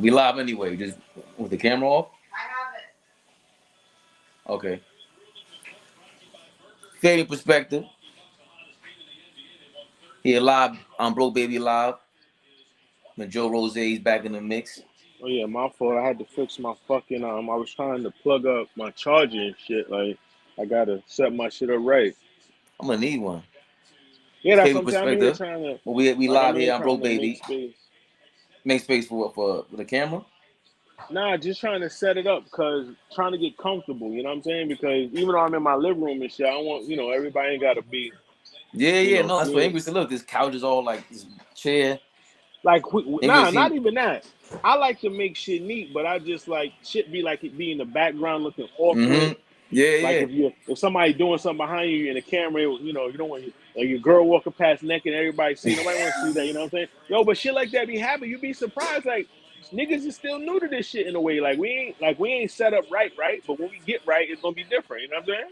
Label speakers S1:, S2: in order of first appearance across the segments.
S1: We live anyway. Just with the camera off. I have it. Okay. Fading perspective. Here live on Bro Baby Live. When Joe Rose's back in the mix.
S2: Oh yeah, my fault. I had to fix my fucking I was trying to plug up my charger and shit. Like I gotta set my shit up right.
S1: I'm gonna need one.
S2: Yeah, that's
S1: Fading
S2: what I'm saying. I'm here
S1: perspective.
S2: trying to
S1: Well, we
S2: like
S1: live
S2: I'm here
S1: here on Bro
S2: trying to make
S1: Baby.
S2: space.
S1: Make space for the camera.
S2: Nah, just trying to set it up because trying to get comfortable. You know what I'm saying? Because even though I'm in my living room and shit, I want everybody ain't gotta be.
S1: Yeah. No, that's for
S2: Yeah.
S1: English to look. This couch is all like this chair.
S2: Like
S1: English,
S2: not even that. I like to make shit neat, but I just like shit be like it be in the background looking awkward. Like if somebody doing something behind you in the camera, you don't want like your girl walking past naked and everybody see. Nobody want to see that. You know what I'm saying? Yo, but shit like that be happening. You'd be surprised. Like niggas is still new to this shit in a way. Like we ain't set up right. But when we get right, it's gonna be different. You know what I'm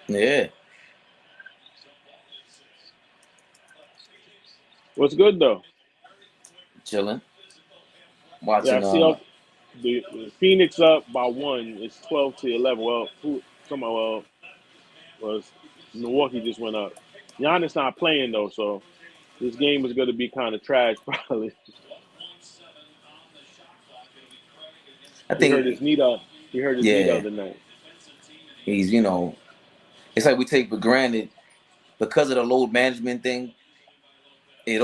S2: saying?
S1: Yeah.
S2: What's good though?
S1: Chilling. Watching.
S2: Yeah, I see the Phoenix up by 1. It's 12-11. Well, was Milwaukee just went up. Giannis not playing though, so this game is going to be kind of trash probably.
S1: I think
S2: He hurt his knee the other night.
S1: He's it's like we take for granted because of the load management thing. It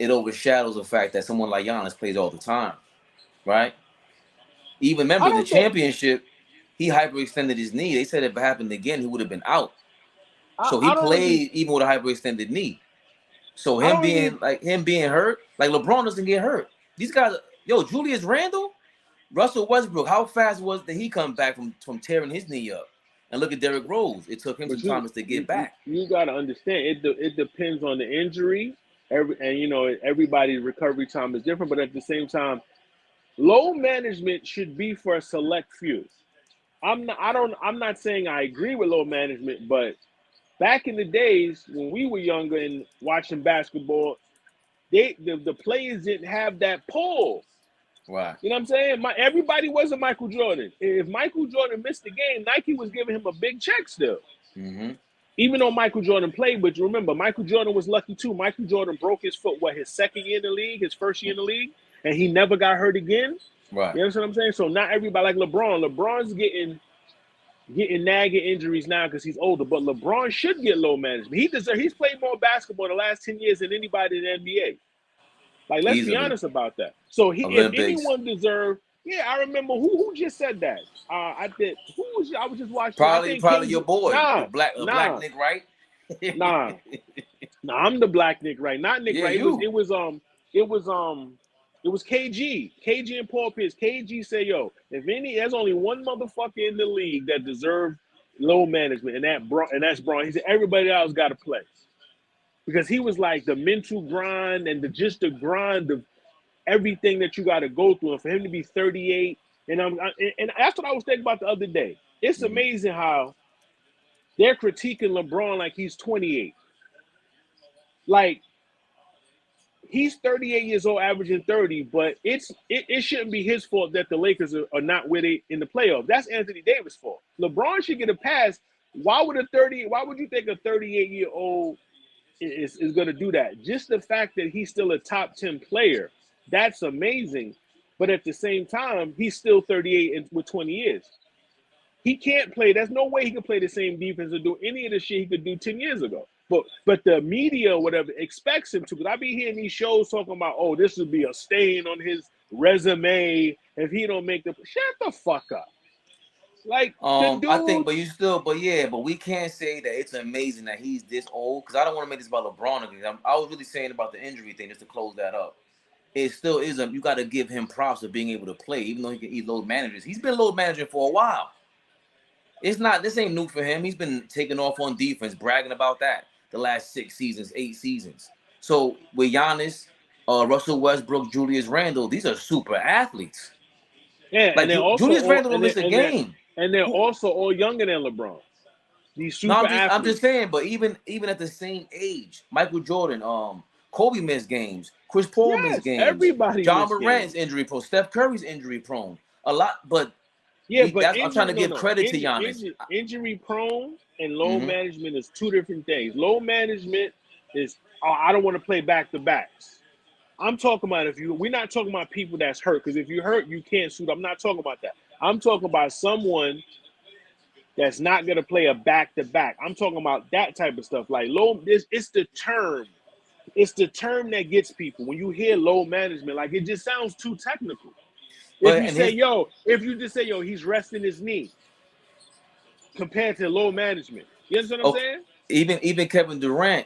S1: overshadows the fact that someone like Giannis plays all the time, right? Even remember the championship, he hyperextended his knee. They said if it happened again, he would have been out. So he played even with a hyperextended knee. So him being hurt, like LeBron doesn't get hurt. These guys, Julius Randle, Russell Westbrook, how fast did he come back from tearing his knee up? And look at Derrick Rose. It took him some time to get back.
S2: You got to understand, it depends on the injury. Everybody's recovery time is different, but at the same time, load management should be for a select few. I'm not saying I agree with load management, but back in the days when we were younger and watching basketball, the players didn't have that pull.
S1: Right.
S2: You know what I'm saying? Everybody wasn't Michael Jordan. If Michael Jordan missed the game, Nike was giving him a big check still.
S1: Mm-hmm.
S2: Even though Michael Jordan played, but you remember, Michael Jordan was lucky too. Michael Jordan broke his foot, his second year in the league, his first year in the league, and he never got hurt again.
S1: Right.
S2: You understand what I'm saying? So not everybody like LeBron. LeBron's getting nagging injuries now because he's older, but LeBron should get load management. He's played more basketball in the last 10 years than anybody in the NBA. Like, let's be honest about that. So if anyone deserved, I remember who just said that. I was just watching.
S1: Probably your boy, Black Nick Wright.
S2: Nah, I'm the Black Nick Wright, not Nick Wright. It was KG and Paul Pierce. KG said, "Yo, there's only one motherfucker in the league that deserves load management, and that's Braun." He said everybody else got to play. Because he was like the mental grind and the grind of everything that you got to go through. And for him to be 38, and that's what I was thinking about the other day. It's amazing how they're critiquing LeBron like he's 28. Like, he's 38 years old, averaging 30, but it shouldn't be his fault that the Lakers are not with it in the playoffs. That's Anthony Davis' fault. LeBron should get a pass. Why would you think a 38-year-old is going to do that? Just the fact that he's still a top 10 player, that's amazing. But at the same time, he's still 38 with 20 years. He can't play. There's no way he can play the same defense or do any of the shit he could do 10 years ago. But the media or whatever expects him to. Because I be hearing these shows talking about, oh, this would be a stain on his resume if he don't make the. Shut the fuck up. Like,
S1: I think, but we can't say that it's amazing that he's this old, because I don't want to make this about LeBron again. I was really saying about the injury thing just to close that up. It still is you got to give him props of being able to play, even though he's load managers. He's been load managing for a while. This ain't new for him. He's been taking off on defense, bragging about that the last 8 seasons. So with Giannis, Russell Westbrook, Julius Randle, these are super athletes.
S2: Yeah,
S1: like Julius Randle don't miss a game.
S2: And they're also all younger than LeBron. These super athletes.
S1: I'm just saying, but even at the same age, Michael Jordan, Kobe missed games. Chris Paul missed
S2: Yes,
S1: games.
S2: everybody
S1: John
S2: missed
S1: Morant's
S2: games.
S1: injury prone. Steph Curry's injury prone. A lot, but
S2: Yeah, but
S1: I'm trying to give credit to Giannis.
S2: Injury prone and load
S1: Mm-hmm.
S2: management is two different things. Load management is, oh, I don't want to play back to backs. I'm talking about we're not talking about people that's hurt, because if you hurt, you can't suit. I'm not talking about that. I'm talking about someone that's not going to play a back to back. I'm talking about that type of stuff. Like low, it's the term. It's the term that gets people. When you hear load management, like it just sounds too technical. If
S1: But
S2: you
S1: and
S2: say,
S1: his
S2: yo, if you just say, yo, he's resting his knee compared to load management. You understand what I'm
S1: okay,
S2: saying?
S1: even Kevin Durant,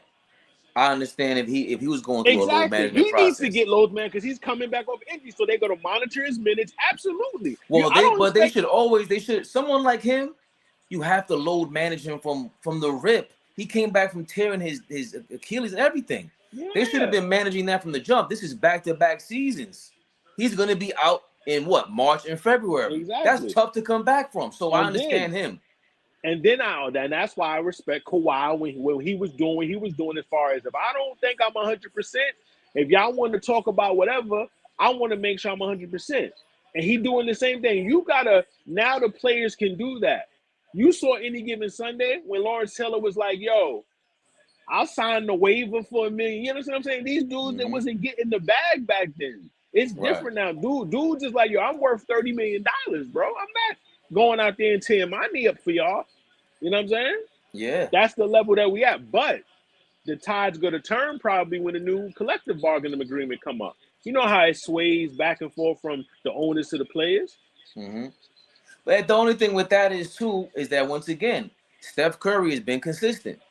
S1: I understand if he was going through a load
S2: Exactly.
S1: management
S2: He needs to
S1: process.
S2: get load man because he's coming back off injury. So they're gonna monitor his minutes. Absolutely.
S1: Well,
S2: I don't
S1: they
S2: expect.
S1: should always someone like him, you have to load manage him from the rip. He came back from tearing his Achilles and everything. They should have
S2: Yeah.
S1: been managing that from the jump. This is back-to-back seasons. He's going to be out in what, March and February. That's
S2: Exactly.
S1: tough to come back from. So I
S2: And then
S1: understand him.
S2: and that's why I respect Kawhi when he was doing what he was doing, as far as, if I don't think I'm 100%, if y'all want to talk about whatever, I want to make sure I'm 100%. And he doing the same thing. You gotta, now the players can do that. You saw Any Given Sunday when Lawrence Taylor was like, yo, I'll sign the waiver for $1 million. You understand what I'm saying? These dudes that
S1: Mm-hmm.
S2: wasn't getting the bag back then. It's
S1: Right.
S2: different now. Dude just like, yo, I'm worth $30 million, bro. I'm not going out there and tearing my knee up for y'all. You know what I'm saying?
S1: Yeah.
S2: That's the level that we at. But the tide's going to turn probably when the new collective bargaining agreement come up. You know how it sways back and forth from the owners to the players?
S1: Mm-hmm. But the only thing with that is that once again, Steph Curry has been consistent.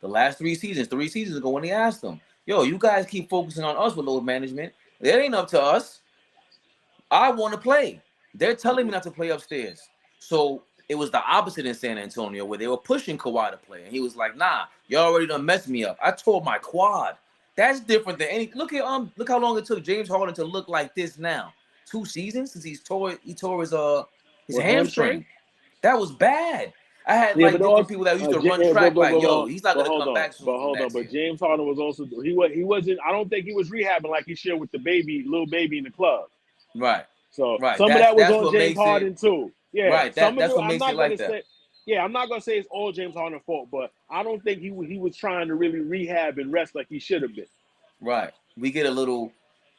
S1: The last 3 seasons ago when he asked them, yo, you guys keep focusing on us with load management. It ain't up to us. I want to play. They're telling me not to play upstairs. So it was the opposite in San Antonio, where they were pushing Kawhi to play. And he was like, nah, you already done messed me up. I tore my quad. That's different than any. Look how long it took James Harden to look like this now. 2 seasons since he tore his
S2: With hamstring?
S1: hamstring. That was bad. I had
S2: Yeah,
S1: like
S2: but
S1: different
S2: also,
S1: people that used to run track like, yo, he's not
S2: but
S1: gonna
S2: hold
S1: come
S2: on,
S1: back soon from that
S2: but
S1: tear.
S2: James Harden was also, he wasn't. I don't think he was rehabbing like he shared with the little baby in the club.
S1: Right.
S2: So
S1: Right.
S2: some of that was
S1: That's
S2: on
S1: what
S2: James
S1: makes it
S2: Harden too. Yeah,
S1: right.
S2: some of
S1: That's
S2: it.
S1: what
S2: I'm
S1: makes it
S2: not
S1: like
S2: gonna
S1: that.
S2: say. Yeah, I'm not gonna say it's all James Harden's fault, but I don't think he was trying to really rehab and rest like he should have been.
S1: Right. We get a little,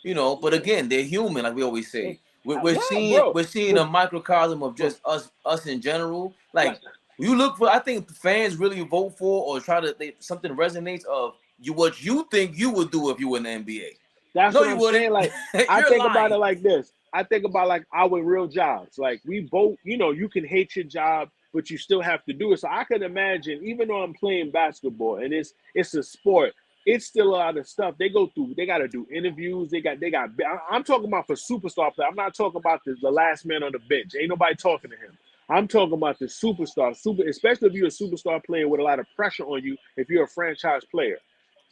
S1: but again, they're human, like we always say. We're
S2: Right,
S1: seeing
S2: bro.
S1: we're seeing
S2: But
S1: a microcosm of
S2: bro,
S1: just us in general.
S2: like
S1: Like you look for, I think fans really vote for or try to something resonates of what you think you would do if you were in the NBA.
S2: that's
S1: No,
S2: what
S1: you
S2: I'm
S1: wouldn't.
S2: saying. Like, I
S1: You're
S2: think about it
S1: lying.
S2: like this. I think about like our real jobs. Like, we both, you can hate your job, but you still have to do it. So I can imagine, even though I'm playing basketball and it's a sport, it's still a lot of stuff they go through. They got to do interviews. I'm talking about for superstar play. I'm not talking about the last man on the bench. Ain't nobody talking to him. I'm talking about the superstar, especially if you're a superstar player with a lot of pressure on you. If you're a franchise player,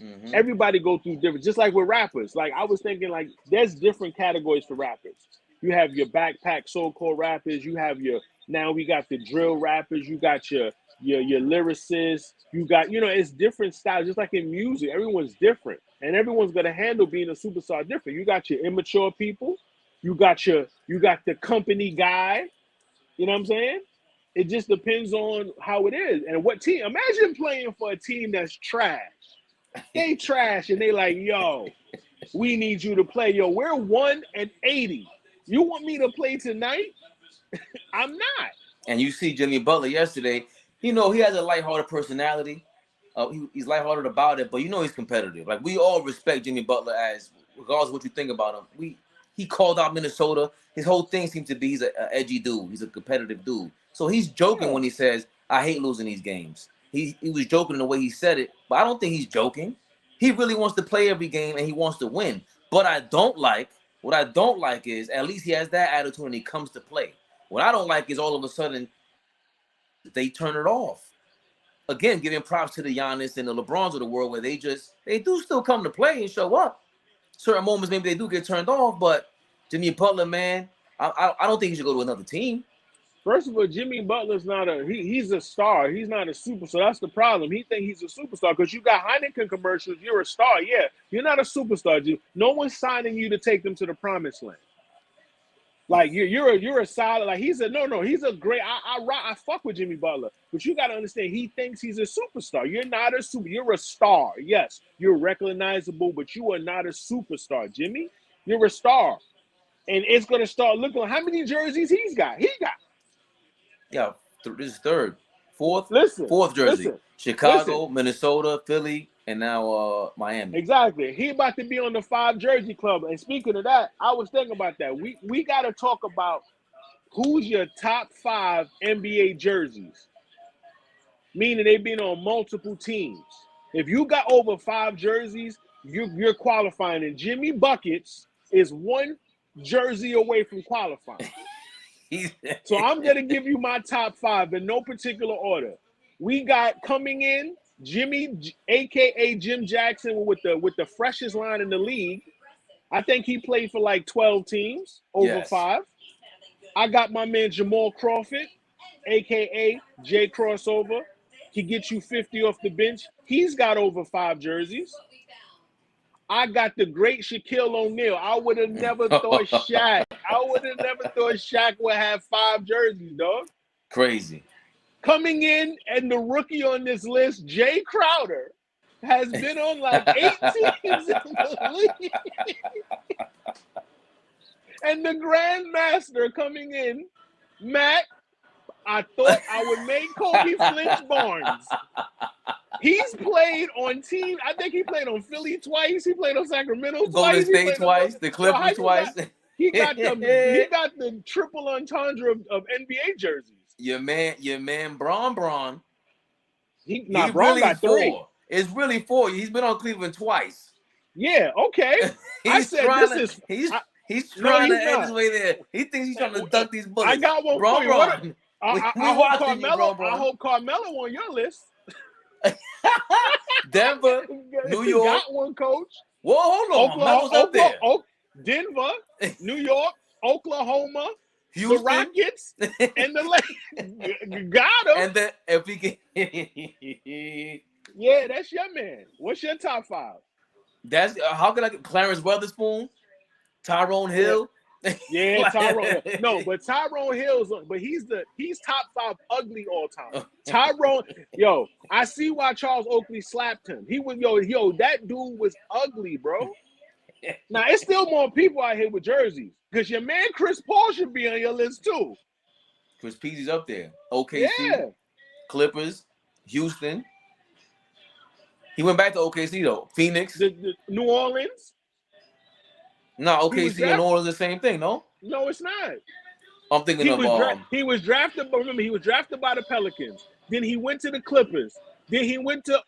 S1: Mm-hmm.
S2: everybody go through different, just like with rappers. Like, I was thinking, like, there's different categories for rappers. You have your backpack so-called rappers. You have now we got the drill rappers. You got your lyricists. You got, it's different styles. Just like in music, everyone's different, and everyone's gonna handle being a superstar different. You got your immature people. You got the company guy. You know what I'm saying? It just depends on how it is and what team. Imagine playing for a team that's trash. They trash, and they like, yo, we need you to play. Yo, we're 1-80. You want me to play tonight? I'm not.
S1: And you see Jimmy Butler yesterday. He has a lighthearted personality. He's lighthearted about it, but he's competitive. Like, we all respect Jimmy Butler, as regardless of what you think about him. He called out Minnesota. His whole thing seems to be he's an edgy dude. He's a competitive dude. So he's joking
S2: Yeah.
S1: when he says, "I hate losing these games." He was joking in the way he said it, but I don't think he's joking. He really wants to play every game and he wants to win. But what I don't like is, at least he has that attitude when he comes to play. What I don't like is all of a sudden they turn it off. Again, giving props to the Giannis and the LeBrons of the world, where they do still come to play and show up. Certain moments maybe they do get turned off, but Jimmy Butler, man, I don't think he should go to another team.
S2: First of all, Jimmy Butler's not he's a star. He's not a superstar. That's the problem. He thinks he's a superstar because you got Heineken commercials. You're a star. Yeah, you're not a superstar, G. No one's signing you to take them to the promised land. Like you're a solid. Like he said, no, he's a great. I fuck with Jimmy Butler, but you got to understand he thinks he's a superstar. You're not a super. You're a star. Yes, you're recognizable, but you are not a superstar, Jimmy. You're a star, and it's gonna start looking. How many jerseys he's got? He got.
S1: Yeah, this is fourth jersey.
S2: Listen.
S1: Chicago, Minnesota, Philly, and now Miami.
S2: Exactly. He about to be on the 5 jersey club. And speaking of that, I was thinking about that. We got to talk about who's your top 5 NBA jerseys, meaning they've been on multiple teams. If you got over 5 jerseys, you're qualifying. And Jimmy Buckets is 1 jersey away from qualifying. So I'm going to give you my top 5 in no particular order. We got coming in Jimmy, a.k.a. Jim Jackson, with the freshest line in the league. I think he played for like 12 teams, over 5. I got my man Jamal Crawford, a.k.a. J Crossover. He gets you 50 off the bench. He's got over 5 jerseys. I got the great Shaquille O'Neal. I would have never thought Shaq. Shaq would have 5 jerseys, dog.
S1: Crazy.
S2: Coming in, and the rookie on this list, Jay Crowder, has been on like 8 teams in the league. And the Grandmaster coming in, Matt, I thought I would make Kobe Flinch Barnes. He's played on teams. I think he played on Philly twice. He played on Sacramento twice.
S1: Golden State twice. The Clippers twice.
S2: He got the triple entendre of NBA jerseys.
S1: Your man, Bron.
S2: Bron
S1: really
S2: got 3.
S1: It's really 4. He's been on Cleveland twice.
S2: Yeah, okay. He's trying
S1: to end his way there. He thinks he's trying to duck these bullets.
S2: I got one for you. I hope Carmelo on your list.
S1: Denver, New York.
S2: Got one, coach.
S1: Whoa, hold on. Melo's up there.
S2: Denver, New York, Oklahoma,
S1: Houston,
S2: the Rockets, and the Lakers. Got him.
S1: And then if we can,
S2: yeah, that's your man. What's your top 5?
S1: That's how can I get Clarence Weatherspoon, Tyrone Hill.
S2: Yeah, Tyrone. No, but Tyrone Hill's, but he's top 5 ugly all time. Tyrone, yo, I see why Charles Oakley slapped him. He was that dude was ugly, bro. Now it's still more people out here with jerseys because your man Chris Paul should be on your list too.
S1: Chris Peasy's up there. OKC, Clippers, Houston. He went back to OKC though. Phoenix,
S2: the New Orleans.
S1: No, OKC and New Orleans the same thing, no?
S2: No, it's not.
S1: I'm thinking
S2: he was drafted. Remember, he was drafted by the Pelicans. Then he went to the Clippers. Then he went to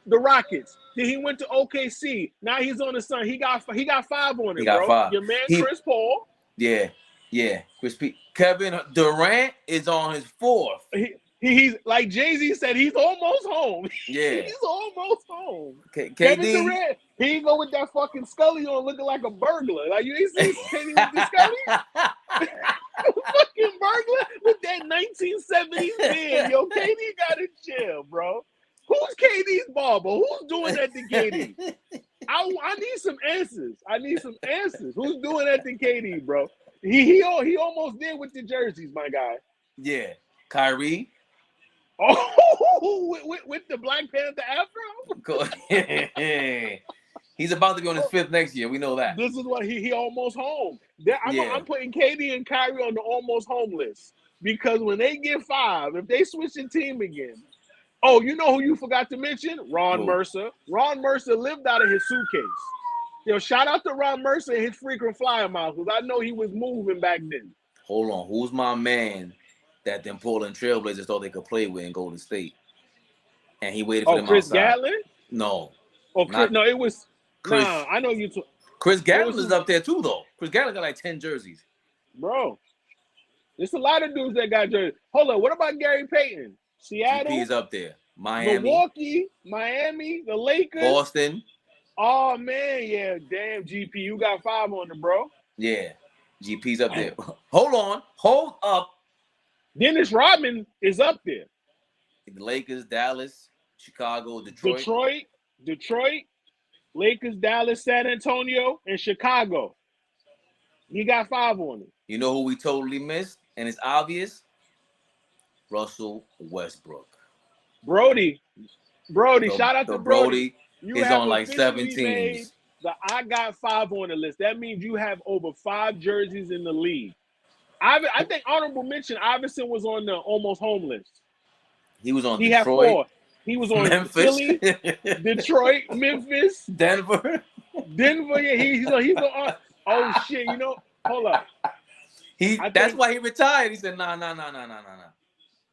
S2: the Rockets. Then he went to OKC. Now he's on the Sun. He got 5 on it, bro.
S1: 5.
S2: Your man Chris Paul.
S1: Yeah. Kevin Durant is on his 4th.
S2: He's like Jay-Z said, he's almost home.
S1: Yeah.
S2: He's almost home.
S1: Kevin
S2: Durant, he go with that fucking Scully on looking like a burglar. Like you ain't seen KD with the Scully? Fucking burglar with that 1970s beard. Yo, KD gotta chill, bro. Who's KD's barber? Who's doing that to KD? I need some answers. Who's doing that to KD, bro? He almost did with the jerseys, my guy.
S1: Yeah. Kyrie.
S2: Oh, with the Black Panther afro?
S1: He's about to be on his 5th next year. We know that.
S2: This is what he almost home. I'm putting KD and Kyrie on the almost home list because when they get 5, if they switch the team again. Oh, you know who you forgot to mention? Ron Mercer. Ron Mercer lived out of his suitcase. Yo, shout out to Ron Mercer and his frequent flyer miles because I know he was moving back then.
S1: Hold on. Who's my man that them Portland Trailblazers thought they could play with in Golden State? And he waited for them
S2: Chris
S1: outside.
S2: Gatlin?
S1: No.
S2: No, it was
S1: Chris.
S2: Nah, I know you.
S1: Chris Gatlin is up there too, though. Chris Gatlin got like 10 jerseys.
S2: Bro, there's a lot of dudes that got jerseys. Hold on, what about Gary Payton? Seattle?
S1: GP's up there. Miami.
S2: Milwaukee, Miami, the Lakers.
S1: Boston.
S2: Oh, man, yeah. Damn, GP, you got 5 on it, bro.
S1: Yeah. GP's up there. Hold up.
S2: Dennis Rodman is up there.
S1: The Lakers, Dallas, Chicago, Detroit.
S2: Detroit, Lakers, Dallas, San Antonio, and Chicago. He got 5 on it.
S1: You know who we totally missed? And it's obvious? Russell Westbrook.
S2: Brody, shout out to Brody. You
S1: is
S2: have
S1: on like 7
S2: officially made
S1: teams.
S2: I got 5 on the list. That means you have over 5 jerseys in the league. I think honorable mention, Iverson was on the almost home list.
S1: He was on
S2: He
S1: Detroit.
S2: had 4. He was on
S1: Memphis.
S2: Philly, Detroit, Memphis,
S1: Denver.
S2: Yeah, he's on. Oh shit! You know, hold up.
S1: That's why he retired. He said, nah.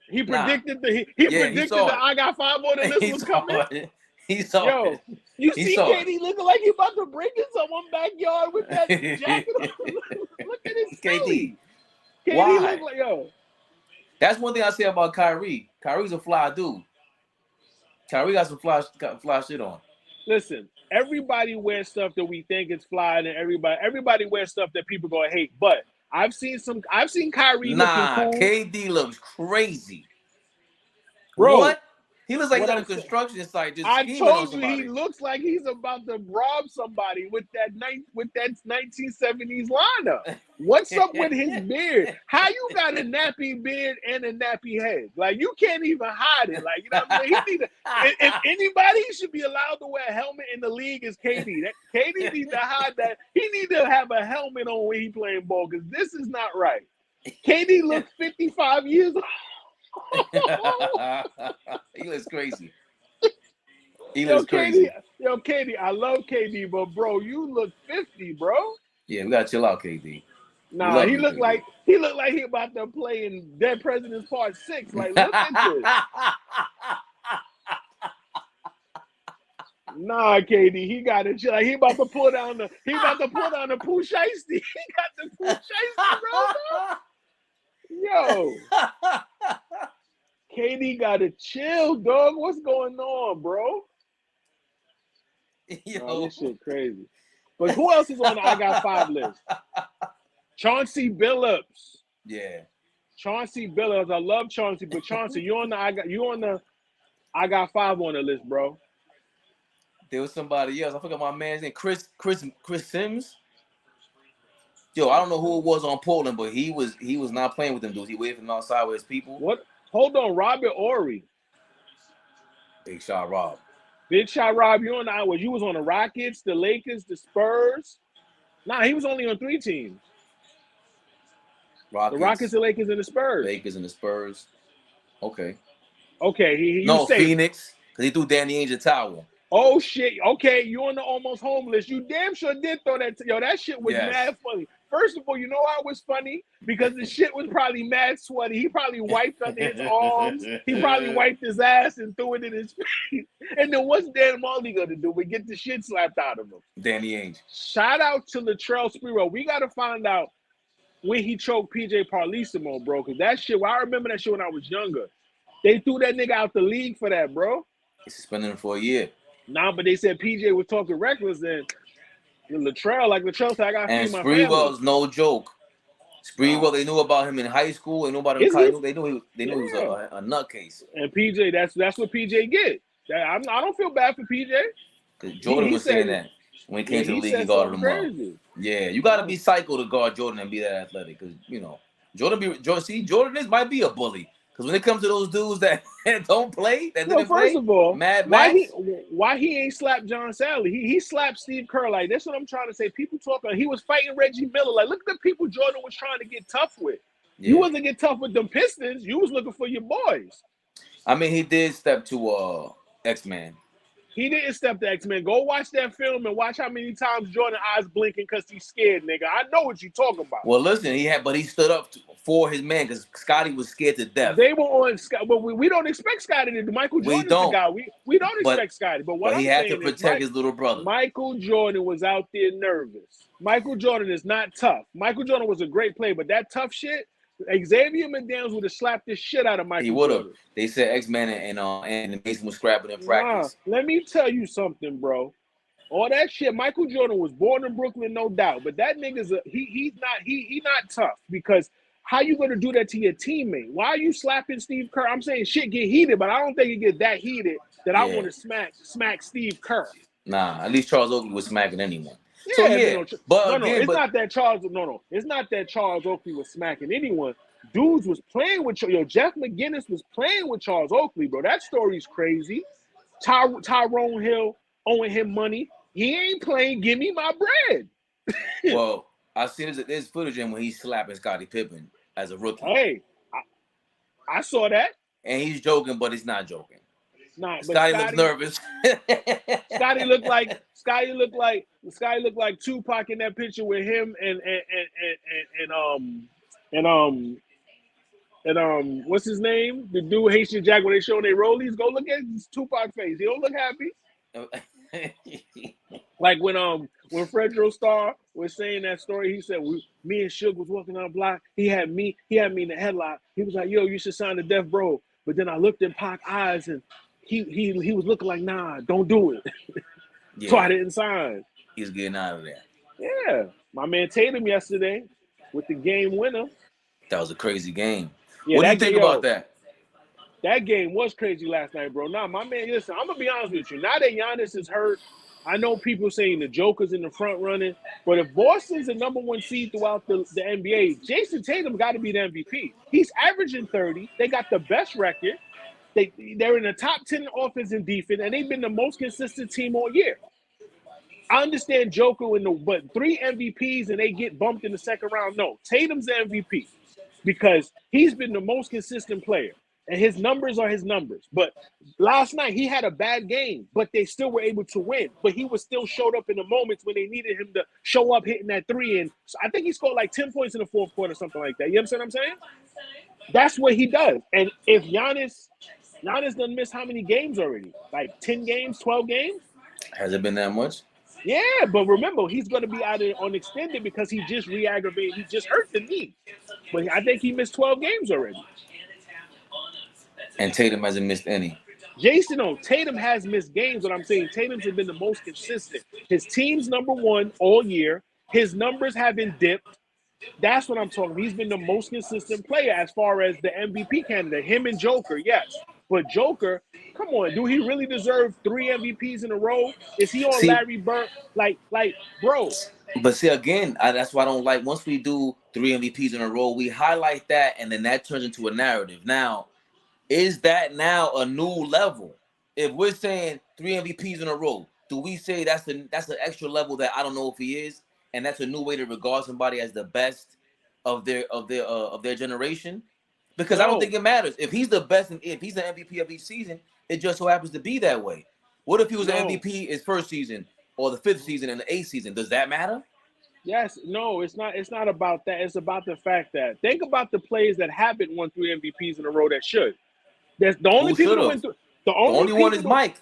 S2: He predicted that I got 5 on the list was coming.
S1: He saw it.
S2: You see KD looking like he about to break in someone's backyard with that jacket on. Look at his KD.
S1: Why?
S2: Look like
S1: That's one thing I say about Kyrie. Kyrie's a fly dude. Kyrie got some fly shit on.
S2: Listen, everybody wears stuff that we think is fly, and everybody wears stuff that people gonna hate. But I've seen Kyrie looking cool.
S1: KD looks crazy.
S2: Bro,
S1: what? He looks like he's on a construction site. Just
S2: I told you
S1: he
S2: looks like he's about to rob somebody with that 1970s lineup. What's up with his beard? How you got a nappy beard and a nappy head? Like you can't even hide it. Like you know what I mean? If anybody should be allowed to wear a helmet in the league is KD. KD needs to hide that. He needs to have a helmet on when he playing ball because this is not right. KD looks 55 years old.
S1: He looks crazy. He looks crazy.
S2: KD, I love KD, but bro, you look 50, bro.
S1: Yeah, we gotta chill out, KD.
S2: Nah, he looked like he about to play in Dead Presidents Part 6. Like, look at this. Nah, KD, he got to chill. Like, he about to pull down the Pooh Shiesty. He got the Pooh Shiesty, bro. Yo, KD gotta chill, dog. What's going on, bro?
S1: Yo,
S2: this shit crazy. But who else is on the I got 5 list? Chauncey Billups.
S1: Yeah,
S2: Chauncey Billups. I love Chauncey, but Chauncey, you on the I got 5 on the list, bro.
S1: There was somebody else. I forgot my man's name. Chris Sims. Yo, I don't know who it was on Portland, but he was not playing with them dudes. He waved them outside with his people.
S2: What? Hold on, Robert Horry.
S1: Big shot, Rob.
S2: Big shot, Rob. You on the you was on the Rockets, the Lakers, the Spurs. Nah, he was only on 3 teams. The Rockets, the Lakers, and the Spurs.
S1: Lakers and the Spurs. Okay.
S2: Okay.
S1: Phoenix, because he threw Danny Ainge a towel.
S2: Oh shit! Okay, you on the almost homeless. You damn sure did throw that. Yo, that shit was mad funny. First of all, you know why it was funny? Because the shit was probably mad sweaty. He probably wiped under his arms. He probably wiped his ass and threw it in his face. And then what's Dan Marley gonna do? We get the shit slapped out of him.
S1: Danny Ainge.
S2: Shout out to Latrell Sprewell. We gotta find out when he choked PJ Parlisimo, bro. Because that shit. Well, I remember that shit when I was younger. They threw that nigga out the league for that, bro.
S1: They suspended him for a year.
S2: Nah, but they said PJ was talking reckless and Latrell said, I got to feed my family.
S1: Sprewell's no joke. Sprewell, they knew about him in high school. They knew about him in college. They knew he was a nutcase.
S2: And PJ, that's what PJ get. I don't feel bad for PJ.
S1: Because Jordan was saying that when he came to the league, he guarded him well. Yeah, you got to be psycho to guard Jordan and be that athletic. Because, you know, Jordan might be a bully. Because when it comes to those dudes that don't play,
S2: first of all,
S1: why
S2: he ain't slapped John Sally? He slapped Steve Kerr. Like, that's what I'm trying to say. People talk about he was fighting Reggie Miller. Like, look at the people Jordan was trying to get tough with. Yeah. You wasn't get tough with them Pistons. You was looking for your boys.
S1: I mean, he did step to X-Man.
S2: He didn't step to X-Men. Go watch that film and watch how many times Jordan eyes blinking because he's scared, nigga. I know what you talking about.
S1: Well, listen, he stood up for his man because Scotty was scared to death.
S2: They were on Scotty, but we don't expect Scotty to do. Michael Jordan's the guy. We don't expect Scotty. But
S1: he had to protect his little brother.
S2: Michael Jordan was out there nervous. Michael Jordan is not tough. Michael Jordan was a great player, but that tough shit, Xavier McDaniels would have slapped the shit out of Michael Jordan. He would have.
S1: They said X-Man and Mason was scrapping in practice.
S2: Let me tell you something, bro. All that shit. Michael Jordan was born in Brooklyn, no doubt, but that nigga's he's not tough because How you going to do that to your teammate? Why are you slapping Steve Kerr? I'm saying shit get heated, but I don't think it get that heated that I
S1: Yeah.
S2: want to smack Steve Kerr.
S1: Nah, at least Charles Oakley was smacking anyone. So
S2: Yeah,
S1: yeah, but
S2: no,
S1: again,
S2: it's not that Charles. No, it's not that Charles Oakley was smacking anyone. Dudes was playing with Jeff McGinnis was playing with Charles Oakley, bro. That story's crazy. Tyrone Hill owing him money. He ain't playing. Give me my bread.
S1: well, I seen there's footage in when he's slapping Scottie Pippen as a rookie.
S2: Hey, I saw that.
S1: And he's joking, but he's not joking.
S2: Nah, but
S1: Scottie looks nervous.
S2: Scottie looked like Tupac in that picture with him and what's his name? The dude Haitian Jack when they showing their rollies. Go look at his Tupac face. He don't look happy. Like when Fredro Starr was saying that story, he said me and Suge was walking on the block. He had me in the headlock. He was like, "Yo, you should sign the Death Bro." But then I looked in Pac's eyes and he was looking like, "Nah, don't do it." Yeah. So I didn't sign.
S1: He's getting out of there.
S2: Yeah, my man Tatum yesterday with the game winner.
S1: That was a crazy game.
S2: Yeah,
S1: what do you think about that?
S2: That game was crazy last night, bro. Nah, my man, listen, I'm going to be honest with you. Now that Giannis is hurt, I know people saying the Joker's in the front running, but if Boston's the number one seed throughout the NBA, Jason Tatum got to be the MVP. He's averaging 30. They got the best record. They're in the top 10 offense and defense, and they've been the most consistent team all year. I understand Joker, but 3 MVPs and they get bumped in the second round. No, Tatum's the MVP because he's been the most consistent player. And his numbers are his numbers. But last night, he had a bad game, but they still were able to win. But he was still showed up in the moments when they needed him to show up hitting that 3. And so I think he scored like 10 points in the fourth quarter, something like that. You understand what I'm saying? That's what he does. And if Giannis done missed how many games already? Like 10 games, 12 games?
S1: Has it been that much?
S2: Yeah, but remember, he's going to be out on extended because he just re-aggravated. He just hurt the knee. But I think he missed 12 games already.
S1: And Tatum hasn't missed any.
S2: Tatum has missed games. What I'm saying, Tatum's been the most consistent. His team's number one all year. His numbers haven't dipped. That's what I'm talking. He's been the most consistent player as far as the MVP candidate. Him and Joker, yes. But Joker, come on, do he really deserve 3 MVPs in a row? Is he on Larry Bird? Like, bro.
S1: But see, again, that's why I don't like, once we do 3 MVPs in a row, we highlight that, and then that turns into a narrative. Now, is that now a new level? If we're saying 3 MVPs in a row, do we say that's an extra level that I don't know if he is, and that's a new way to regard somebody as the best of their generation? Because I don't think it matters if he's the best and if he's the MVP of each season. It just so happens to be that way. What if he was the MVP his first season or the 5th season and the 8th season? Does that matter?
S2: Yes, no, it's not. It's not about that. It's about the fact that think about the players that haven't won 3 MVPs in a row that should. That's the only people that went through. The only
S1: one is Mike.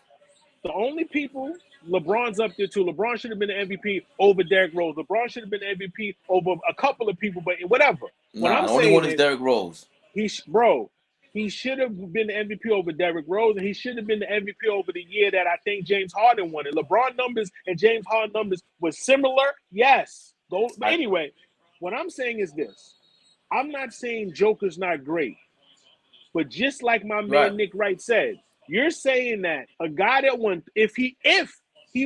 S2: The only people LeBron's up there too. LeBron should have been the MVP over Derrick Rose. LeBron should have been the MVP over a couple of people, but whatever.
S1: The only one is Derrick Rose.
S2: He should have been the MVP over Derrick Rose, and he should have been the MVP over the year that I think James Harden won it. LeBron numbers and James Harden numbers was similar. Yes. Anyway, what I'm saying is this. I'm not saying Joker's not great. But just like my man Nick Wright said, you're saying that a guy that won, if he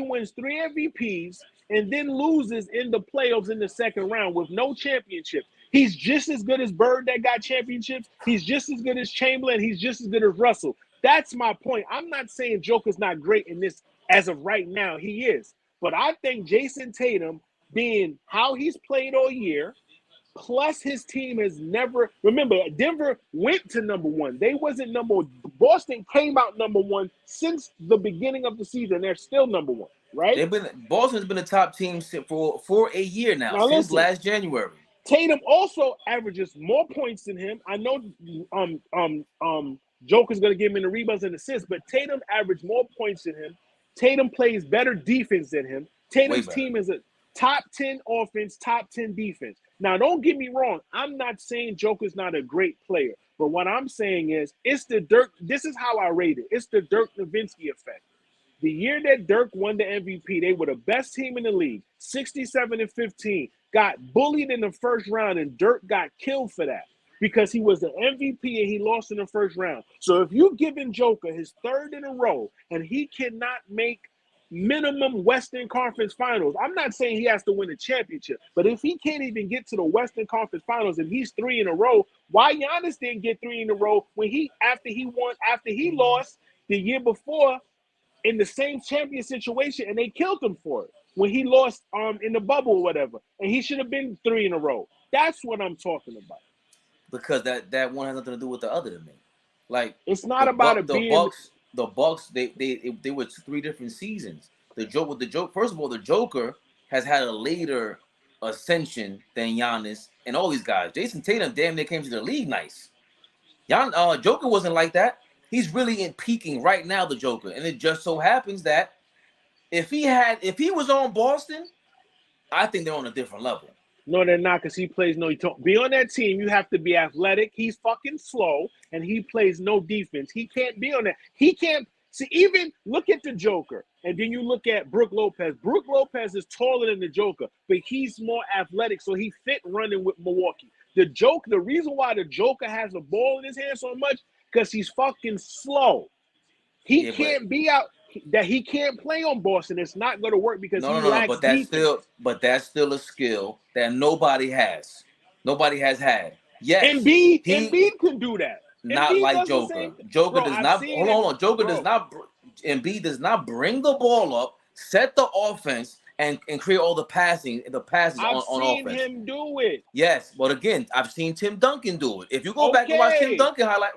S2: wins 3 MVPs and then loses in the playoffs in the second round with no championship, he's just as good as Bird that got championships. He's just as good as Chamberlain. He's just as good as Russell. That's my point. I'm not saying Joker's not great in this as of right now. He is. But I think Jason Tatum, being how he's played all year, plus his team has never, remember, Denver went to number 1. They wasn't number 1. Boston came out number 1 since the beginning of the season. They're still number 1, right?
S1: Boston's been a top team for a year now since last January.
S2: Tatum also averages more points than him. I know Joker's going to give him the rebounds and assists, but Tatum averaged more points than him. Tatum plays better defense than him. Tatum's team is a top 10 offense, top 10 defense. Now, don't get me wrong. I'm not saying Joker's not a great player. But what I'm saying is it's the Dirk. This is how I rate it. It's the Dirk Nowitzki effect. The year that Dirk won the MVP, they were the best team in the league, 67-15. got bullied in the first round, and Dirk got killed for that because he was the MVP and he lost in the first round. So if you giving Joker his third in a row and he cannot make minimum Western Conference Finals, I'm not saying he has to win a championship, but if he can't even get to the Western Conference Finals and he's 3 in a row, why Giannis didn't get 3 in a row when after he lost the year before in the same champion situation and they killed him for it when he lost in the bubble or whatever, and he should have been 3 in a row. That's what I'm talking about.
S1: Because that one has nothing to do with the other to me. Like,
S2: it's not about it being
S1: the Bucks. They were 3 different seasons. First of all, the Joker has had a later ascension than Giannis and all these guys. Jason Tatum damn near came to the league nice. Joker wasn't like that. He's really in peaking right now, the Joker, and it just so happens that if he was on Boston, I think they're on a different level.
S2: No, they're not, because he plays no. Be on that team, you have to be athletic. He's fucking slow, and he plays no defense. He can't be on that. He can't. See, even look at the Joker, and then you look at Brook Lopez. Brook Lopez is taller than the Joker, but he's more athletic, so he fit running with Milwaukee. The reason why the Joker has the ball in his hand so much, because he's fucking slow. He can't be out. That he can't play on Boston. It's not going to work because he lacks defense.
S1: But that's still a skill that nobody has. Nobody has had. Yes,
S2: Embiid can do that.
S1: Not
S2: Embiid
S1: like Joker. Joker does not. Hold on. Joker does not. Embiid does not bring the ball up, set the offense, and create all the passes on offense.
S2: I've seen him do it.
S1: Yes, but again, I've seen Tim Duncan do it. If you go back and watch Tim Duncan highlight,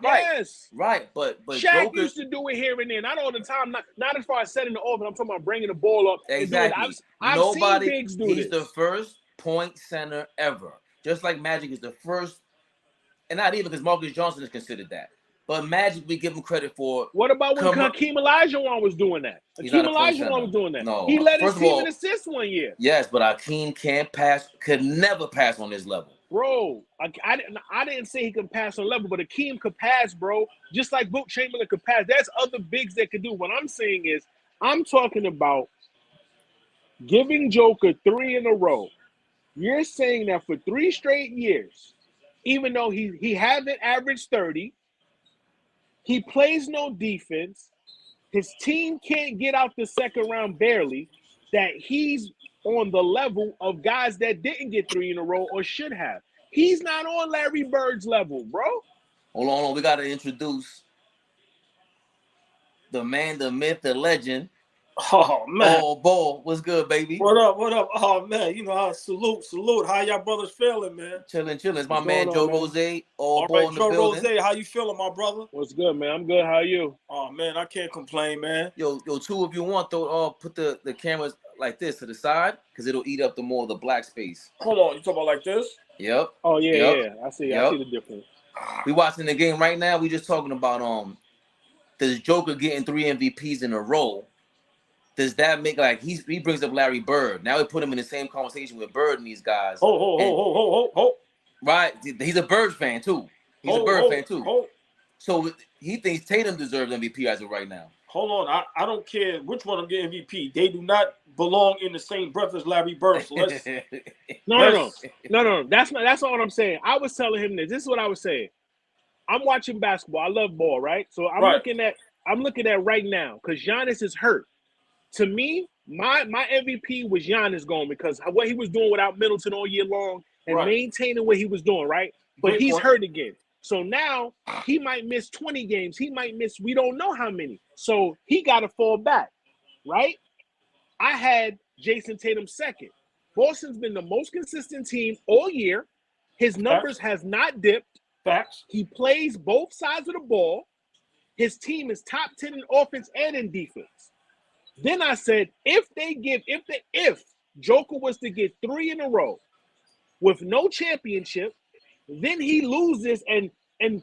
S1: right, but
S2: Shaq
S1: Joker
S2: used to do it here and there, not all the time, not as far as setting the offense. I'm talking about bringing the ball up.
S1: Exactly.
S2: I've seen bigs do
S1: He's the first point center ever, just like Magic is the first, and not even because Marcus Johnson is considered that. But Magic, we give him credit for.
S2: What about when Hakeem Olajuwon was doing that? Hakeem Olajuwon was doing that.
S1: No,
S2: he led his team in assists one year.
S1: Yes, but Hakeem can't pass. Could never pass on this level.
S2: Bro, I didn't say he could pass on level, but Hakeem could pass, bro. Just like Wilt Chamberlain could pass. There's other bigs that could do. What I'm saying is, I'm talking about giving Joker 3 in a row. You're saying that for 3 straight years, even though he hasn't averaged 30, he plays no defense, his team can't get out the second round barely, that he's on the level of guys that didn't get 3 in a row or should have. He's not on Larry Bird's level, bro.
S1: Hold on. We got to introduce the man, the myth, the legend.
S3: Oh, man.
S1: Oh, Bo, what's good, baby?
S3: What up? Oh, man, you know how salute. How y'all brothers feeling, man?
S1: Chilling. It's my man, Joe Rose. All
S3: right,
S1: in the building.
S3: Joe Rose, how you feeling, my brother?
S2: What's good, man? I'm good. How are you?
S3: Oh, man, I can't complain, man.
S1: Yo, two, if you want, though, put the cameras like this to the side, because it'll eat up the black space.
S3: Hold on, you talking about like this?
S1: Yep.
S2: Oh, yeah. I see the difference.
S1: We watching the game right now. We just talking about does Joker getting 3 MVPs in a row? Does that make he brings up Larry Bird? Now we put him in the same conversation with Bird and these guys. Right, he's a Bird fan too. So he thinks Tatum deserves MVP as of right now.
S3: Hold on, I don't care which one of them get MVP. They do not belong in the same breath as Larry Bird. So let's
S2: No. That's not what I'm saying. I was telling him this. This is what I was saying. I'm watching basketball. I love ball, right? So I'm looking at right now because Giannis is hurt. To me, my MVP was Giannis going because what he was doing without Middleton all year long and maintaining what he was doing, right? But he's hurt again. So now he might miss 20 games. He might miss, we don't know how many. So he got to fall back, right? I had Jason Tatum second. Boston's been the most consistent team all year. His numbers has not dipped.
S3: Facts.
S2: He plays both sides of the ball. His team is top 10 in offense and in defense. Then I said, if Joker was to get 3 in a row with no championship, then he loses and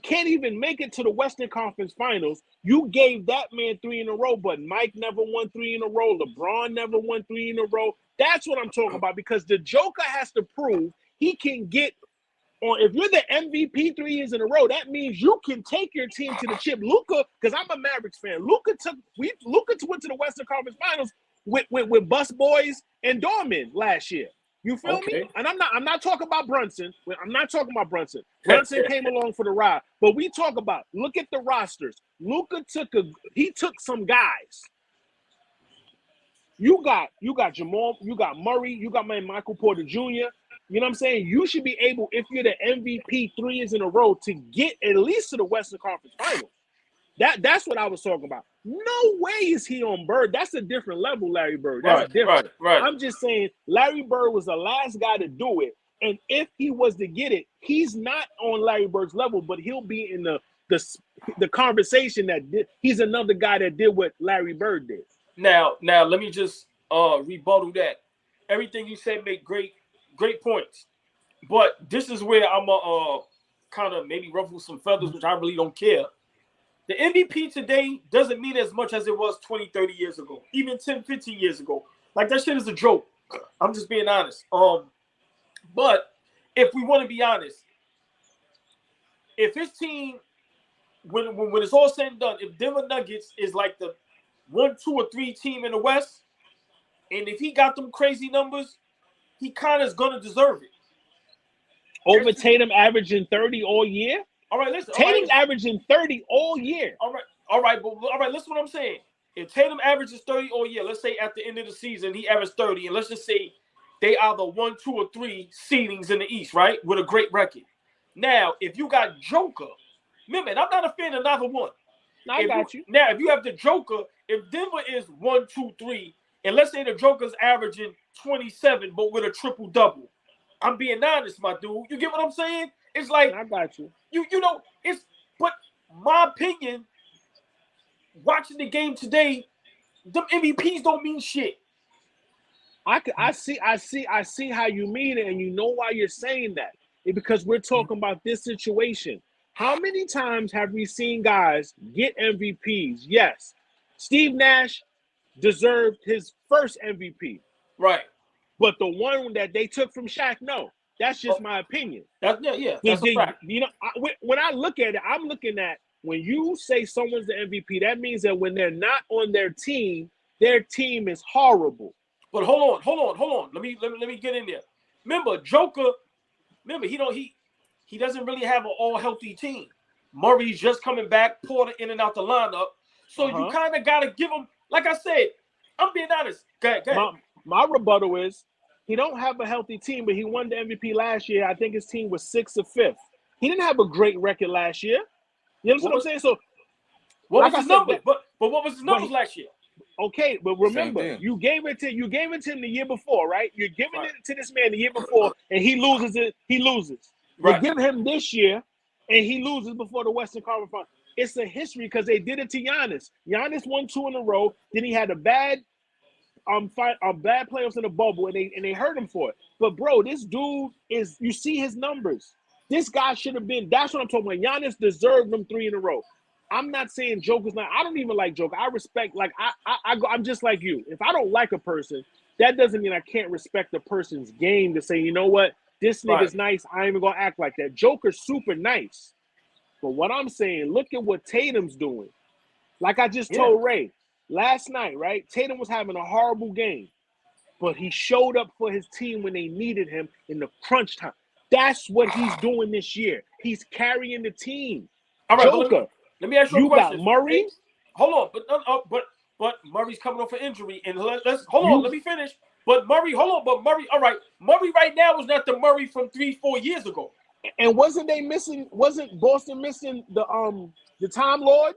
S2: can't even make it to the Western Conference Finals. You gave that man 3 in a row, but Mike never won 3 in a row. LeBron never won 3 in a row. That's what I'm talking about because the Joker has to prove he can get on. If you're the MVP 3 years in a row, that means you can take your team to the chip. Luka, because I'm a Mavericks fan. Luka went to the Western Conference Finals with Bus Boys and Dorman last year. You feel me?
S3: Okay.
S2: And I'm not talking about Brunson. I'm not talking about Brunson. Brunson came along for the ride. But we talk about, look at the rosters. Luka took some guys. You got Jamal, you got Murray, you got my Michael Porter Jr. You know what I'm saying? You should be able, if you're the MVP 3 years in a row, to get at least to the Western Conference Finals. That's what I was talking about. No way is he on Bird. That's a different level, Larry Bird. That's different.
S3: Right.
S2: I'm just saying Larry Bird was the last guy to do it. And if he was to get it, he's not on Larry Bird's level, but he'll be in the conversation that he's another guy that did what Larry Bird did.
S3: Now let me just rebuttal that. Everything you said make great points. But this is where I'm kind of maybe ruffle some feathers, which I really don't care. The MVP today doesn't mean as much as it was 20, 30 years ago, even 10, 15 years ago. Like, that shit is a joke. I'm just being honest. But if we want to be honest, if his team, when it's all said and done, if Denver Nuggets is like the 1, 2, or 3 team in the West, and if he got them crazy numbers, he kind of is going to deserve it.
S2: Over Tatum averaging 30 all year?
S3: All right, listen.
S2: Tatum's averaging 30 all year.
S3: All right, listen what I'm saying. If Tatum averages 30 all year, let's say at the end of the season he averaged 30, and let's just say they are the 1, 2, or 3 seedings in the East, right? With a great record. Now, if you got Joker, remember, and I'm not a fan of neither one.
S2: I got you.
S3: Now, if you have the Joker, if Denver is 1, 2, 3, and let's say the Joker's averaging 27, but with a triple-double, I'm being honest, my dude. You get what I'm saying? It's like,
S2: I got you.
S3: You know, but my opinion, watching the game today, the MVPs don't mean shit.
S2: I see how you mean it, and you know why you're saying that. It's because we're talking about this situation. How many times have we seen guys get MVPs? Yes. Steve Nash deserved his first MVP.
S3: Right.
S2: But the one that they took from Shaq, no. That's just my opinion.
S3: That's a fact.
S2: You know, when I look at it, I'm looking at when you say someone's the MVP, that means that when they're not on their team is horrible.
S3: But hold on. Let me get in there. Remember, Joker. He doesn't really have an all healthy team. Murray's just coming back, Porter in and out the lineup. So you kind of gotta give him. Like I said, I'm being honest. Go ahead.
S2: My rebuttal is he don't have a healthy team, but he won the MVP last year. I think his team was 6th or 5th. He didn't have a great record last year. You know what I'm saying? So
S3: what was his numbers? But what was his numbers last year?
S2: Okay, but remember, you gave it to him the year before, right? You're giving it to this man the year before, and he loses it. He loses. Right. You give him this year, and he loses before the Western Conference Finals. It's a history because they did it to Giannis. Giannis won 2 in a row. Then he had a bad playoffs in the bubble, and they hurt him for it. But bro, this dude is. You see his numbers. This guy should have been. That's what I'm talking about. Giannis deserved them 3 in a row. I'm not saying Joker's not. I don't even like Joker. I respect. Like I'm just like you. If I don't like a person, that doesn't mean I can't respect the person's game to say, you know what, this nigga's nice. I ain't even gonna act like that. Joker's super nice. But what I'm saying, look at what Tatum's doing. Like I just told Ray last night, right? Tatum was having a horrible game, but he showed up for his team when they needed him in the crunch time. That's what he's doing this year. He's carrying the team.
S3: All right,
S2: Joker.
S3: Let me ask you a question.
S2: You got Murray.
S3: Hold on, but Murray's coming off an injury, and let's hold on. Let me finish. But Murray, hold on. But Murray, all right. Murray right now was not the Murray from 3-4 years ago.
S2: And wasn't Boston missing the Time Lord?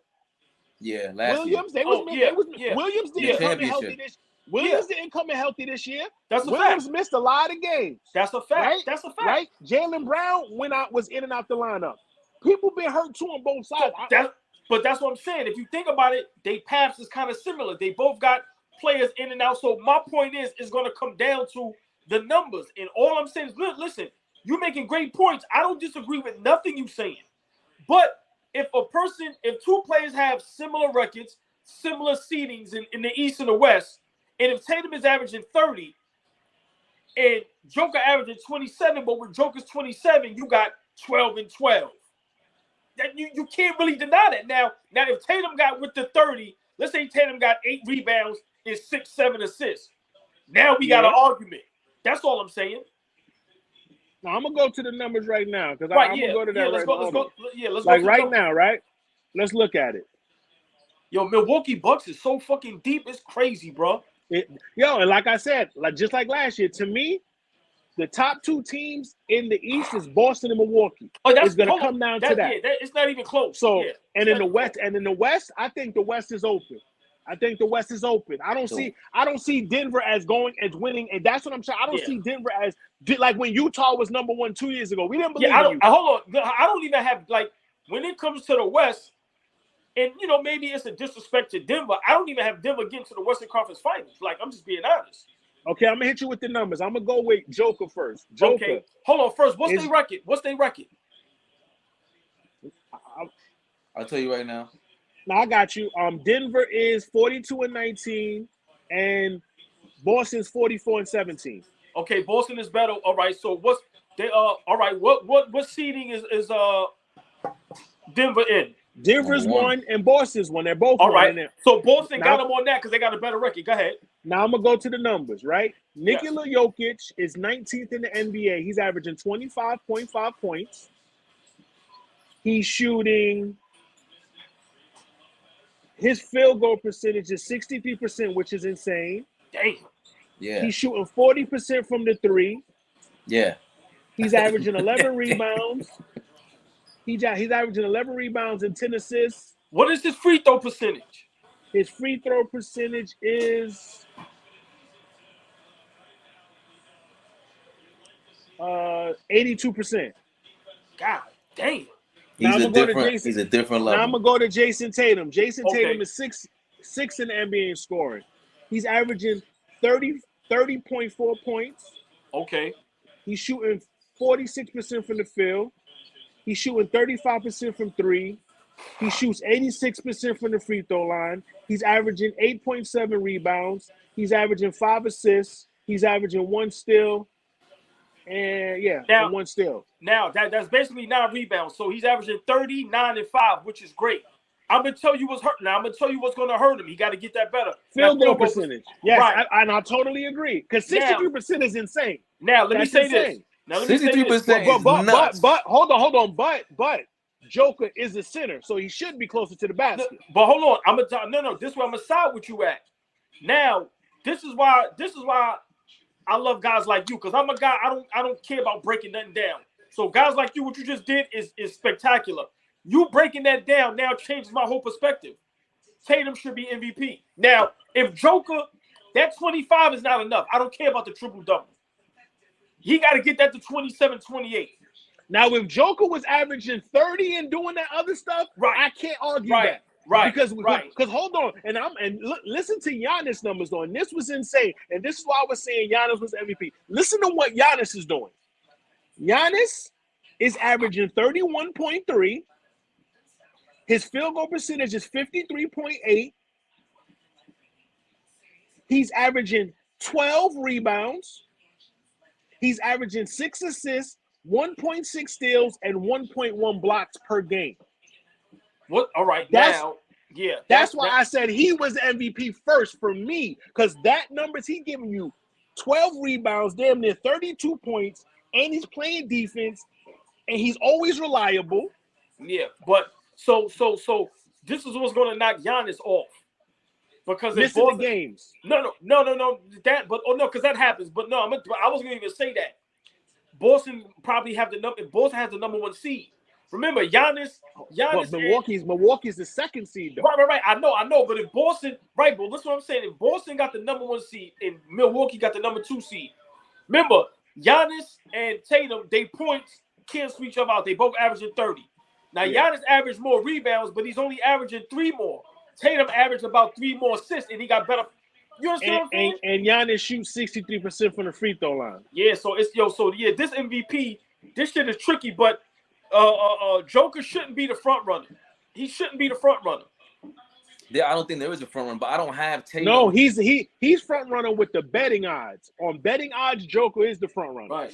S1: Yeah, last
S2: Williams.
S1: year.
S2: Williams didn't come in healthy this. Williams didn't come in healthy this year.
S3: That's a
S2: Williams
S3: fact.
S2: missed a lot of games.
S3: That's a fact.
S2: Right?
S3: That's a fact.
S2: Right? Jalen Brown was in and out the lineup. People been hurt too on both sides.
S3: But that's what I'm saying. If you think about it, they paths is kind of similar. They both got players in and out. So my point is, it's going to come down to the numbers. And all I'm saying is, listen, you're making great points. I don't disagree with nothing you're saying. But if 2 players have similar records, similar seedings in the East and the West, and if Tatum is averaging 30 and Joker averaging 27, but with Joker's 27, you got 12 and 12. That you can't really deny that. Now if Tatum got with the 30, let's say Tatum got 8 rebounds and 6-7 assists. Now we got an argument. That's all I'm saying.
S2: Now I'm gonna go to the numbers right now because
S3: Right,
S2: I'm
S3: yeah,
S2: gonna go to that
S3: yeah.
S2: right
S3: Let's go.
S2: now.
S3: Let's go. Yeah, let's
S2: Like
S3: go.
S2: right now, right? Let's look at it.
S3: Yo, Milwaukee Bucks is so fucking deep. It's crazy, bro.
S2: And like I said, like just like last year, to me, the top two teams in the East is Boston and Milwaukee.
S3: Oh, that's
S2: it's gonna come down to that.
S3: Yeah, it's not even close.
S2: So,
S3: yeah,
S2: and in the West, I think the West is open. I think the West is open. I don't see Denver as winning, and that's what I'm saying. I don't see Denver as like when Utah was number 1 2 years ago. We didn't believe in Utah.
S3: Hold on. I don't even have like when it comes to the West, and maybe it's a disrespect to Denver. I don't even have Denver getting to the Western Conference Finals. Like, I'm just being honest.
S2: Okay, I'm gonna hit you with the numbers. I'm gonna go with Joker first. Joker.
S3: Okay, hold on. First, what's their record?
S1: I'll tell you right now.
S2: No, I got you. Denver is 42-19, and Boston's 44-17.
S3: Okay, Boston is better. All right. So what's they? All right. What seeding is Denver in?
S2: Denver's one and Boston's one. They're both
S3: all right.
S2: One.
S3: So Boston got them on that because they got a better record. Go ahead.
S2: Now I'm gonna go to the numbers. Right, Nikola Jokic is 19th in the NBA. He's averaging 25.5 points. He's shooting. His field goal percentage is 63%, which is insane.
S3: Damn.
S1: Yeah.
S2: He's shooting 40% from the three.
S1: Yeah.
S2: He's averaging 11 rebounds. He's averaging 11 rebounds and 10 assists.
S3: What is his free throw percentage?
S2: His free throw percentage is 82%.
S3: God damn.
S1: He's a different level.
S2: Now I'm gonna go to Jason Tatum. Jason Tatum is six in the NBA in scoring. He's averaging 30.4 points.
S3: Okay.
S2: He's shooting 46% from the field. He's shooting 35% from three. He shoots 86% from the free throw line. He's averaging 8.7 rebounds. He's averaging 5 assists. He's averaging 1 steal. And and 1 steal.
S3: Now that's basically 9 rebounds. So he's averaging 30, 9, and 5, which is great. I'm gonna tell you what's hurt. Now I'm gonna tell you what's gonna hurt him. He got to get that better.
S2: Field goal percentage. Yes,
S3: right.
S2: I totally agree. Because 63% is insane.
S3: Now let me say this. Now let me say this.
S1: 63%
S2: But hold on. But Joker is the center, so he should be closer to the basket.
S3: But hold on. This is where I'm gonna side with you at. Now, this is why I love guys like you, because I'm a guy, I don't care about breaking nothing down. So guys like you, what you just did is spectacular. You breaking that down now changes my whole perspective. Tatum should be MVP. Now, if Joker, that 25 is not enough. I don't care about the triple-double. He got to get that to 27, 28.
S2: Now, if Joker was averaging 30 and doing that other stuff, I can't argue that.
S3: Right.
S2: Because hold on, listen to Giannis numbers though, and this was insane. And this is why I was saying Giannis was MVP. Listen to what Giannis is doing. Giannis is averaging 31.3. His field goal percentage is 53.8. He's averaging 12 rebounds. He's averaging 6 assists, 1.6 steals, and 1.1 blocks per game.
S3: What? All right.
S2: That's why I said he was the MVP first for me, because that numbers he giving you 12 rebounds, damn near 32 points, and he's playing defense, and he's always reliable.
S3: Yeah, but so this is what's going to knock Giannis off, because
S2: missing the games.
S3: No. Because that happens. But no, I wasn't going to even say that. Boston probably have the number. Boston has the number 1 seed. Remember, Giannis.
S2: But Milwaukee's the 2nd seed, though.
S3: Right. I know. But if Boston, but that's what I'm saying. If Boston got the number 1 seed and Milwaukee got the number 2 seed, remember, Giannis and Tatum, they points can't switch each other out. They both averaging 30. Now, Giannis averaged more rebounds, but he's only averaging 3 more. Tatum averaged about 3 more assists, and he got better. You understand what I'm saying?
S2: And Giannis shoots 63% from the free throw line.
S3: Yeah, this MVP, this shit is tricky, but Joker shouldn't be the front runner. He shouldn't be the front runner.
S1: Yeah, I don't think there is a front runner, but I don't have Tatum.
S2: No, he's front runner with the betting odds. On betting odds, Joker is the front runner.
S1: Right.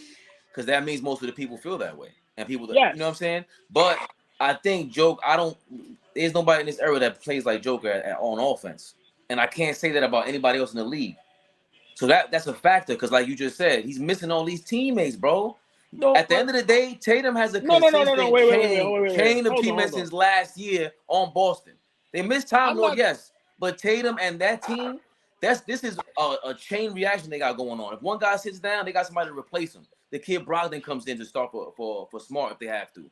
S1: Because that means most of the people feel that way. And people, you know what I'm saying? But I think there's nobody in this era that plays like Joker on offense. And I can't say that about anybody else in the league. So that's a factor because, like you just said, he's missing all these teammates, bro.
S3: No,
S1: At the end of the day, Tatum has a
S2: No.
S1: consistent
S2: Wait.
S1: chain of
S2: Hold
S1: teammates
S2: on.
S1: since last year on Boston. They missed Time
S2: I'm
S1: Lord,
S2: not.
S1: yes, but Tatum and that team, this is a chain reaction they got going on. If one guy sits down, they got somebody to replace him. The kid Brogdon comes in to start for Smart if they have to.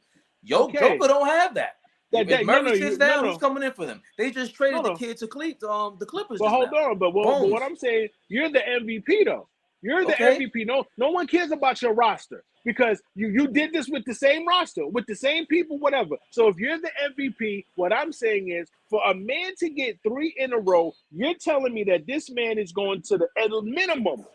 S2: Okay.
S1: Joker don't have that. If Murray sits down, who's
S2: No.
S1: coming in for them? They just traded the kid to the Clippers
S2: But
S1: just
S2: hold
S1: now.
S2: on. But what I'm saying, you're the MVP though. You're the
S1: Okay.
S2: MVP. No one cares about your roster because you did this with the same roster, with the same people, whatever. So if you're the MVP, what I'm saying is for a man to get 3 in a row, you're telling me that this man is going to the at minimum.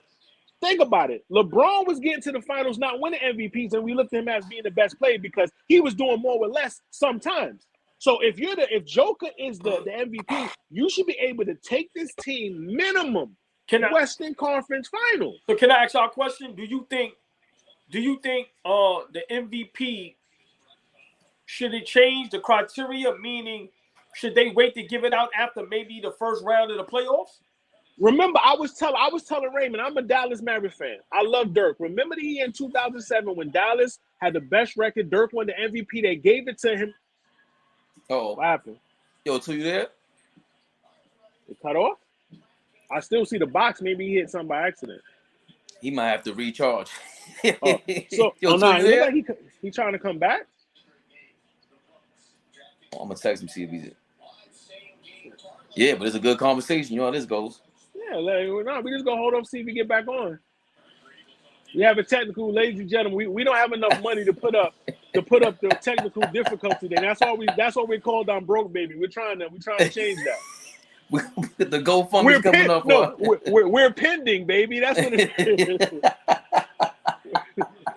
S2: Think about it. LeBron was getting to the finals, not winning MVPs, and we looked at him as being the best player because he was doing more with less sometimes. So if Joker is the MVP, you should be able to take this team minimum Western Conference Finals.
S3: So can I ask y'all a question? Do you think the MVP, should it change the criteria? Meaning, should they wait to give it out after maybe the first round of the playoffs?
S2: Remember, I was telling Raymond, I'm a Dallas Mavericks fan. I love Dirk. Remember the year in 2007 when Dallas had the best record, Dirk won the MVP, they gave it to him.
S1: Oh,
S2: what happened?
S1: Yo, so you there?
S2: It cut off? I still see the box. Maybe he hit something by accident.
S1: He might have to recharge.
S2: He look like he trying to come back.
S1: I'm gonna text him, see if he's in. Yeah, but it's a good conversation. You know how this goes.
S2: Yeah, we just gonna hold up, see if we get back on. We have a technical, ladies and gentlemen. We don't have enough money to put up the technical difficulty. Then that's what we called on broke baby. We're trying to change that.
S1: The GoFundMe's coming up.
S2: No, we're pending, baby. That's what it is.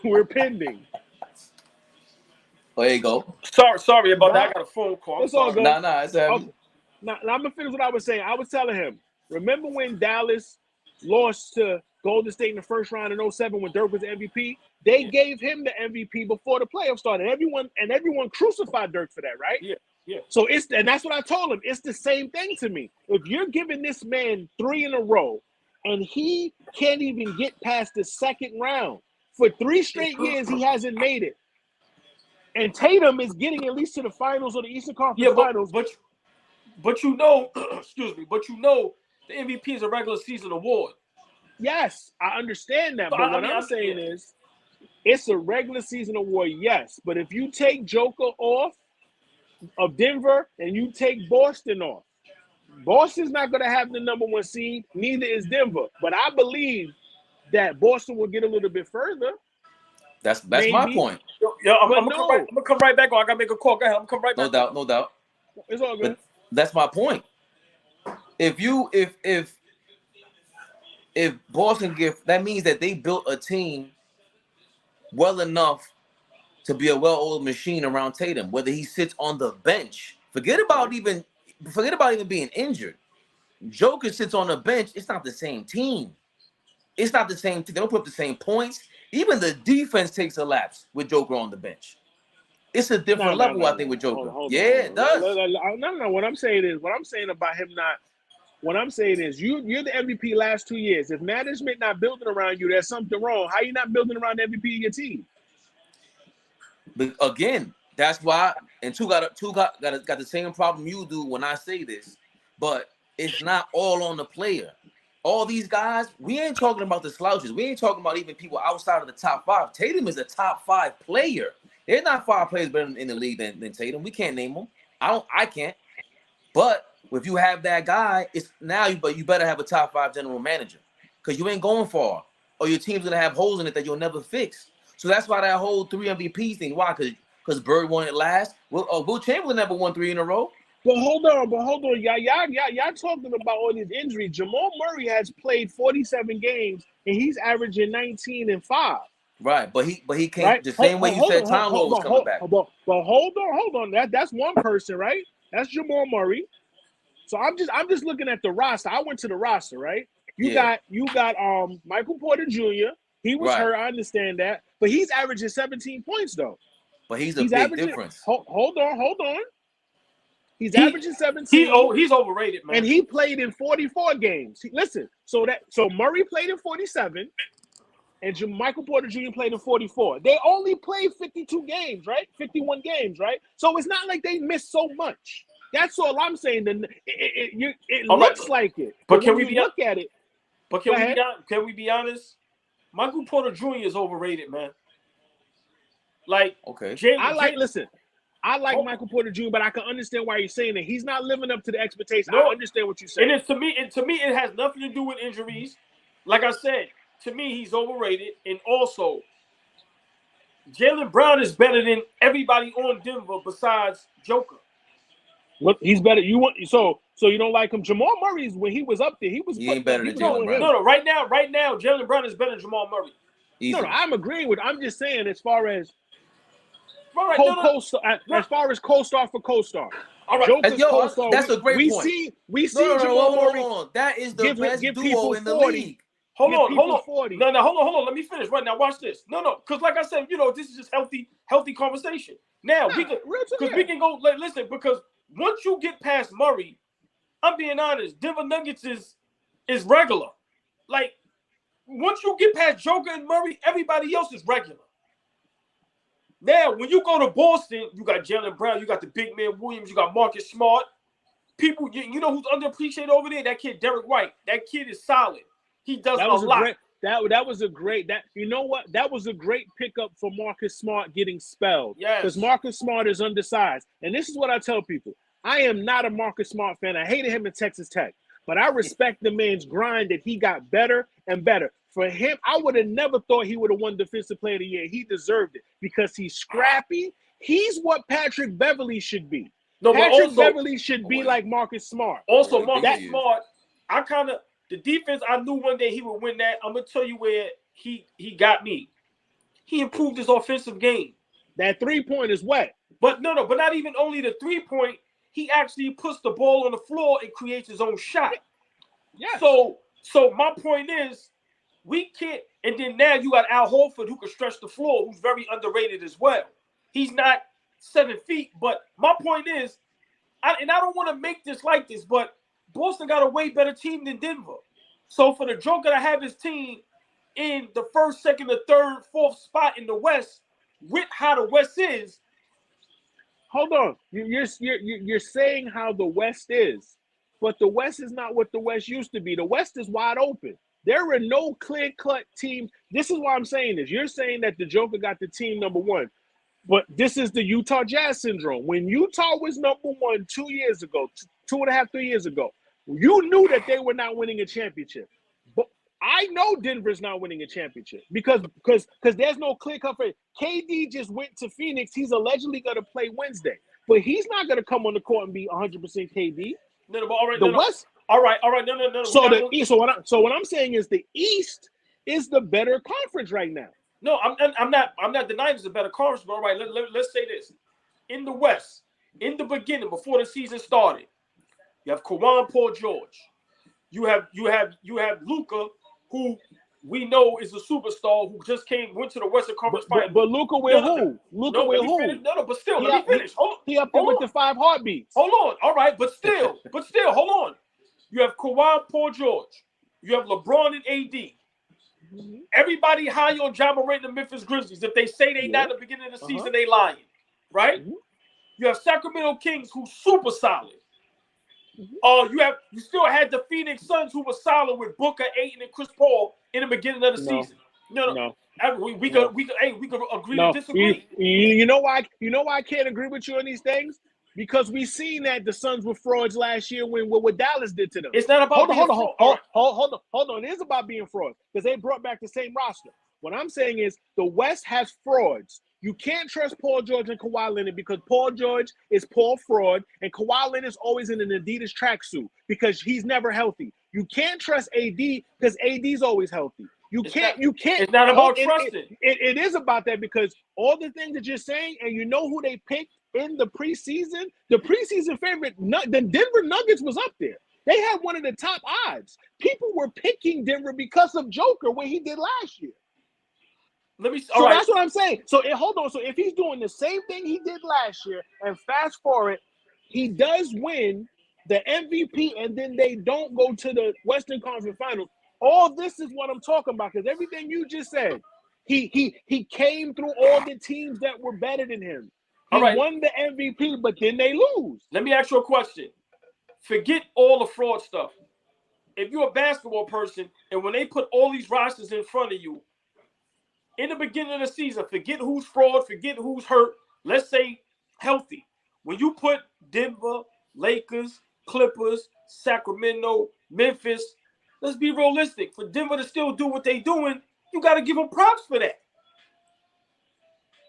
S2: We're pending.
S1: There you go.
S3: Sorry about that. I got a phone call.
S2: It's all good.
S1: Nah, it's heavy.
S2: Now I'm gonna finish what I was saying. I was telling him, remember when Dallas lost to Golden State in the first round in 2007 when Dirk was the MVP? They gave him the MVP before the playoffs started. Everyone crucified Dirk for that, right?
S3: Yeah.
S2: So that's what I told him. It's the same thing to me. If you're giving this man 3 in a row and he can't even get past the second round for 3 straight years, he hasn't made it. And Tatum is getting at least to the finals or the Eastern Conference Finals.
S3: But you know, excuse me, but you know the MVP is a regular season award.
S2: Yes, I understand that. So but what I'm saying is it's a regular season award, yes. But if you take Joker off of Denver and you take Boston off, Boston's not going to have the number 1 seed, neither is Denver. But I believe that Boston will get a little bit further.
S1: That's my point.
S3: Yeah, I'm gonna come right back on. I gotta make a call. Go ahead. I'm gonna come right back.
S1: No doubt.
S2: It's all good.
S1: But that's my point. If Boston that means that they built a team well enough to be a well-oiled machine around Tatum, whether he sits on the bench. Forget about even being injured. Joker sits on the bench. It's not the same team. It's not the same team. They don't put up the same points. Even the defense takes a lapse with Joker on the bench. It's a different level, I think, with Joker. It does.
S2: No. What I'm saying about him not. What I'm saying is you're the MVP last 2 years. If management not building around you, there's something wrong. How you not building around the MVP of your team?
S1: But again, that's why. And two got the same problem you do when I say this. But it's not all on the player. All these guys, we ain't talking about the slouches. We ain't talking about even people outside of the top 5. Tatum is a top 5 player. There's not 5 players better in the league than Tatum. We can't name them. I can't. But if you have that guy, but you better have a top 5 general manager because you ain't going far, or your team's gonna have holes in it that you'll never fix. So that's why that whole 3 MVP thing. Why? Because Bird won it last. Will Chamberlain never won 3 in a row.
S2: But hold on, y'all talking about all these injuries. Jamal Murray has played 47 games and he's averaging 19 and 5.
S1: Right, but he can't right? The same way you said Time Lord was coming back.
S2: But hold on. That's one person, right? That's Jamal Murray. So I'm just looking at the roster. I went to the roster, right? You got Michael Porter Jr. He was hurt. I understand that, but he's averaging 17 points though.
S1: But he's a big difference.
S2: Hold on. He's averaging 17.
S3: He's overrated, man.
S2: And he played in 44 games. Listen, so Murray played in 47, and Michael Porter Jr. played in 44. They only played 52 games, right? 51 games, right? So it's not like they missed so much. That's all I'm saying. It looks like it.
S3: But can we
S2: look at it?
S3: But can we be honest? Michael Porter Jr. is overrated, man. Like,
S1: okay.
S2: I like Michael Porter Jr., but I can understand why you're saying that. He's not living up to the expectations. I understand what you're saying.
S3: And to me, it has nothing to do with injuries. Like I said, to me, he's overrated. And also, Jalen Brown is better than everybody on Denver besides Joker.
S2: Look, he's better. So you don't like him? Jamal Murray, when he was up there, he
S1: ain't better than Jalen Brown.
S3: No. Right now, Jalen Brown is better than Jamal Murray.
S1: Easy.
S2: No, I'm agreeing with. I'm just saying, as far as as far as co-star for co-star.
S3: All right,
S2: co-star,
S1: that's a great point.
S2: We see Jamal Murray.
S1: Hold on. That is the best duo in the
S2: 40.
S1: league.
S3: Hold on.
S2: 40.
S3: No, hold on. Let me finish right now. Watch this. No, because like I said, this is just healthy conversation. Now we can go. Listen, because once you get past Murray, I'm being honest, Denver Nuggets is regular. Like, once you get past Joker and Murray, everybody else is regular. Now, when you go to Boston, you got Jalen Brown, you got the big man Williams, you got Marcus Smart. People, you know who's underappreciated over there? That kid, Derek White. That kid is solid. He does a lot.
S2: That was a great you know what? That was a great pickup for Marcus Smart getting spelled.
S3: Yes.
S2: Because Marcus Smart is undersized. And this is what I tell people. I am not a Marcus Smart fan. I hated him in Texas Tech. But I respect the man's grind that he got better and better. For him, I would have never thought he would have won Defensive Player of the Year. He deserved it because he's scrappy. He's what Patrick Beverley should be. Patrick Beverley should be like Marcus Smart.
S3: Also, Marcus Smart, the defense, I knew one day he would win that. I'm going to tell you where he got me. He improved his offensive game.
S2: That three-point is wet.
S3: But but not even only the three-point. He actually puts the ball on the floor and creates his own shot.
S2: Yeah.
S3: So my point is, we can't. And then now you got Al Horford who can stretch the floor, who's very underrated as well. He's not 7 feet, but my point is, I don't want to make this like this, but Boston got a way better team than Denver. So for the Joker to have his team in the first, second, the third, fourth spot in the West, with how the West is.
S2: Hold on. You're saying how the West is, but the West is not what the West used to be. The West is wide open. There are no clear-cut teams. This is why I'm saying this. You're saying that the Joker got the team number one, but this is the Utah Jazz syndrome. When Utah was number one 2 years ago, 2.5, 3 years ago, you knew that they were not winning a championship. But I know Denver's not winning a championship because there's no clear-cut for it. KD just went to Phoenix. He's allegedly going to play Wednesday, but he's not going to come on the court and be 100% KD.
S3: No, but all right,
S2: West.
S3: All right. No.
S2: So what I'm saying is the East is the better conference right now.
S3: No, I'm not denying it's a better conference, but all right, let's say this. In the West, in the beginning, before the season started, you have Kawhi Paul George. You have Luka, who we know is a superstar who just went to the Western Conference Finals.
S2: But Luka with who? Luka with who?
S3: But still, let me finish.
S2: He up there with the 5 heartbeats.
S3: Hold on. All right, but still, hold on. You have Kawhi Paul George. You have LeBron and AD. Mm-hmm. Everybody high on Ja Morant and the Memphis Grizzlies. If they say they not at the beginning of the season, they lying. Right? Mm-hmm. You have Sacramento Kings, who's super solid. Mm-hmm. You still had the Phoenix Suns, who were solid with Booker, Ayton, and Chris Paul in the beginning of the season. No. We could agree to disagree.
S2: You know why I can't agree with you on these things? Because we seen that the Suns were frauds last year when what Dallas did to them.
S3: It's not about
S2: hold on. It is about being frauds because they brought back the same roster. What I'm saying is the West has frauds. You can't trust Paul George and Kawhi Leonard because Paul George is Paul Fraud and Kawhi Leonard is always in an Adidas tracksuit because he's never healthy. You can't trust AD because AD's always healthy. You can't.
S3: It's not about trusting.
S2: It is about that because all the things that you're saying, and you know who they picked in the preseason. The preseason favorite, the Denver Nuggets, was up there. They had one of the top odds. People were picking Denver because of Joker, what he did last year. That's what I'm saying. So hold on. So if he's doing the same thing he did last year, and fast forward, he does win the MVP, and then they don't go to the Western Conference Finals. All this is what I'm talking about, because everything you just said, he came through all the teams that were better than him. He won the MVP, but then they lose.
S3: Let me ask you a question. Forget all the fraud stuff. If you're a basketball person, and when they put all these rosters in front of you, in the beginning of the season, forget who's fraud, forget who's hurt. Let's say healthy. When you put Denver, Lakers, Clippers, Sacramento, Memphis, let's be realistic. For Denver to still do what they're doing, you got to give them props for that.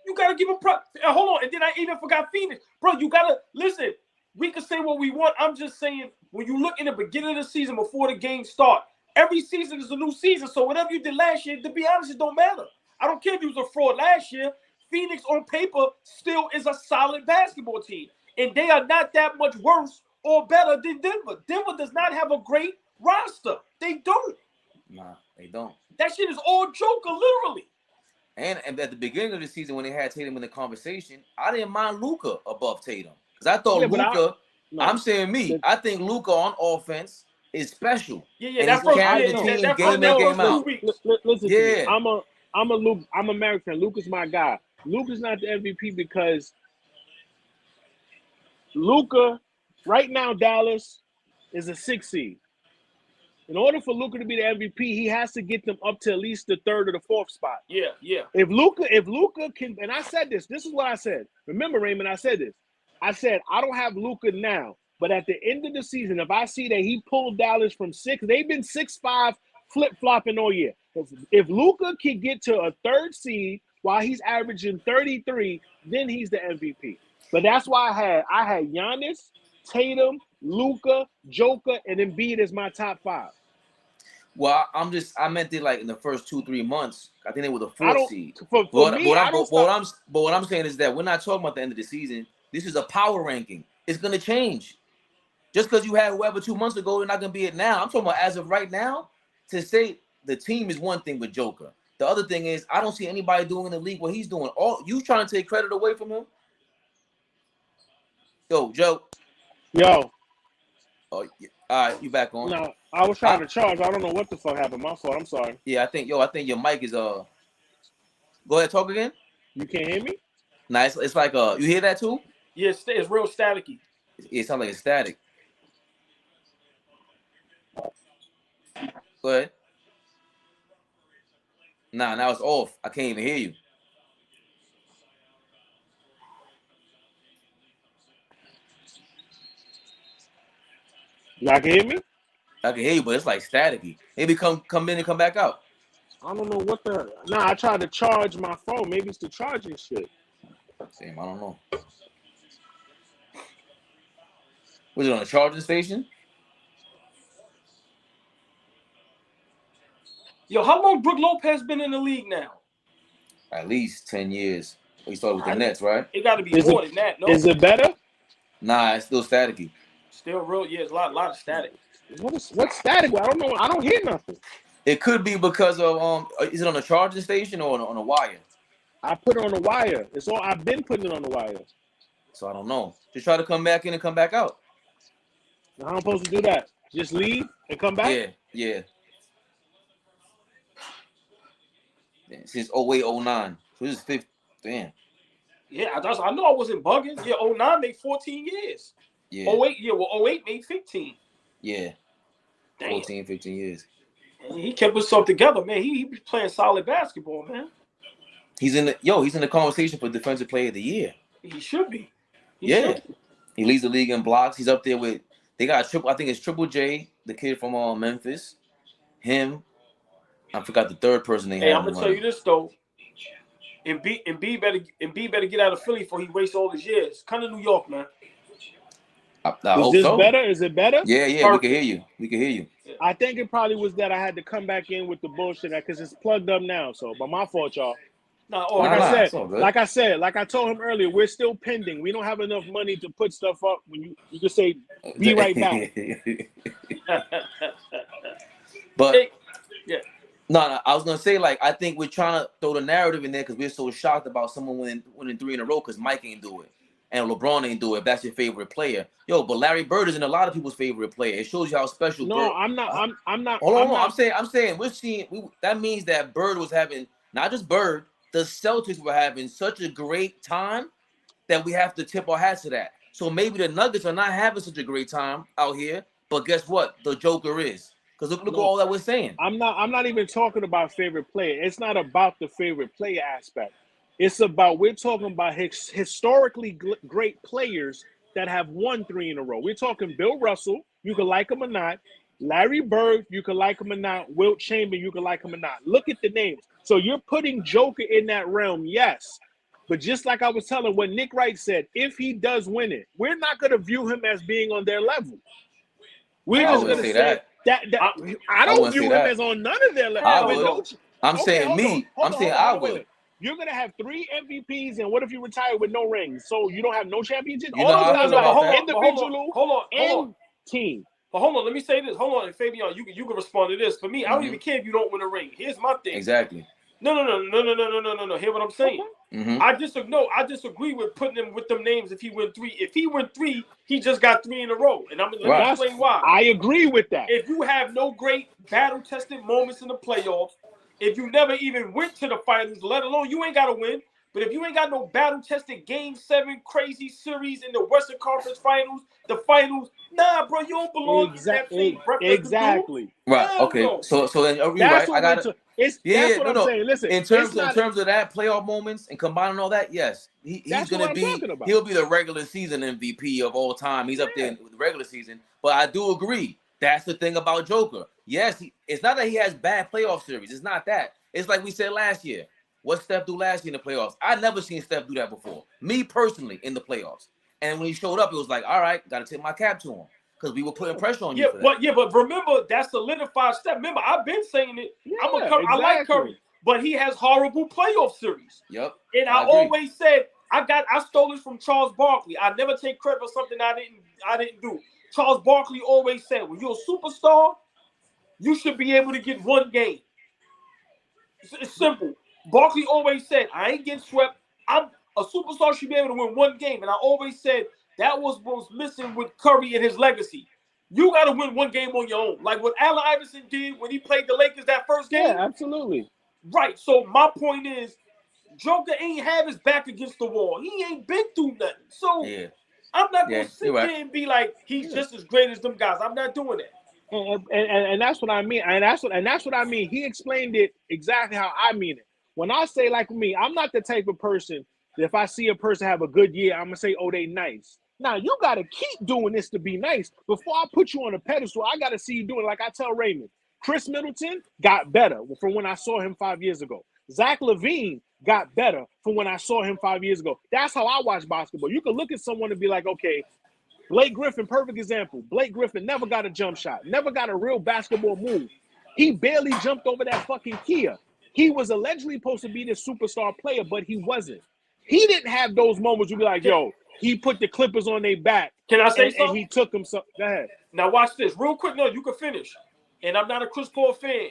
S3: You got to give them props. Hold on. And then I even forgot Phoenix. Bro, you got to listen. We can say what we want. I'm just saying, when you look in the beginning of the season before the game start, every season is a new season. So whatever you did last year, to be honest, it don't matter. I don't care if you was a fraud last year. Phoenix on paper still is a solid basketball team. And they are not that much worse or better than Denver. Denver does not have a great roster. They don't.
S1: Nah, they don't.
S3: That shit is all Joker, literally.
S1: And at the beginning of the season, when they had Tatum in the conversation, I didn't mind Luka above Tatum. Because I thought Luka, I'm saying me, I think Luka on offense is special.
S3: Yeah, that's first
S1: carrying the team game in, game out.
S2: Listen to me. I'm a Mavericks fan. Luka's my guy. Luka's not the MVP because Luka, right now, Dallas is a 6 seed. In order for Luka to be the MVP, he has to get them up to at least the 3rd or the 4th spot.
S3: Yeah.
S2: If Luka can, and I said this is what I said. Remember, Raymond, I said this. I said, I don't have Luka now, but at the end of the season, if I see that he pulled Dallas from 6, they've been 6-5 flip-flopping all year. If Luka can get to a 3rd seed while he's averaging 33, then he's the MVP. But that's why I had Giannis, Tatum, Luka, Joker, and Embiid as my top 5.
S1: Well, I meant it like in the first 2-3 months. I think they were the 4th seed.
S2: But
S1: what I'm saying is that we're not talking about the end of the season. This is a power ranking. It's gonna change. Just because you had whoever 2 months ago, they're not gonna be it now. I'm talking about as of right now. To say the team is one thing with Joker. The other thing is I don't see anybody doing in the league what he's doing. All you trying to take credit away from him? Yo, Joe.
S2: Yo.
S1: Oh, yeah. All right, you back on?
S2: No, I was trying to charge. I don't know what the fuck happened. My fault. I'm sorry.
S1: Yeah, I think your mic is Go ahead, talk again.
S2: You can't hear me?
S1: Nice. It's like you hear that too?
S3: Yeah, it's real staticky.
S1: It sounds like it's static. Go ahead. Nah, now it's off. I can't even hear you.
S2: Y'all can hear me?
S1: I can hear you, but it's like staticky. Maybe come in and come back out.
S2: I don't know what the. Nah, I tried to charge my phone. Maybe it's the charging shit.
S1: Same, I don't know. Was it on a charging station?
S3: Yo, how long Brook Lopez been in the league now?
S1: At least 10 years. He started with the Nets, right?
S3: It got to be more than that, no?
S2: Is it better?
S1: Nah, it's still staticky.
S3: Still real, yeah, it's a lot of static.
S2: What's static? I don't know. I don't hear nothing.
S1: It could be because of is it on a charging station or on a wire?
S2: I put it on the wire. It's all I've been putting it on the wire.
S1: So I don't know. Just try to come back in and come back out.
S2: How am I supposed to do that? Just leave and come back?
S1: Yeah. Since 08, 09. So this is 5th. Damn.
S3: Yeah, I know I wasn't bugging. Yeah, 09 made 14 years.
S1: Yeah.
S3: 08, yeah, well, 08 made 15.
S1: Yeah.
S3: Damn.
S1: 14, 15 years.
S3: And he kept himself together, man. He was playing solid basketball, man.
S1: He's in the conversation for Defensive Player of the Year.
S3: He should be.
S1: He leads the league in blocks. He's up there with they got I think it's Triple J, the kid from Memphis. Him. I forgot the third person they had.
S3: Hey, I'm gonna tell you this though. Embiid better get out of Philly before he wastes all his years. Come to New York, man.
S2: Is this better? Is it better?
S1: Yeah,
S3: Perfect.
S1: We can hear you.
S2: I think it probably was that I had to come back in with the bullshit because it's plugged up now. So, but my fault, y'all. Like I said, like I told him earlier, we're still pending. We don't have enough money to put stuff up. When you just say, "Be right back."
S1: But no, I was gonna say like I think we're trying to throw the narrative in there because we're so shocked about someone winning 3 in a row because Mike ain't do it. and LeBron ain't do it, if that's your favorite player. Yo, but Larry Bird isn't a lot of people's favorite player. It shows you how special
S2: No,
S1: Bird.
S2: I'm not. I'm not.
S1: Hold on,
S2: I'm not.
S1: I'm saying we're seeing that means that Bird was having, not just Bird, the Celtics were having such a great time that we have to tip our hats to that. So maybe the Nuggets are not having such a great time out here, but guess what? The Joker is. Because look at all that we're saying.
S2: I'm not even talking about favorite player. It's not about the favorite player aspect. It's about, we're talking about historically great players that have won 3 in a row. We're talking Bill Russell, you can like him or not. Larry Bird, you can like him or not. Wilt Chamberlain, you can like him or not. Look at the names. So you're putting Joker in that realm, yes. But just like I was telling, what Nick Wright said, if he does win it, we're not going to view him as being on their level. We're just going to say that I don't view him as on none of their level.
S1: I'm saying me. I'm saying I would.
S2: You're going to have 3 MVPs, and what if you retire with no rings? So you don't have no championships?
S1: You know how I feel about that.
S2: Individual and team.
S3: But hold on, let me say this. Hold on, Fabian, you can respond to this. For me, I don't even care if you don't win a ring. Here's my thing.
S1: Exactly.
S3: No. Hear what I'm saying?
S1: Mm-hmm.
S3: I disagree with putting him with them names if he win 3. If he win 3, he just got 3 in a row. And I'm going to explain why.
S2: I agree with that.
S3: If you have no great battle-tested moments in the playoffs, if you never even went to the finals, let alone you ain't got to win. But if you ain't got no battle-tested Game 7 crazy series in the Western Conference Finals, the finals, nah, bro, you don't belong in that same
S2: Exactly.
S1: Right. Okay. So then you're right. I got to.
S2: That's what I'm saying. Listen,
S1: in terms of that playoff moments and combining all that, yes, he's going to be. He'll be the regular season MVP of all time. He's up there with the regular season. But I do agree. That's the thing about Joker. Yes, it's not that he has bad playoff series. It's not that. It's like we said last year. What Steph do last year in the playoffs? I'd never seen Steph do that before. Me personally in the playoffs. And when he showed up, it was like, all right, got to tip my cap to him. Because we were putting pressure on you for that.
S3: But remember, that solidified Steph. Remember, I've been saying it. I like Curry, but he has horrible playoff series.
S1: Yep.
S3: And I always said, I stole this from Charles Barkley. I never take credit for something I didn't do. Charles Barkley always said, when you're a superstar, you should be able to get 1 game. It's simple. Barkley always said, I ain't getting swept. I'm a superstar, should be able to win 1 game. And I always said that was what was missing with Curry and his legacy. You got to win 1 game on your own. Like what Allen Iverson did when he played the Lakers that first game.
S2: Yeah, absolutely.
S3: Right. So my point is, Joker ain't have his back against the wall. He ain't been through nothing. So I'm not going to sit there and be like, he's just as great as them guys. I'm not doing that.
S2: And that's what I mean. And that's what I mean. He explained it exactly how I mean it. When I say like me, I'm not the type of person that if I see a person have a good year, I'm going to say, oh, they nice. Now, you got to keep doing this to be nice. Before I put you on a pedestal, I got to see you doing like I tell Raymond. Chris Middleton got better from when I saw him 5 years ago. Zach LaVine got better from when I saw him 5 years ago. That's how I watch basketball. You can look at someone and be like, okay, Blake Griffin, perfect example. Blake Griffin never got a jump shot, never got a real basketball move. He barely jumped over that fucking Kia. He was allegedly supposed to be this superstar player, but he wasn't. He didn't have those moments where you be like, yo, he put the Clippers on their back.
S3: Can I say something?
S2: And he took them. Go ahead.
S3: Now watch this. Real quick, no, you can finish. And I'm not a Chris Paul fan,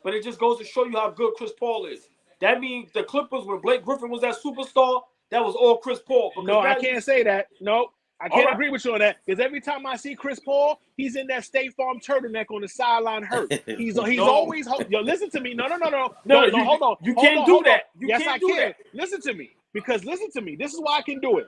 S3: but it just goes to show you how good Chris Paul is. That means the Clippers, when Blake Griffin was that superstar, that was all Chris Paul.
S2: No, I can't say that. No, I can't agree with you on that. Because every time I see Chris Paul, he's in that State Farm turtleneck on the sideline hurt. He's always – yo, listen to me. No, hold on.
S3: You can't do that.
S2: Yes, I can. Listen to me. Because listen to me. This is why I can do it.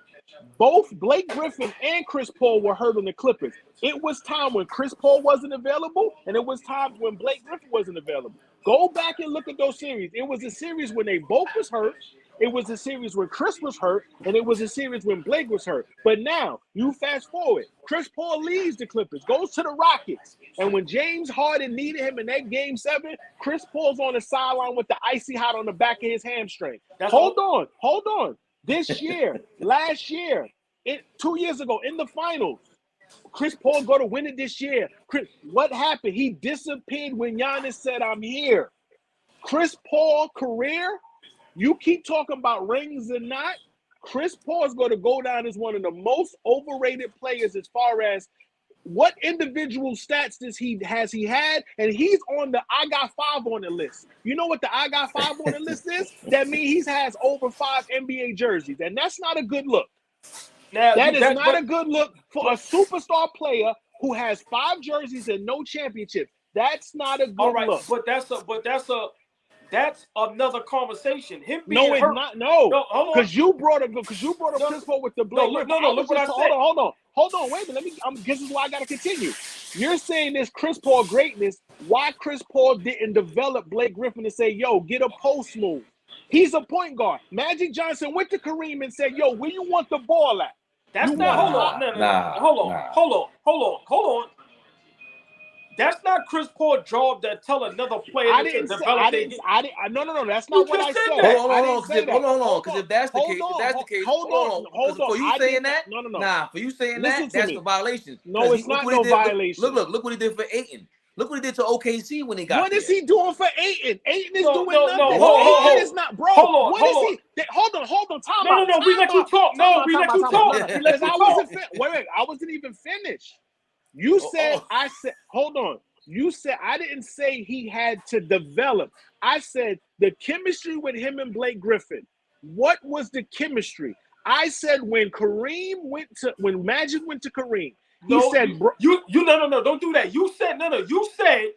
S2: Both Blake Griffin and Chris Paul were hurt on the Clippers. It was time when Chris Paul wasn't available, and it was time when Blake Griffin wasn't available. Go back and look at those series. It was a series when they both was hurt. It was a series when Chris was hurt, and it was a series when Blake was hurt. But now, you fast forward. Chris Paul leaves the Clippers, goes to the Rockets. And when James Harden needed him in that Game 7, Chris Paul's on the sideline with the icy hot on the back of his hamstring. Hold on. This year, last year, 2 years ago, in the finals, Chris Paul go to win it this year. What happened? He disappeared when Giannis said, I'm here. Chris Paul career, you keep talking about rings or not, Chris Paul is going to go down as one of the most overrated players as far as what individual stats has he had, and he's on the I got 5 on the list. You know what the I got 5 on the list is? That means he has over 5 NBA jerseys, and that's not a good look.
S3: Now
S2: That is not a good look for a superstar player who has 5 jerseys and no championships. That's not a good look.
S3: But that's another conversation. Him being
S2: no, it's
S3: hurt.
S2: not. No,
S3: hold on.
S2: Because you brought up Chris Paul with the Blake.
S3: Look what I said.
S2: Hold on. Wait a minute. This is why I got to continue. You're saying this Chris Paul greatness. Why Chris Paul didn't develop Blake Griffin to say, "Yo, get a post move"? He's a point guard. Magic Johnson went to Kareem and said, "Yo, where you want the ball at?"
S3: That's not. Hold on. That's not Chris Paul's job to tell another player to develop.
S2: No. That's not what I said.
S1: Hold on. Because if that's the case, hold on. For you saying that, nah. For you saying that, that's a violation.
S2: No, it's not no violation.
S1: Look what he did for Ayton. Look what he did to OKC when he got.
S2: What is he doing for Ayton? Ayton is doing nothing.
S3: Ayton
S2: is not, bro. Hold on. Time out.
S3: No. We let you talk. No, we let you talk.
S2: Because I wasn't even finished. You said, I said, hold on. You said, I didn't say he had to develop. I said the chemistry with him and Blake Griffin. What was the chemistry? I said when Magic went to Kareem, he said,
S3: no, don't do that. You said, you said,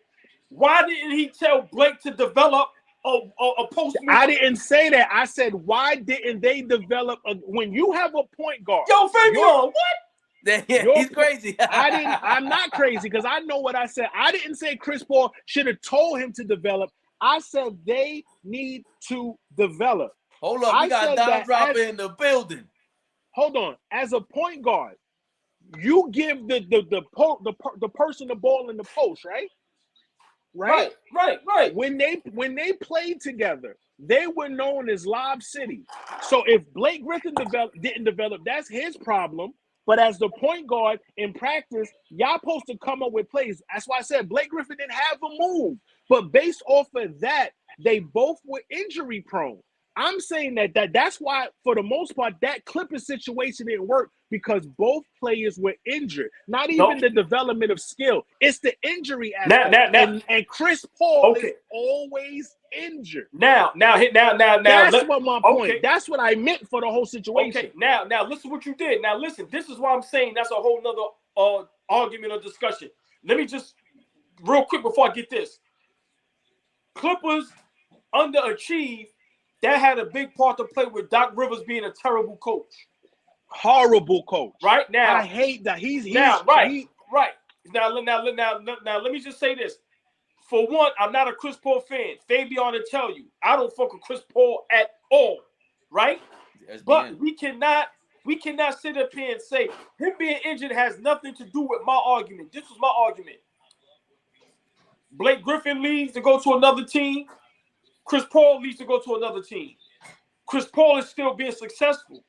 S3: why didn't he tell Blake to develop a post move?
S2: I didn't say that. I said, why didn't they develop when you have a point guard?
S3: Yo, Fabian, what?
S1: He's crazy.
S2: I'm not crazy because I know what I said. I didn't say Chris Paul should have told him to develop. I said they need to develop.
S1: Hold up, we got Don Dropper in the building.
S2: Hold on. As a point guard, you give the person the ball in the post, right?
S3: Right.
S2: When they played together, they were known as Lob City. So if Blake Griffin didn't develop, that's his problem. But as the point guard in practice, y'all supposed to come up with plays. That's why I said Blake Griffin didn't have a move. But based off of that, they both were injury prone. I'm saying that's why, for the most part, that Clippers situation didn't work because both players were injured. Not even the development of skill. It's the injury aspect. And Chris Paul is always injured.
S3: Now.
S2: That's what my point. That's what I meant for the whole situation.
S3: Okay. Now, listen what you did. Now, listen. This is why I'm saying that's a whole nother argument or discussion. Let me just real quick before I get this. Clippers underachieved. That had a big part to play with Doc Rivers being a terrible coach.
S2: Horrible coach.
S3: Right now,
S2: I hate that.
S3: Right. Now, let me just say this. For one, I'm not a Chris Paul fan. Fabian to tell you, I don't fuck with Chris Paul at all. Right? But we cannot sit up here and say him being injured has nothing to do with my argument. This was my argument. Blake Griffin leaves to go to another team. Chris Paul leaves to go to another team. Chris Paul is still being successful.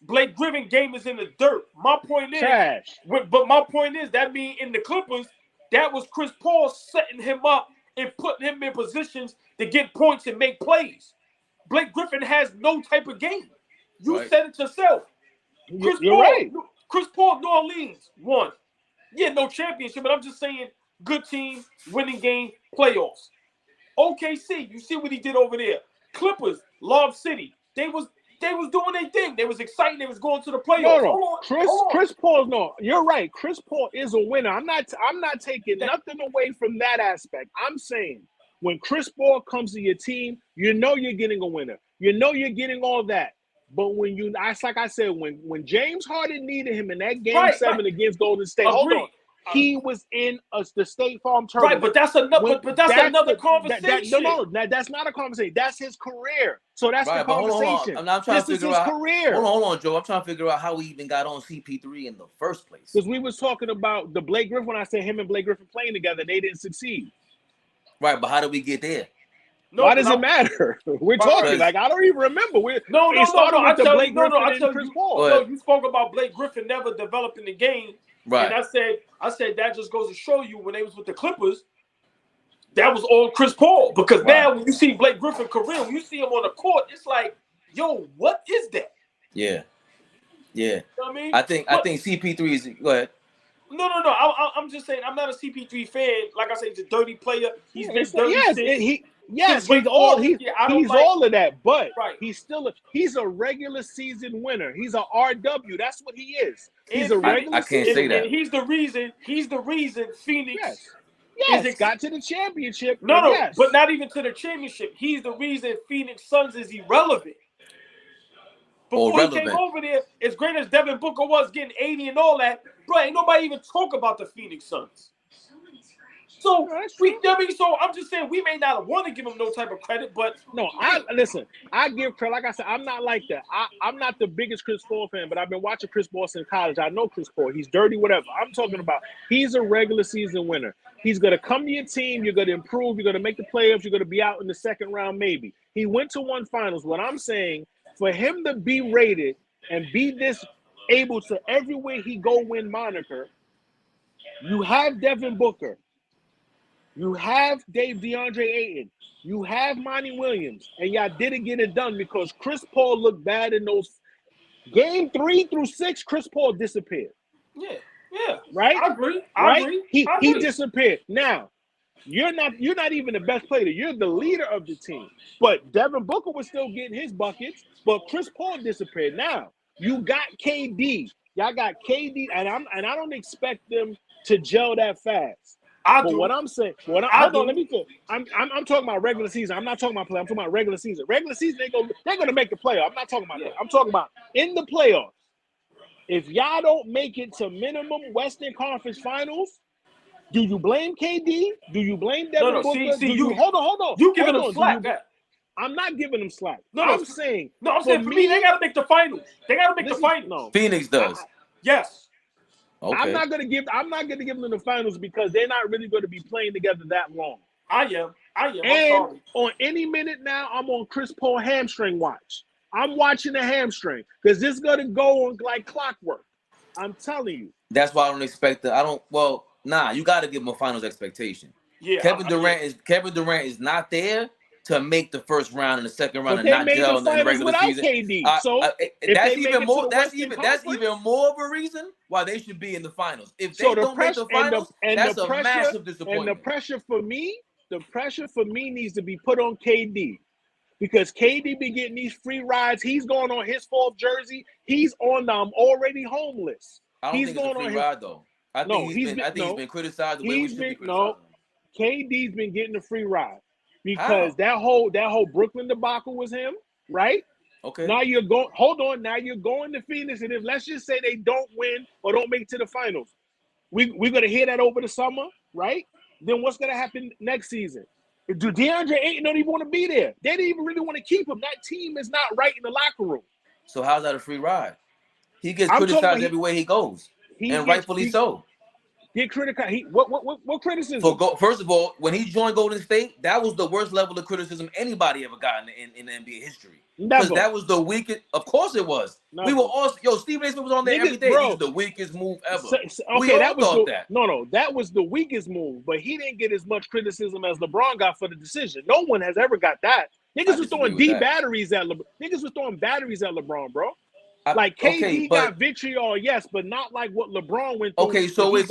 S3: Blake Griffin game is in the dirt. My point is, but my point is that means in the Clippers, that was Chris Paul setting him up and putting him in positions to get points and make plays. Blake Griffin has no type of game. You said it yourself. Chris Paul, New Orleans won. Yeah, no championship, but I'm just saying good team, winning game, playoffs. OKC, you see what he did over there. Clippers, Lob City, they was doing their thing. They was exciting. They was going to the playoffs.
S2: No. Chris Paul, no. You're right. Chris Paul is a winner. I'm not taking nothing away from that aspect. I'm saying when Chris Paul comes to your team, you know you're getting a winner. You know you're getting all that. But when like I said, when James Harden needed him in that game 7 against Golden State, hold on. He was in the State Farm tournament.
S3: Right, but that's another conversation.
S2: That's not a conversation. That's his career. So that's the
S1: Hold
S2: conversation.
S1: on. I'm trying to figure out
S2: career.
S1: Hold on, Joe. I'm trying to figure out how we even got on CP3 in the first place.
S2: Because we was talking about the Blake Griffin. When I said him and Blake Griffin playing together, they didn't succeed.
S1: Right, but how did we get there?
S2: Why does it matter? We're talking like I don't even remember.
S3: I tell you,
S2: Paul.
S3: You spoke about Blake Griffin never developing the game.
S1: Right.
S3: And I said that just goes to show you when they was with the Clippers, that was all Chris Paul. Because now when you see Blake Griffin career, when you see him on the court, it's like, yo, what is that?
S1: Yeah.
S3: You know what I mean?
S1: I think CP3 is go ahead.
S3: No. I'm just saying I'm not a CP3 fan. Like I said, he's a dirty player. He's been dirty.
S2: Yes,
S3: But
S2: he's all all of that, but
S3: Right.
S2: he's a regular season winner. He's a RW. That's what he is. He's
S3: And
S2: a
S3: Phoenix-
S2: regular
S1: I can't
S2: season
S1: say
S3: and,
S1: that.
S3: and he's the reason Phoenix
S2: Yes, got to the championship.
S3: no,
S2: Yes.
S3: but not even to the championship. He's the reason Phoenix Suns is irrelevant. Before he came over there, as great as Devin Booker was getting 80 and all that, bro, ain't nobody even talk about the Phoenix Suns. So so I'm just saying we may not want to give him no type of credit, but
S2: no, I give credit. Like I said, I'm not like that. I'm not the biggest Chris Paul fan, but I've been watching Chris Paul since college. I know Chris Paul. He's dirty, whatever. I'm talking about he's a regular season winner. He's gonna come to your team, you're gonna improve, you're gonna make the playoffs, you're gonna be out in the second round, maybe. He went to one finals. What I'm saying, for him to be rated and be this able to everywhere he go win moniker, you have Devin Booker. You have DeAndre Ayton. You have Monty Williams. And y'all didn't get it done because Chris Paul looked bad in those game 3 through 6. Chris Paul disappeared.
S3: Yeah.
S2: Right?
S3: I agree.
S2: He disappeared. Now, you're not even the best player. You're the leader of the team. But Devin Booker was still getting his buckets, but Chris Paul disappeared. Now, you got KD. Y'all got KD, and I don't expect them to gel that fast. What I'm saying, hold on, let me finish. I'm talking about regular season. I'm not talking about play. I'm talking about regular season. Regular season, they're gonna make the playoff. I'm not talking about that. I'm talking about in the playoffs. If y'all don't make it to minimum Western Conference Finals, do you blame KD? Do you blame Devin Booker? Hold on.
S3: You giving them slack.
S2: I'm not giving them slack.
S3: I'm saying for me, they gotta make the finals. They gotta make the finals.
S2: No.
S1: Phoenix does.
S3: Yes.
S2: Okay. I'm not gonna give them the finals because they're not really going to be playing together that long.
S3: I am.
S2: And
S3: I'm sorry.
S2: On any minute now, I'm on Chris Paul hamstring watch. I'm watching the hamstring because this is gonna go on like clockwork. I'm telling you.
S1: That's why I don't expect you got to give him a finals expectation.
S3: Yeah.
S1: Kevin Durant is not there to make the first round and the second round and
S2: they
S1: not
S2: made
S1: gel
S2: the
S1: in the regular season.
S2: KD.
S1: That's even more of a reason why they should be in the finals. If they don't make the finals, that's a massive disappointment.
S2: And the pressure for me needs to be put on KD. Because KD be getting these free rides. He's going on his fourth jersey. He's on the I'm already homeless.
S1: I don't think it's a free ride, though. I think he's been criticized the way we should be criticized.
S2: KD's been getting a free ride. Because that whole Brooklyn debacle was him, right?
S1: Okay.
S2: Now you're going. Hold on. Now you're going to Phoenix, and if let's just say they don't win or don't make it to the finals, we're gonna hear that over the summer, right? Then what's gonna happen next season? Do DeAndre Ayton don't even want to be there? They didn't even really want to keep him. That team is not right in the locker room.
S1: So how's that a free ride? He gets criticized everywhere he goes, and rightfully so.
S2: Get criticized. What criticism?
S1: First of all, when he joined Golden State, that was the worst level of criticism anybody ever gotten in NBA history. Because that was the weakest. Of course it was.
S2: Never.
S1: We were all Stephen A. Smith was on there every day. This is the weakest move ever. We all thought that.
S2: No, that was the weakest move. But he didn't get as much criticism as LeBron got for the decision. No one has ever got that. Niggas was throwing batteries at LeBron. Niggas was throwing batteries at LeBron, bro. Like KD got vitriol, yes, but not like what LeBron went through.
S1: Okay, so it's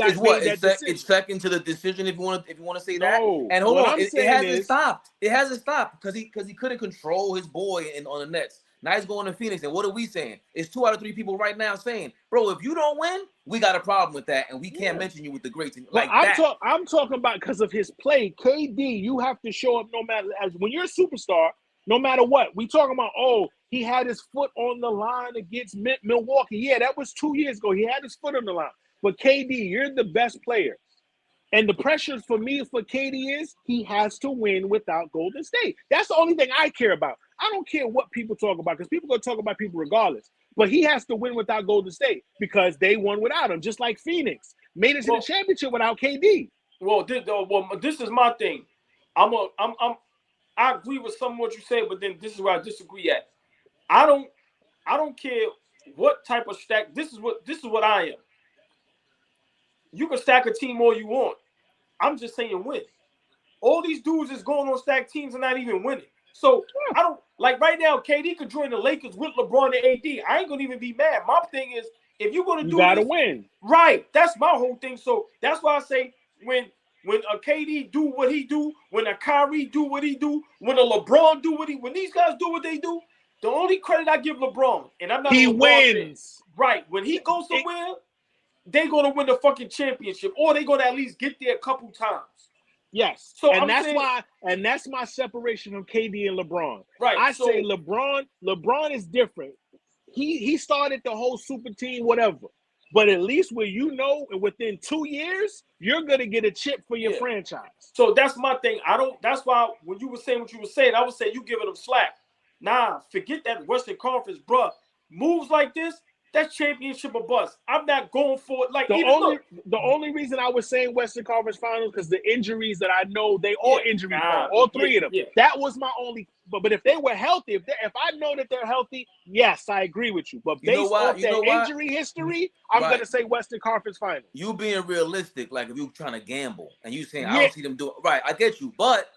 S1: second to the decision if you want to say that. And hold on, it hasn't stopped. It hasn't stopped because he couldn't control his boy on the Nets. Now he's going to Phoenix, and what are we saying? It's 2 out of 3 people right now saying, bro, if you don't win, we got a problem with that, and we can't mention you with the greats like that.
S2: I'm talking about because of his play. KD, you have to show up no matter when you're a superstar. No matter what, we talking about, he had his foot on the line against Milwaukee. Yeah, that was 2 years ago. He had his foot on the line. But KD, you're the best player. And the pressure for me for KD is he has to win without Golden State. That's the only thing I care about. I don't care what people talk about because people going to talk about people regardless. But he has to win without Golden State because they won without him, just like Phoenix made it to the championship without KD.
S3: This is my thing. I agree with some of what you say, but then this is where I disagree at. I don't care what type of stack. This is what I am. You can stack a team all you want. I'm just saying win. All these dudes is going on stacked teams and not even winning. So I don't like right now. KD could join the Lakers with LeBron and AD. I ain't gonna even be mad. My thing is if you're gonna do,
S2: you gotta win.
S3: Right. That's my whole thing. So that's why I say when when a KD do what he do, when a Kyrie do what he do, when a LeBron do when these guys do what they do, the only credit I give LeBron, and I'm not
S2: he
S3: a LeBron
S2: wins.
S3: fan, right? When he goes somewhere, they're gonna win the fucking championship, or they're gonna at least get there a couple times.
S2: Yes.
S3: So
S2: and that's my separation from KD and LeBron.
S3: Right.
S2: I say LeBron is different. He started the whole super team, whatever. But at least within 2 years, you're gonna get a chip for your franchise.
S3: So that's my thing. That's why when you were saying what you were saying, I would say you giving them slack. Nah, forget that Western Conference, bruh. Moves like this, that's championship or bust. I'm not going for it. Like
S2: the only reason I was saying Western Conference Finals because the injuries that I know they all injury prone, all three of them. Yeah. That was my only. But if they were healthy, if I know that they're healthy, yes, I agree with you. But based off their injury history, I'm gonna say Western Conference Finals.
S1: You being realistic, like if you're trying to gamble and you saying I don't see them do it. Right, I get you, but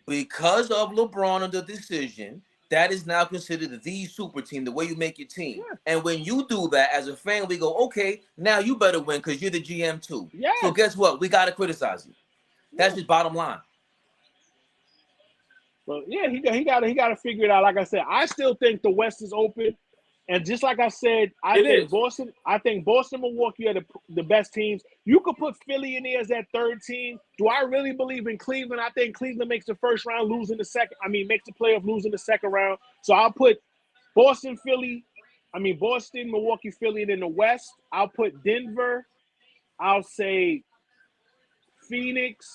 S1: because of LeBron and the decision. That is now considered the super team, the way you make your team. Yeah. And when you do that, as a fan, we go, okay, now you better win because you're the GM too.
S2: Yeah.
S1: So guess what? We got to criticize you. That's just bottom line.
S2: Well, yeah, he got to figure it out. Like I said, I still think the West is open. And just like I said, I think Boston, Milwaukee are the best teams. You could put Philly in there as that third team. Do I really believe in Cleveland? I think Cleveland makes the first round, makes the playoff, losing the second round. So I'll put Boston, Milwaukee, Philly, and in the West, I'll put Denver. I'll say Phoenix,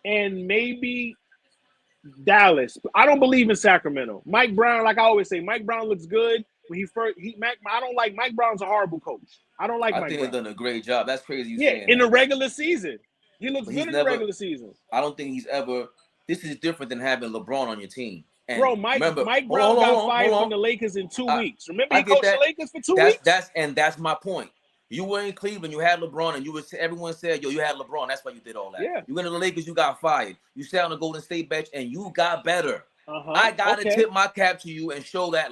S2: and maybe Dallas. I don't believe in Sacramento. Mike Brown, like I always say, Mike Brown looks good when I don't like Mike Brown's a horrible coach. I don't like Mike Brown. I think
S1: he's done a great job. That's crazy. In
S2: the regular season, he looks good in the regular season.
S1: I don't think he's ever. This is different than having LeBron on your team. And
S2: bro, Mike Brown got fired from the Lakers in 2 weeks. Remember, he coached the Lakers for 2 weeks.
S1: That's my point. You were in Cleveland, you had LeBron, and everyone said, yo, you had LeBron. That's why you did all that.
S2: Yeah.
S1: You went to the Lakers, you got fired. You sat on the Golden State bench, and you got better. I got to tip my cap to you and show that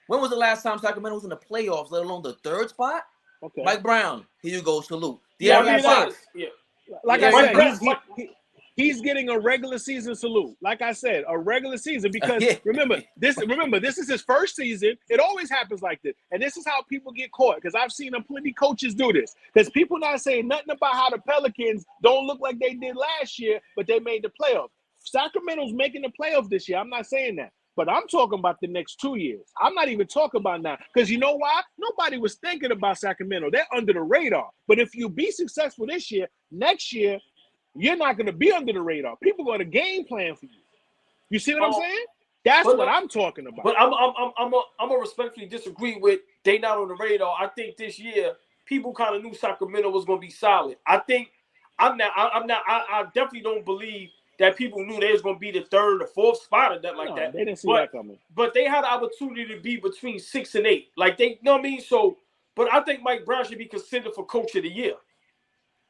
S1: when was the last time Sacramento was in the playoffs, let alone the third spot? Okay. Mike Brown, here you go, salute.
S2: Like I said, he's getting a regular season salute. Like I said, a regular season because remember, this is his first season. It always happens like this. And this is how people get caught because I've seen plenty coaches do this. Because people not saying nothing about how the Pelicans don't look like they did last year, but they made the playoffs. Sacramento's making the playoffs this year. I'm not saying that. But I'm talking about the next 2 years. I'm not even talking about now. Because you know why? Nobody was thinking about Sacramento. They're under the radar. But if you be successful this year, next year, you're not going to be under the radar. People are going to game plan for you. You see what I'm saying? That's what I'm talking about.
S3: But I'm a respectfully disagree with they not on the radar. I think this year people kind of knew Sacramento was going to be solid. I definitely don't believe that people knew they was going to be the third or fourth spot or nothing like that.
S2: They didn't see that coming.
S3: But they had the opportunity to be between 6 and 8. Like they, you know what I mean? So, but I think Mike Brown should be considered for Coach of the Year.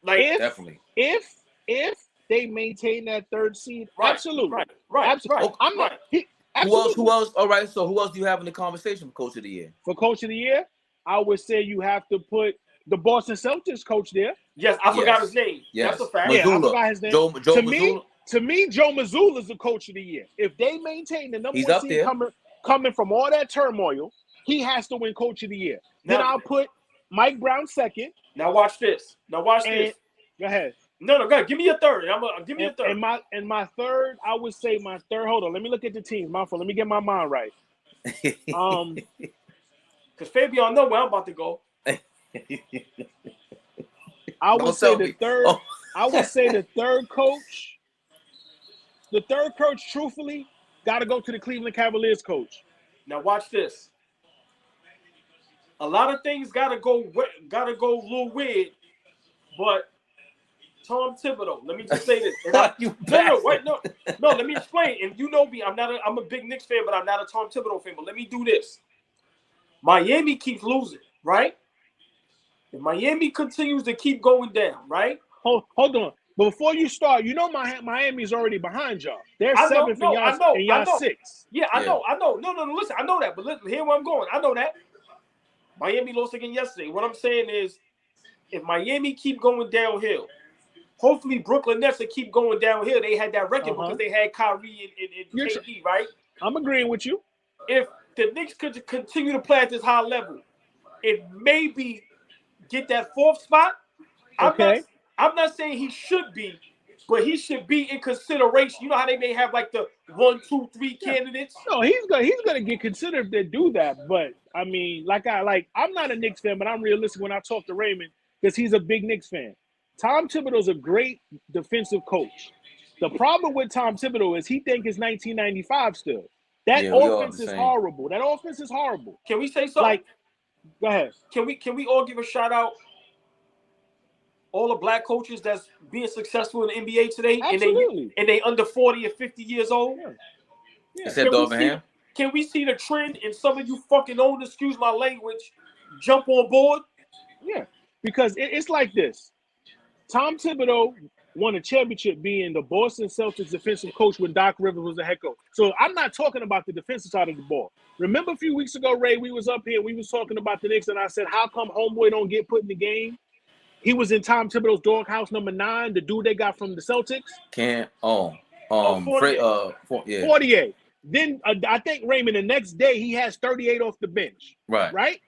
S3: Like
S1: definitely.
S2: If they maintain that third seed, absolutely.
S3: Right.
S2: Absolutely. I'm not.
S1: Who else? All right. So who else do you have in the conversation for Coach of the Year?
S2: For Coach of the Year, I would say you have to put the Boston Celtics coach there.
S3: Yes, I forgot his name. Yes. That's a fact.
S1: Mazzulla.
S2: Yeah, I forgot his name.
S1: Joe Mazzulla.
S2: To me, Joe Mazzulla is the Coach of the Year. If they maintain the number one seed coming from all that turmoil, he has to win Coach of the Year. Then I'll put Mike Brown second.
S3: Now watch this. Go ahead. No, go ahead. Give me a third. Give me a third.
S2: And my third, I would say my third. Hold on. Let me look at the teams. My fault. Let me get my mind right.
S3: Because Fabian know where I'm about to go.
S2: I would say the third. I would say the third coach. The third coach, truthfully, got to go to the Cleveland Cavaliers coach.
S3: Now watch this. A lot of things gotta go a little weird, but Tom Thibodeau. Let me just say this. Let me explain. And you know me, I'm a big Knicks fan, but I'm not a Tom Thibodeau fan. But let me do this. Miami keeps losing, right? If Miami continues to keep going down, right?
S2: Hold on. But before you start, you know Miami's already behind y'all. They're 7th and y'all 6th.
S3: Yeah, I know. No, listen, I know that. But listen, here where I'm going. I know that. Miami lost again yesterday. What I'm saying is, if Miami keep going downhill, hopefully Brooklyn Nets will keep going downhill. They had that record because they had Kyrie and KD, right?
S2: I'm agreeing with you.
S3: If the Knicks could continue to play at this high level, it maybe get that 4th spot. I'm not saying he should be, but he should be in consideration. You know how they may have like the 1, 2, 3 candidates?
S2: No, he's gonna get considered to do that. But I mean, I'm not a Knicks fan, but I'm realistic when I talk to Raymond because he's a big Knicks fan. Tom Thibodeau's a great defensive coach. The problem with Tom Thibodeau is he think it's 1995 still. That offense is horrible. That offense is horrible.
S3: Can we say something?
S2: Go ahead.
S3: Can we all give a shout out? All the black coaches that's being successful in the NBA today,
S2: Absolutely.
S3: and they under 40 or 50 years old.
S2: Yeah.
S1: Except Durant.
S3: Can we see the trend in some of you fucking owners, excuse my language, jump on board?
S2: Yeah, because it's like this. Tom Thibodeau won a championship being the Boston Celtics defensive coach when Doc Rivers was the head coach. So I'm not talking about the defensive side of the ball. Remember a few weeks ago, Ray, we was up here, we was talking about the Knicks, and I said, how come Homeboy don't get put in the game? He was in Tom Thibodeau's doghouse number 9, the dude they got from the Celtics. Fortier. Then I think Raymond, the next day he has 38 off the bench. Right.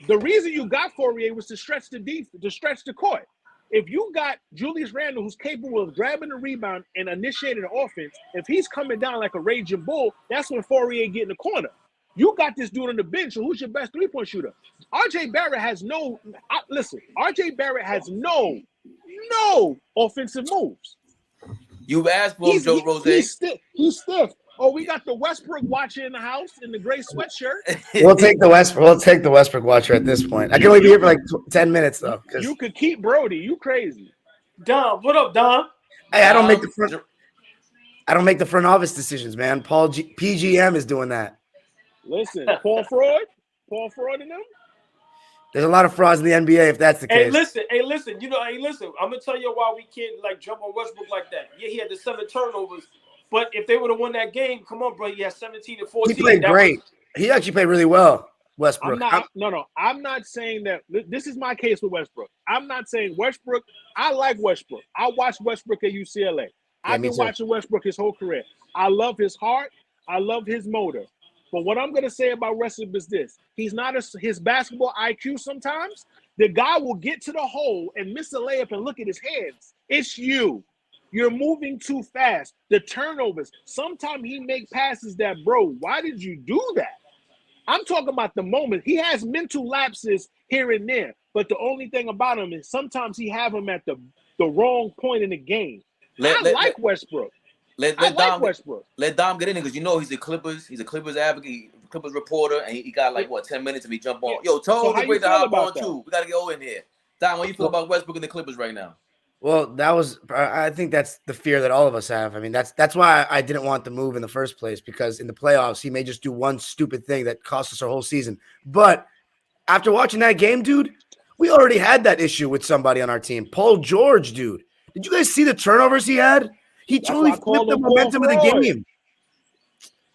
S2: The reason you got Fourier was to stretch the court. If you got Julius Randle, who's capable of grabbing the rebound and initiating the offense, if he's coming down like a raging bull, that's when Fourier get in the corner. You got this dude on the bench, so who's your best 3-point shooter? RJ Barrett has no offensive moves.
S1: You've asked for him, Joe Rose.
S2: He's stiff. Oh, we got the Westbrook watcher in the house in the gray sweatshirt.
S4: We'll take the Westbrook watcher at this point. I can only be here for like 10 minutes though.
S2: You could keep Brody. You crazy.
S3: Dom, what up, Dom?
S4: Hey, I don't make the front office decisions, man. PGM is doing that.
S2: Listen, Paul Freud and them.
S4: There's a lot of frauds in the NBA if that's the case.
S3: Hey, listen. I'm gonna tell you why we can't like jump on Westbrook like that. Yeah, he had the 7 turnovers, but if they would have won that game, come on, bro. He had 17 and 14.
S4: He played great. He actually played really well, Westbrook.
S2: I'm not saying that. This is my case with Westbrook. I'm not saying Westbrook. I like Westbrook. I watched Westbrook at UCLA. I've been watching Westbrook his whole career. I love his heart. I love his motor. But what I'm going to say about Westbrook is this. He's not his basketball IQ sometimes. The guy will get to the hole and miss a layup and look at his hands. It's you. You're moving too fast. The turnovers. Sometimes he make passes that, bro, why did you do that? I'm talking about the moment. He has mental lapses here and there. But the only thing about him is sometimes he have him at the wrong point in the game. I like Westbrook.
S1: Let Dom get in because you know he's a Clippers advocate, Clippers reporter, and he got 10 minutes if he jump on. Yo, Toes, it's great to hop on too. We gotta get over in here. Dom, what do you feel about Westbrook and the Clippers right now?
S4: Well, I think that's the fear that all of us have. I mean, that's why I didn't want the move in the first place, because in the playoffs he may just do one stupid thing that costs us our whole season. But after watching that game, dude, we already had that issue with somebody on our team. Paul George, dude. Did you guys see the turnovers he had? He totally flipped the momentum of the game.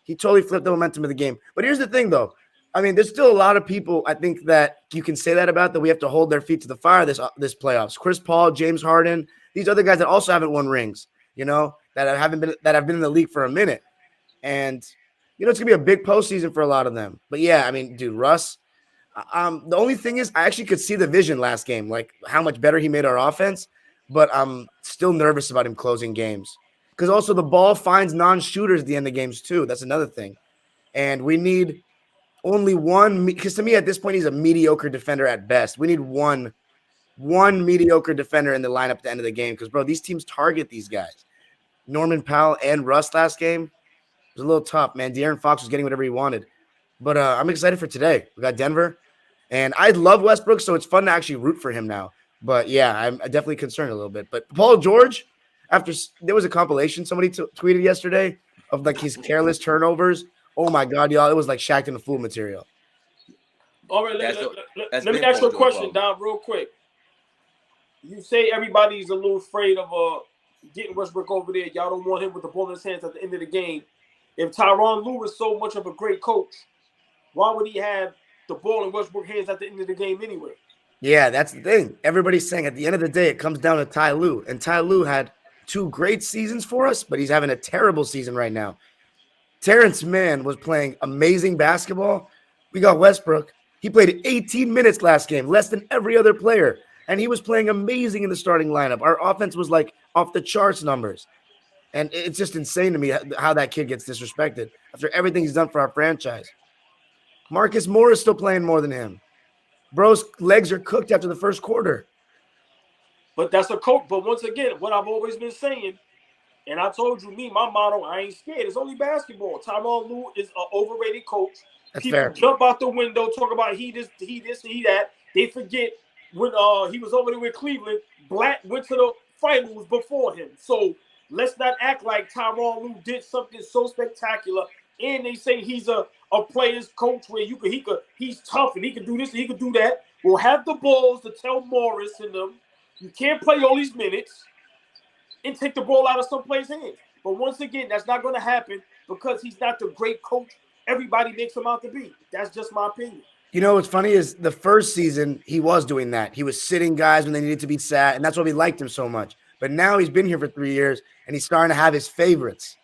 S4: He totally flipped the momentum of the game. But here's the thing, though. I mean, there's still a lot of people I think that you can say that about, that we have to hold their feet to the fire this playoffs. Chris Paul, James Harden, these other guys that also haven't won rings, that have been in the league for a minute. And, it's going to be a big postseason for a lot of them. But, yeah, I mean, dude, Russ, the only thing is I actually could see the vision last game, like how much better he made our offense. But I'm still nervous about him closing games, because also the ball finds non-shooters at the end of games too. That's another thing. And we need only one, because to me at this point, he's a mediocre defender at best. We need one mediocre defender in the lineup at the end of the game, because, bro, these teams target these guys. Norman Powell and Russ last game was a little tough, man. De'Aaron Fox was getting whatever he wanted. But I'm excited for today. We got Denver. And I love Westbrook, so it's fun to actually root for him now. But, yeah, I'm definitely concerned a little bit. But Paul George, there was a compilation somebody tweeted yesterday of, his careless turnovers. Oh, my God, y'all. It was like Shaq and the Fool material.
S3: All right, let me ask you a question, Dom, real quick. You say everybody's a little afraid of getting Westbrook over there. Y'all don't want him with the ball in his hands at the end of the game. If Tyronn Lue is so much of a great coach, why would he have the ball in Westbrook's hands at the end of the game anyway?
S4: Yeah, that's the thing. Everybody's saying at the end of the day, it comes down to Ty Lue. And Ty Lue had 2 great seasons for us, but he's having a terrible season right now. Terrence Mann was playing amazing basketball. We got Westbrook. He played 18 minutes last game, less than every other player. And he was playing amazing in the starting lineup. Our offense was like off the charts numbers. And it's just insane to me how that kid gets disrespected after everything he's done for our franchise. Marcus Morris still playing more than him. Bro's legs are cooked after the first quarter.
S3: But that's a coach. But once again, what I've always been saying, and I told you, my motto, I ain't scared. It's only basketball. Tyronn Lue is an overrated coach.
S4: That's
S3: People
S4: fair.
S3: jump out the window, talk about he this, he that. They forget when he was over there with Cleveland, Black went to the finals before him. So let's not act like Tyronn Lue did something so spectacular. And they say he's a player's coach where he's tough and he can do this and he can do that. We'll have the balls to tell Morris and them, you can't play all these minutes and take the ball out of some player's hands. But once again, that's not going to happen because he's not the great coach everybody makes him out to be. That's just my opinion.
S4: You know what's funny is the first season, he was doing that. He was sitting guys when they needed to be sat, and that's why we liked him so much. But now he's been here for 3 years, and he's starting to have his favorites.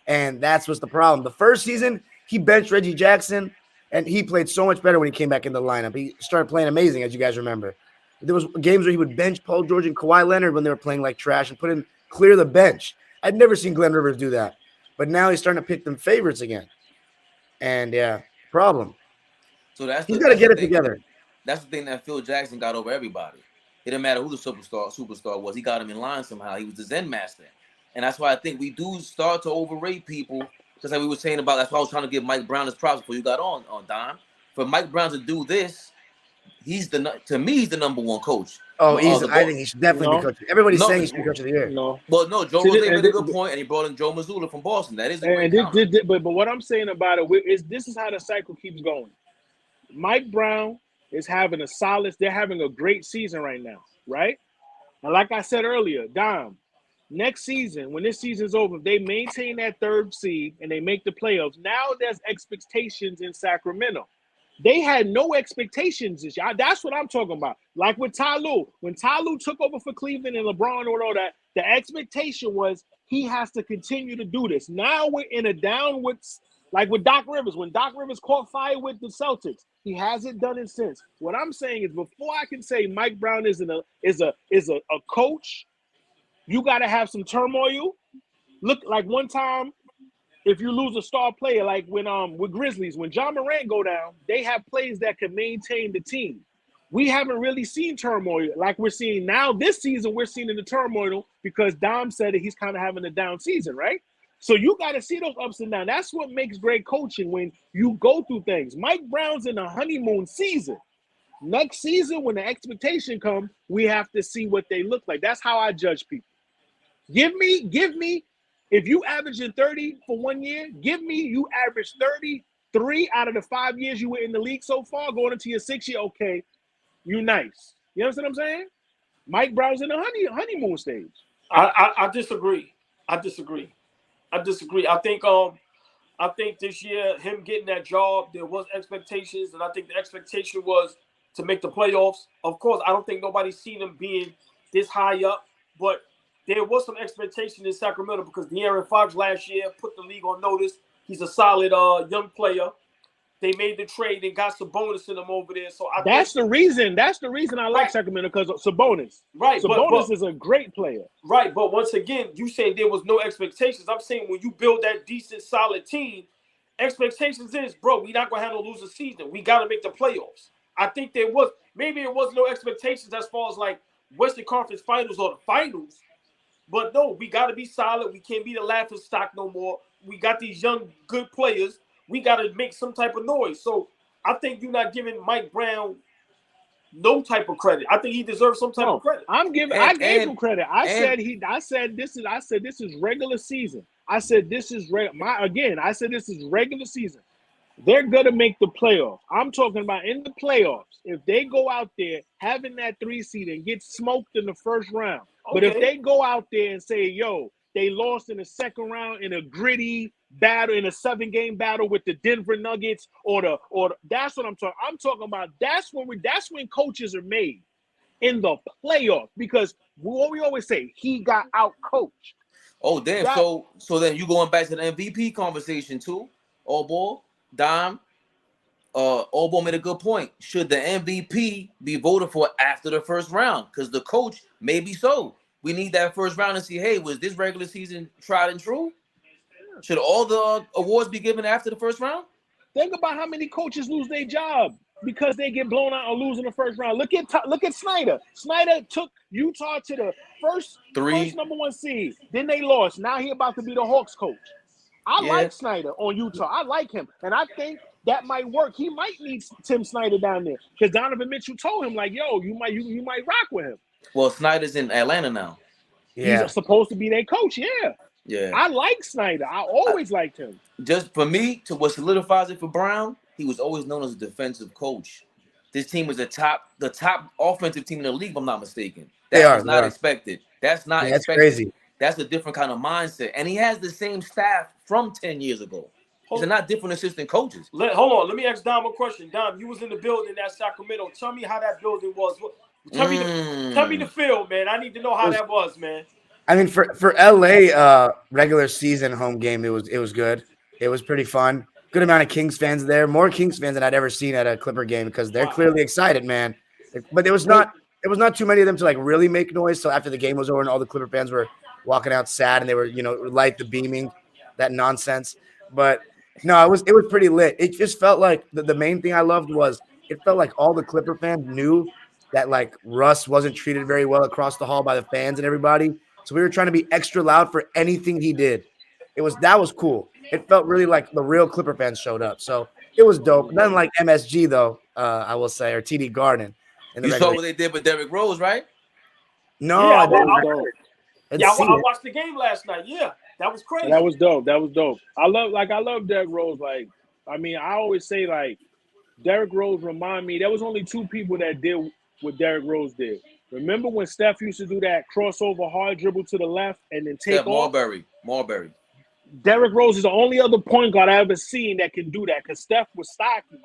S4: And that's what's the problem. The first season, he benched Reggie Jackson, and he played so much better when he came back in the lineup. He started playing amazing, as you guys remember. There was games where he would bench Paul George and Kawhi Leonard when they were playing like trash and clear the bench. I'd never seen Glenn Rivers do that. But now he's starting to pick them favorites again. And, yeah, problem.
S1: So
S4: He's got to get it together.
S1: That's the thing that Phil Jackson got over everybody. It didn't matter who the superstar was. He got him in line somehow. He was the Zen master. And that's why I think we do start to overrate people. Just like we were saying about, that's why I was trying to give Mike Brown his props before you got on Dime. For Mike Brown to do this, to me, he's the number one coach.
S4: Oh, I think he should definitely be coaching. Everybody's saying he should be coach of the year.
S2: No.
S1: Well, no, Joe Rose made a good point, and he brought in Joe Mazzulla from Boston. That is a great
S2: but what I'm saying about it is this is how the cycle keeps going. Mike Brown is having they're having a great season right now, right? And like I said earlier, Dom, next season, when this season's over, if they maintain that 3rd seed and they make the playoffs, now there's expectations in Sacramento. They had no expectations this year. That's what I'm talking about. Like with Ty Lue. When Ty Lue took over for Cleveland and LeBron and all that, the expectation was he has to continue to do this. Now we're in a downward, like with Doc Rivers. When Doc Rivers caught fire with the Celtics, he hasn't done it since. What I'm saying is before I can say Mike Brown is a coach, you got to have some turmoil. Look, like one time, if you lose a star player, like when with Grizzlies, when John Morant go down, they have players that can maintain the team. We haven't really seen turmoil like we're seeing now. This season, we're seeing in the turmoil because Dom said that he's kind of having a down season, right? So you got to see those ups and downs. That's what makes great coaching when you go through things. Mike Brown's in a honeymoon season. Next season, when the expectation comes, we have to see what they look like. That's how I judge people. Give me. If you averaging 30 for 1 year, give me you average 33 out of the 5 years you were in the league so far, going into your 6th year, okay, you nice. You understand what I'm saying? Mike Brown's in the honeymoon stage.
S3: I disagree. I think this year, him getting that job, there was expectations, and I think the expectation was to make the playoffs. Of course, I don't think nobody's seen him being this high up, but there was some expectation in Sacramento because De'Aaron Fox last year put the league on notice. He's a solid young player. They made the trade and got Sabonis in them over there. So that's
S2: the reason I like Sacramento, because of Sabonis.
S3: Right.
S2: Sabonis is a great player.
S3: Right. But once again, you say there was no expectations. I'm saying when you build that decent, solid team, expectations is, bro, we're not going to have no losing season. We got to make the playoffs. I think there was no expectations as far as like Western Conference Finals or the finals. But no, we got to be solid. We can't be the laughing stock no more. We got these young, good players. We got to make some type of noise. So I think you're not giving Mike Brown no type of credit. I think he deserves some type of credit.
S2: I gave him credit. I said this is regular season. I said this is regular season. They're gonna make the playoffs. I'm talking about in the playoffs. If they go out there having that 3 seed and get smoked in the first round, but if they go out there and say, yo, they lost in the second round in a gritty battle, in a 7-game battle with the Denver Nuggets, or that's what I'm talking. I'm talking about that's when coaches are made. in the playoffs because what we always say, he got out coached.
S1: Oh damn! So then you going back to the MVP conversation too? All ball, Dime. All ball made a good point. Should the MVP be voted for after the first round? Because the coach, maybe so. We need that first round to see, hey, was this regular season tried and true? Should all the awards be given after the first round?
S2: Think about how many coaches lose their job because they get blown out or lose in the first round. Look at Snyder. Snyder took Utah to the first number 1 seed. Then they lost. Now he about to be the Hawks coach. I like Snyder on Utah. I like him, and I think that might work. He might need Tim Snyder down there because Donovan Mitchell told him like, "Yo, you might rock with him."
S1: Well, Snyder's in Atlanta now.
S2: Yeah. He's supposed to be their coach.
S1: Yeah.
S2: I like Snyder. I always liked him.
S1: Just for me, to what solidifies it for Brown, he was always known as a defensive coach. This team was the top offensive team in the league, if I'm not mistaken. That was not expected. That's not expected. That's crazy. That's a different kind of mindset. And he has the same staff from 10 years ago. These are not different assistant coaches.
S3: Hold on. Let me ask Dom a question. Dom, you was in the building at Sacramento. Tell me how that building was. Tell me the feel, man. I need to know how that was, man.
S4: I mean, for LA regular season home game, it was good. It was pretty fun. Good amount of Kings fans there. More Kings fans than I'd ever seen at a Clipper game because they're clearly excited, man. But it was not too many of them to like really make noise. So after the game was over and all the Clipper fans were walking out sad and they were, light the beaming, that nonsense. But no, it was pretty lit. It just felt like the main thing I loved was it felt like all the Clipper fans knew that like Russ wasn't treated very well across the hall by the fans and everybody. So we were trying to be extra loud for anything he did. That was cool. It felt really like the real Clipper fans showed up. So it was dope. Nothing like MSG though, I will say, or TD Garden.
S1: You saw what they did with Derrick Rose, right?
S4: No,
S3: I watched the game last night. Yeah, that was crazy.
S2: That was dope. I love Derrick Rose. Like, I mean, I always say like Derrick Rose remind me. There was only 2 people that did what Derrick Rose did. Remember when Steph used to do that crossover hard dribble to the left and then take off?
S1: Marbury.
S2: Derrick Rose is the only other point guard I ever seen that can do that because Steph was stocky.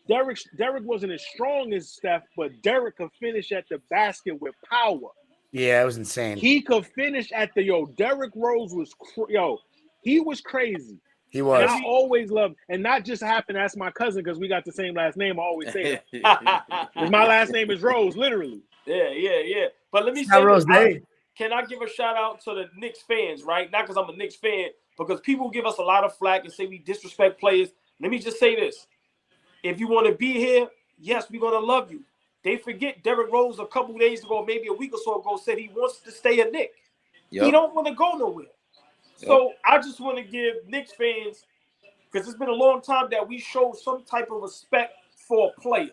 S2: Derrick wasn't as strong as Steph, but Derrick could finish at the basket with power.
S4: Yeah, it was insane.
S2: He could finish at Derrick Rose was he was crazy.
S4: He was.
S2: And I always loved, and not just happened. That's my cousin because we got the same last name. I always say that. My last name is Rose, literally.
S3: Yeah. But let me say this. Can I give a shout out to the Knicks fans, right? Not because I'm a Knicks fan, because people give us a lot of flack and say we disrespect players. Let me just say this. If you want to be here, yes, we're going to love you. They forget Derrick Rose a couple days ago, maybe a week or so ago, said he wants to stay a Knick. Yep. He don't want to go nowhere. Yep. So I just want to give Knicks fans, because it's been a long time that we showed some type of respect for a player.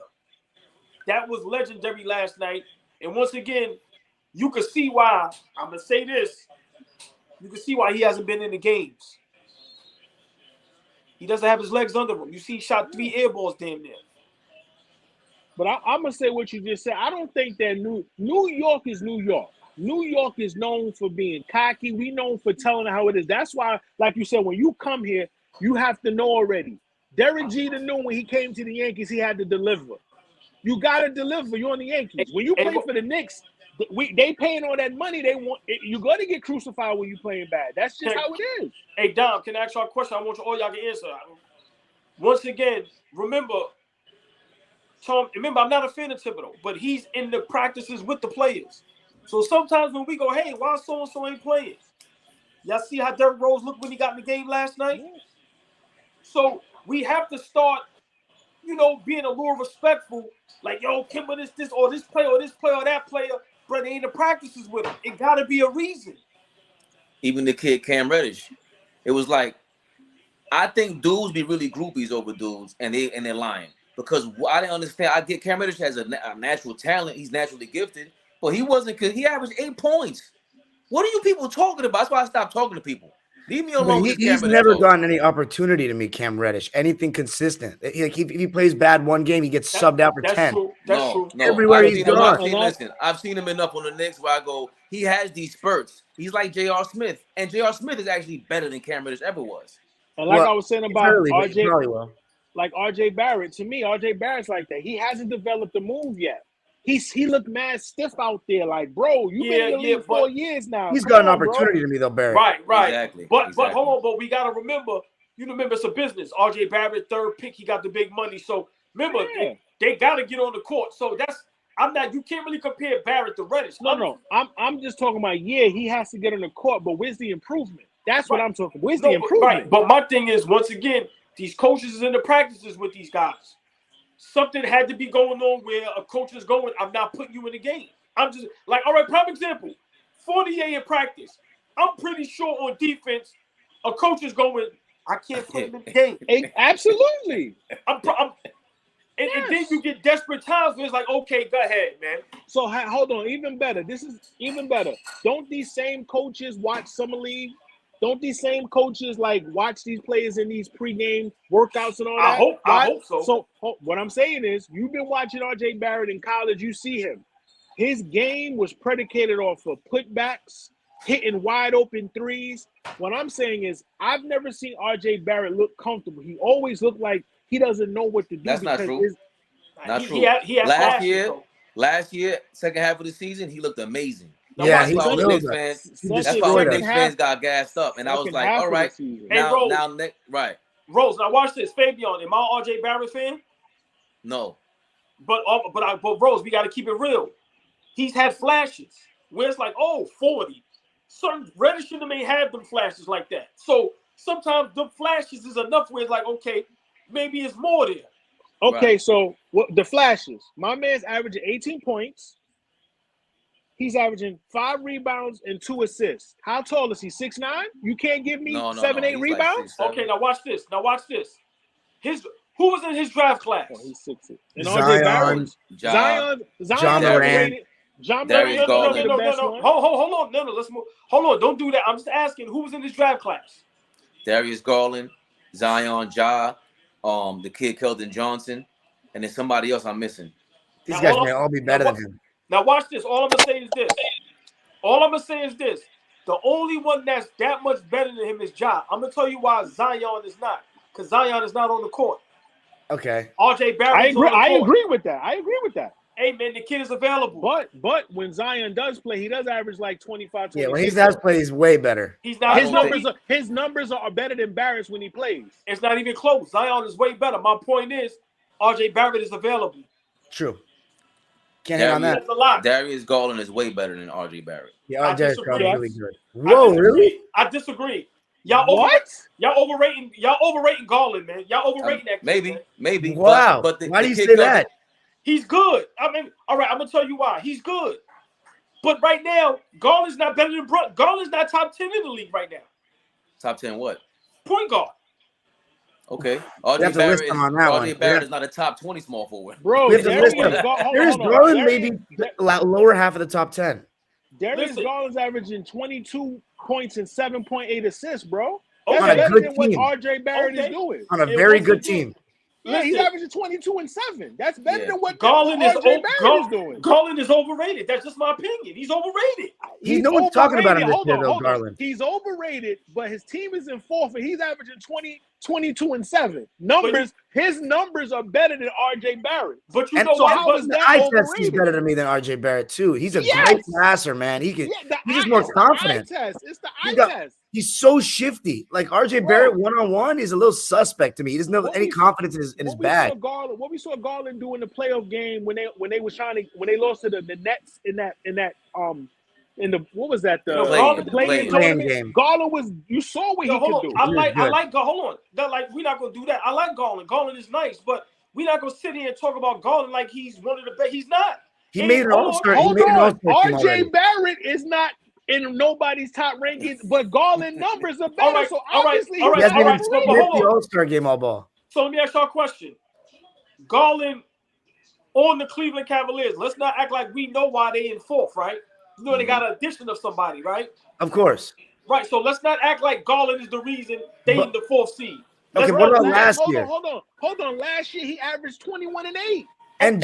S3: That was legendary last night. And once again, you can see why, I'm going to say this, you can see why he hasn't been in the games. He doesn't have his legs under him. You see he shot 3 air balls damn near.
S2: But I'm going to say what you just said. I don't think that New York is New York. New York is known for being cocky. We known for telling it how it is. That's why, like you said, when you come here, you have to know already. Derek Jeter knew when he came to the Yankees, he had to deliver. You got to deliver. You're on the Yankees. When you play for the Knicks, they paying all that money. They want you're going to get crucified when you playing bad. That's just how it is.
S3: Hey, Dom, can I ask y'all a question? I want all y'all to answer. Once again, remember, Tom, I'm not a fan of Thibodeau, but he's in the practices with the players. So sometimes when we go, hey, why so-and-so ain't playing? Y'all see how Derrick Rose looked when he got in the game last night? Yeah. So we have to start, being a little respectful. Like, yo, Kimber, this player, or that player, but they in the practices with him. It got to be a reason.
S1: Even the kid Cam Reddish, it was like, I think dudes be really groupies over dudes, and they're lying. Because I didn't understand. I get Cam Reddish has a natural talent. He's naturally gifted. But he wasn't, because he averaged 8 points. What are you people talking about? That's why I stopped talking to people. Leave me alone.
S4: He's never gotten any opportunity to meet Cam Reddish. Anything consistent. If he plays bad one game, he gets subbed out for 10.
S3: That's true.
S4: Everywhere he's gone.
S1: Listen, I've seen him enough on the Knicks where I go, he has these spurts. He's like J.R. Smith. And J.R. Smith is actually better than Cam Reddish ever was.
S2: And I was saying about RJ, like RJ Barrett, to me, RJ Barrett's like that. He hasn't developed the move yet. he looked mad stiff out there. Like, bro, you've been in the league 4 years now.
S4: He's
S2: Come
S4: got an
S2: on,
S4: opportunity
S2: bro.
S4: to me though, Barrett.
S3: Right.
S1: Exactly.
S3: But hold on, but we gotta remember. You remember it's a business. RJ Barrett, third pick, he got the big money. So remember, they gotta get on the court. So you can't really compare Barrett to Reddish.
S2: No. I'm just talking about, he has to get on the court, but where's the improvement? That's what I'm talking. Where's the improvement?
S3: Right. But my thing is, once again, these coaches is in the practices with these guys. Something had to be going on where a coach is going, I'm not putting you in the game. I'm just like, all right, prime example, 48 in practice. I'm pretty sure on defense, a coach is going, I can't put him in the game.
S2: Absolutely.
S3: And then you get desperate times where it's like, okay, go ahead, man.
S2: So hold on, even better. This is even better. Don't these same coaches watch Summer League? Don't these same coaches like watch these players in these pregame workouts and all that?
S3: I hope so.
S2: So what I'm saying is, you've been watching RJ Barrett in college. You see him. His game was predicated off of putbacks, hitting wide open threes. What I'm saying is, I've never seen RJ Barrett look comfortable. He always looked like he doesn't know what to do.
S1: That's not true. Not true.
S3: He had
S1: last year, second half of the season, he looked amazing.
S4: Yeah,
S1: that's why all the Knicks fans got gassed up, and I was like, all right, now, right.
S3: Rose, now watch this. Fabian, am I RJ Barrett fan?
S1: No.
S3: But Rose, we got to keep it real. He's had flashes where it's like, 40. Certain Reddish may have them flashes like that. So sometimes the flashes is enough where it's like, okay, maybe it's more there.
S2: Okay,
S1: right.
S2: So the flashes. My man's averaging 18 points. He's averaging 5 rebounds and 2 assists. How tall is he? 6'9"? You can't give me 7-8 rebounds?
S3: Like okay, now watch this. Who was in his draft class?
S2: Oh, he's 6'6".
S4: Zion,
S2: John
S4: Durant.
S1: Darius Garland.
S3: No. Hold on. No, let's move. Hold on, don't do that. I'm just asking who was in his draft class.
S1: Darius Garland, Zion, the kid Keldon Johnson, and then somebody else I'm missing.
S4: These guys may all be better than him.
S3: Now watch this. All I'm gonna say is this. The only one that's that much better than him is Ja. I'm gonna tell you why Zion is not. Because Zion is not on the court.
S4: Okay.
S3: RJ Barrett.
S2: I agree with that.
S3: Hey man, the kid is available.
S2: But when Zion does play, he does average like 25, 26.
S4: Yeah, when he does play, he's way better.
S3: He's not.
S2: His numbers are better than Barrett's when he plays.
S3: It's not even close. Zion is way better. My point is, RJ Barrett is available.
S4: True. Can't hit on that.
S1: Darius Garland is way better than RJ Barrett.
S4: Yeah, Darius Garland is really good. Whoa, really?
S3: I disagree. Y'all overrating Garland, man. Y'all overrating that kid,
S1: Maybe.
S4: Wow.
S1: But
S4: why do you say that?
S3: He's good. I mean, all right, I'm gonna tell you why. He's good. But right now, Garland's not better than Brunson. Garland's not top 10 in the league right now.
S1: Top 10 what?
S3: Point guard.
S1: Okay. RJ Barrett is not a top 20 small forward.
S2: Bro,
S4: Darius Garland may be lower half of the top 10.
S2: Darius Garland's averaging 22 points and 7.8 assists, bro.
S4: That's
S2: better than what RJ Barrett is doing.
S4: On a very good team.
S2: Yeah, he's averaging 22 and 7. That's better than what
S3: Garland
S2: is doing.
S3: Garland is overrated. That's just my opinion. He's overrated.
S4: No one's talking about him this year, though, Garland.
S2: He's overrated, but his team is in 4th, and he's averaging 22 and 7. His numbers are better than RJ Barrett.
S3: But you know what?
S2: How is that
S4: eye
S2: overrated?
S4: test, he's better than me than RJ Barrett, too. He's a great passer, man. He's just more confident.
S2: It's the eye test.
S4: He's so shifty. Like RJ Barrett one-on-one is a little suspect to me. He doesn't have any confidence in his bag.
S2: What we saw Garland do in the playoff game when they lost to the Nets in the what was that
S4: the playing game.
S2: Garland was, you saw what he could do.
S3: I like hold on. Like, we're not gonna do that. I like Garland. Garland is nice, but we're not gonna sit here and talk about Garland like he's one of the best. He's not.
S4: He made an all-star.
S2: RJ Barrett is not in nobody's top rankings, but Garland numbers are better.
S3: Right,
S2: so obviously,
S4: he hasn't even hit the all-star game all ball.
S3: So let me ask y'all a question. Garland on the Cleveland Cavaliers. Let's not act like we know why they in 4th, right? You know they got an addition of somebody, right?
S4: Of course.
S3: Right. So let's not act like Garland is the reason they in the 4th seed.
S4: Okay, what about last year?
S2: Hold on. Last year he averaged 21 and 8.
S4: And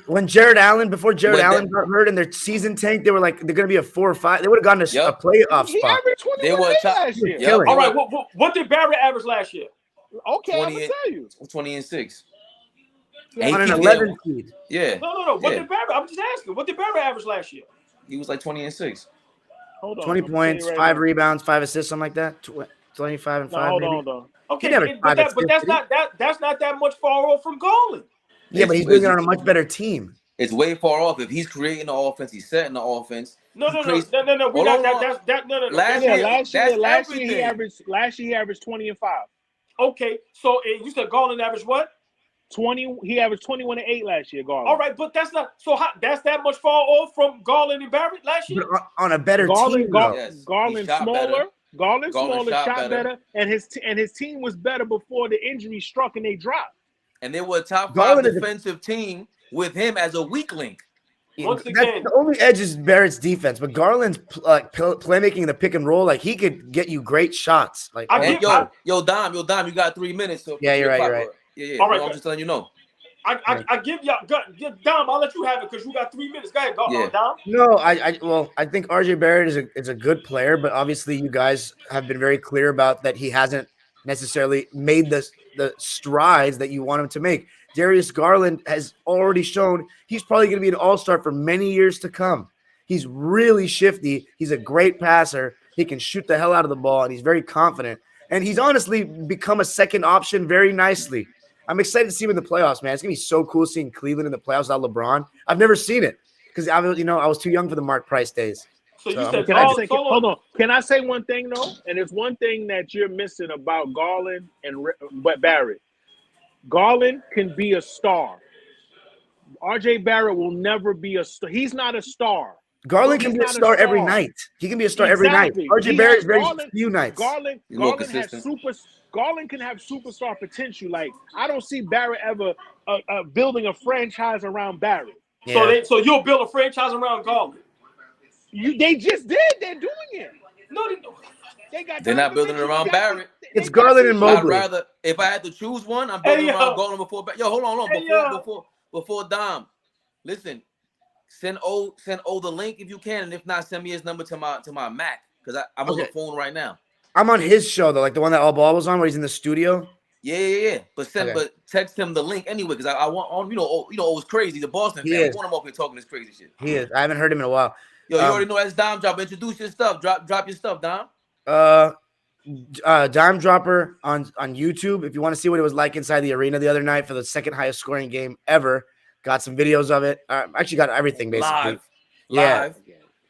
S4: when Jared Allen, before Jared Allen got hurt in their season tank, they were like, they're going to be a 4 or 5. They would have gotten a playoff spot.
S2: He averaged 21 and 8 last year.
S1: Yep.
S3: All right, what did Barrett average last year?
S2: Okay, I'm going to tell you.
S1: 20 and 6. And he
S4: on an
S1: keep
S4: 11
S1: getting,
S4: seed.
S1: yeah.
S3: No. What
S1: Yeah.
S3: did Barrett? I'm just asking. What did Barrett average last year?
S1: He was like 20 and 6.
S2: Hold on.
S4: 20
S2: I'm gonna tell you
S4: points,
S2: right
S4: 5
S2: now.
S4: rebounds, 5 assists, something like that. 25 and
S2: No,
S4: 5,
S2: hold
S4: maybe.
S2: on.
S3: Okay,
S4: never
S3: but
S4: five
S3: that's
S4: assists,
S3: not that much far off from Garland.
S4: Yeah, but he's doing it on a much better team.
S1: It's way far off. If he's creating the offense, he's setting the offense.
S3: No.
S1: He
S3: We
S1: creates-
S3: not.
S1: Hold
S3: That,
S1: on.
S3: that's no.
S1: Last
S2: Yeah,
S1: year,
S2: last
S1: that's
S2: year he
S1: everything.
S2: averaged 20 and 5.
S3: Okay, so you said Garland averaged what?
S2: 20. He averaged 21 and 8 last year. Garland.
S3: All right, but that's not so hot. That's that much far off from Garland and Barrett last year.
S4: But on a better team, though.
S1: Yes,
S2: Garland
S1: he shot
S2: smaller.
S1: better.
S2: Garland
S1: Garland
S2: smaller,
S1: shot
S2: shot
S1: better.
S2: better, and his team was better before the injury struck and they dropped.
S1: And they were a top 5
S4: Garland is
S1: defensive team with him as a weak link.
S3: Once again,
S4: the only edge is Barrett's defense, but Garland's playmaking in the pick and roll, like he could get you great shots. Like,
S1: Yo, Dom, you got 3 minutes. So
S4: yeah, you're right.
S1: Yeah.
S3: All right,
S1: I'm just telling you no.
S3: I give y'all Dom. I'll let you have it because you got 3 minutes. Go ahead, Dom.
S4: No, I think RJ Barrett is a good player, but obviously you guys have been very clear about that he hasn't necessarily made the strides that you want him to make. Darius Garland has already shown he's probably going to be an all-star for many years to come. He's really shifty. He's a great passer. He can shoot the hell out of the ball, and he's very confident. And he's honestly become a second option very nicely. I'm excited to see him in the playoffs, man. It's going to be so cool seeing Cleveland in the playoffs without LeBron. I've never seen it because I was too young for the Mark Price days.
S3: So you said,
S2: hold on. Can I say one thing, though? And it's one thing that you're missing about Garland and Barrett. Garland can be a star. RJ Barrett will never be a star. He's not a star.
S4: Garland can be a star every night. He can be a star every night. RJ Barrett is very few nights.
S2: Garland can have superstar potential. Like, I don't see Barrett ever building a franchise around Barrett.
S3: Yeah. So you'll build a franchise around Garland.
S2: They just did. They're doing it.
S3: No,
S1: They're not building it around Barrett.
S4: It's Garland and Mobley.
S1: I'd rather, if I had to choose one, I'm building around Garland before. Yo, hold on. Before Dom, listen. Send O the link if you can, and if not, send me his number to my Mac because I'm on the phone right now.
S4: I'm on his show though, like the one that All Ball was on, where he's in the studio.
S1: Yeah. But text him the link anyway because I want on. It's crazy. The Boston fan. I want him up here talking this crazy shit.
S4: He is. I haven't heard him in a while.
S1: Yo, you already know that's Dime Dropper. Introduce your stuff. Drop your stuff, Dime.
S4: Dime Dropper on YouTube. If you want to see what it was like inside the arena the other night for the second highest scoring game ever, got some videos of it. Actually got everything basically. Live.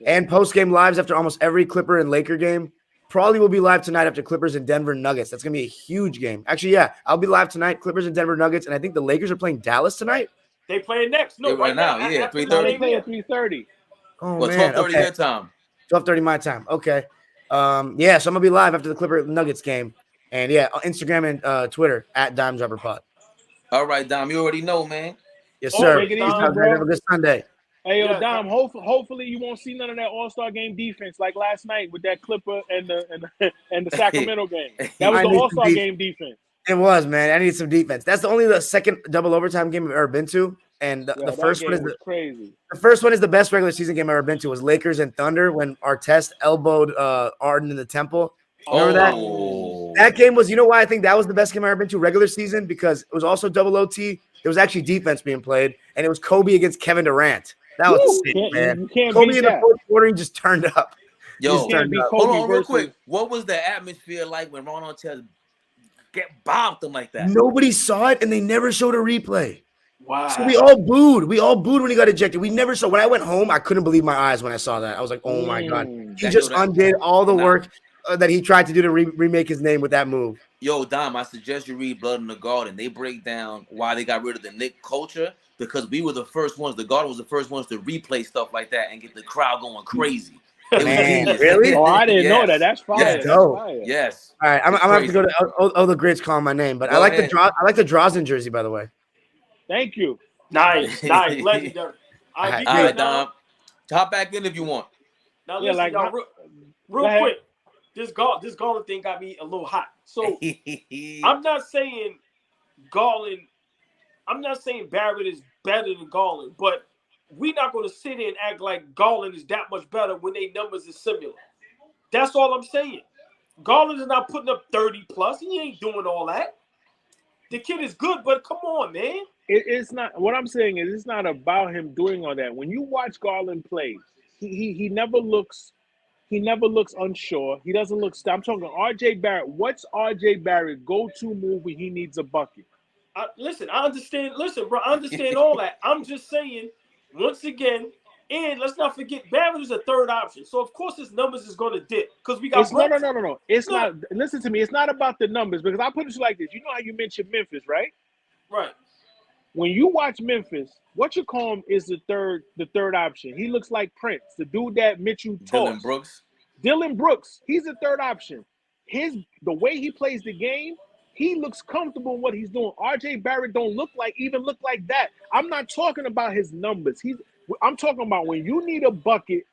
S4: And post game lives after almost every Clipper and Laker game. Probably will be live tonight after Clippers and Denver Nuggets. That's gonna be a huge game. Actually, yeah, I'll be live tonight. Clippers and Denver Nuggets, and I think the Lakers are playing Dallas tonight.
S3: They playing next. No,
S1: right now. Yeah, 3:30.
S2: They play at 3:30.
S4: Oh,
S1: well, 12:30 their time.
S4: 12:30 my time. Okay. So I'm gonna be live after the Clipper Nuggets game, and Instagram and Twitter at Dime Dropper Pod.
S1: All right, Dom, you already know, man.
S4: Yes, sir.
S2: Take it easy,
S4: Have a good Sunday.
S2: Hey, yo, Dom. Hopefully you won't see none of that All-Star game defense like last night with that Clipper and the Sacramento game. That was the All-Star game defense.
S4: It was, man. I need some defense. That's the second double overtime game I've ever been to, and the first one is
S2: crazy. The
S4: first one is the best regular season game I've ever been to. Was Lakers and Thunder when Artest elbowed Arden in the temple. Remember that? That game was. You know why I think that was the best game I've ever been to regular season? Because it was also double OT. There was actually defense being played, and it was Kobe against Kevin Durant. That was sick, man. Kobe in the fourth quarter, he just turned up.
S1: Yo, hold on real quick. What was the atmosphere like when Ron Artest bombed them like that?
S4: Nobody saw it, and they never showed a replay.
S3: Wow.
S4: So we all booed. We all booed when he got ejected. We never saw. When I went home, I couldn't believe my eyes when I saw that. I was like, oh, my God. He just undid all the work that he tried to do to remake his name with that move.
S1: Yo, Dom, I suggest you read Blood in the Garden. They break down why they got rid of the Knicks culture because we were the first ones. The Garden was the first ones to replay stuff like that and get the crowd going crazy.
S4: Man, really?
S2: Oh, I didn't know that. That's fire.
S1: Yes.
S2: That's fire.
S1: Yes.
S4: All right, I'm gonna have to go to the Grids calling my name, but I like the Drazen jersey, by the way.
S2: Thank you.
S3: Nice, legendary.
S1: All right, Dom. Hop back in if you want.
S3: Now listen, y'all, real quick. This Garland thing got me a little hot. So I'm not saying Barrett is better than Garland, but we're not going to sit here and act like Garland is that much better when their numbers is similar. That's all I'm saying. Garland is not putting up 30 plus. He ain't doing all that. The kid is good, but come on, man.
S2: It's not. What I'm saying is, it's not about him doing all that. When you watch Garland play, he never looks. He never looks unsure. He doesn't look. I'm talking R.J. Barrett. What's R.J. Barrett go-to move when he needs a bucket?
S3: Listen, I understand. Listen, bro, I understand all that. I'm just saying, once again, and let's not forget, Barrett is a third option. So, of course, his numbers is going to dip because we got Brunson.
S2: No. It's not. Listen to me. It's not about the numbers because I put it like this. You know how you mentioned Memphis, right?
S3: Right.
S2: When you watch Memphis, what you call him is the third option. He looks like Prince, the dude that Mitchell tossed. Dylan Brooks. He's the third option. The way he plays the game, he looks comfortable in what he's doing. R.J. Barrett don't look like that. I'm not talking about his numbers. I'm talking about when you need a bucket,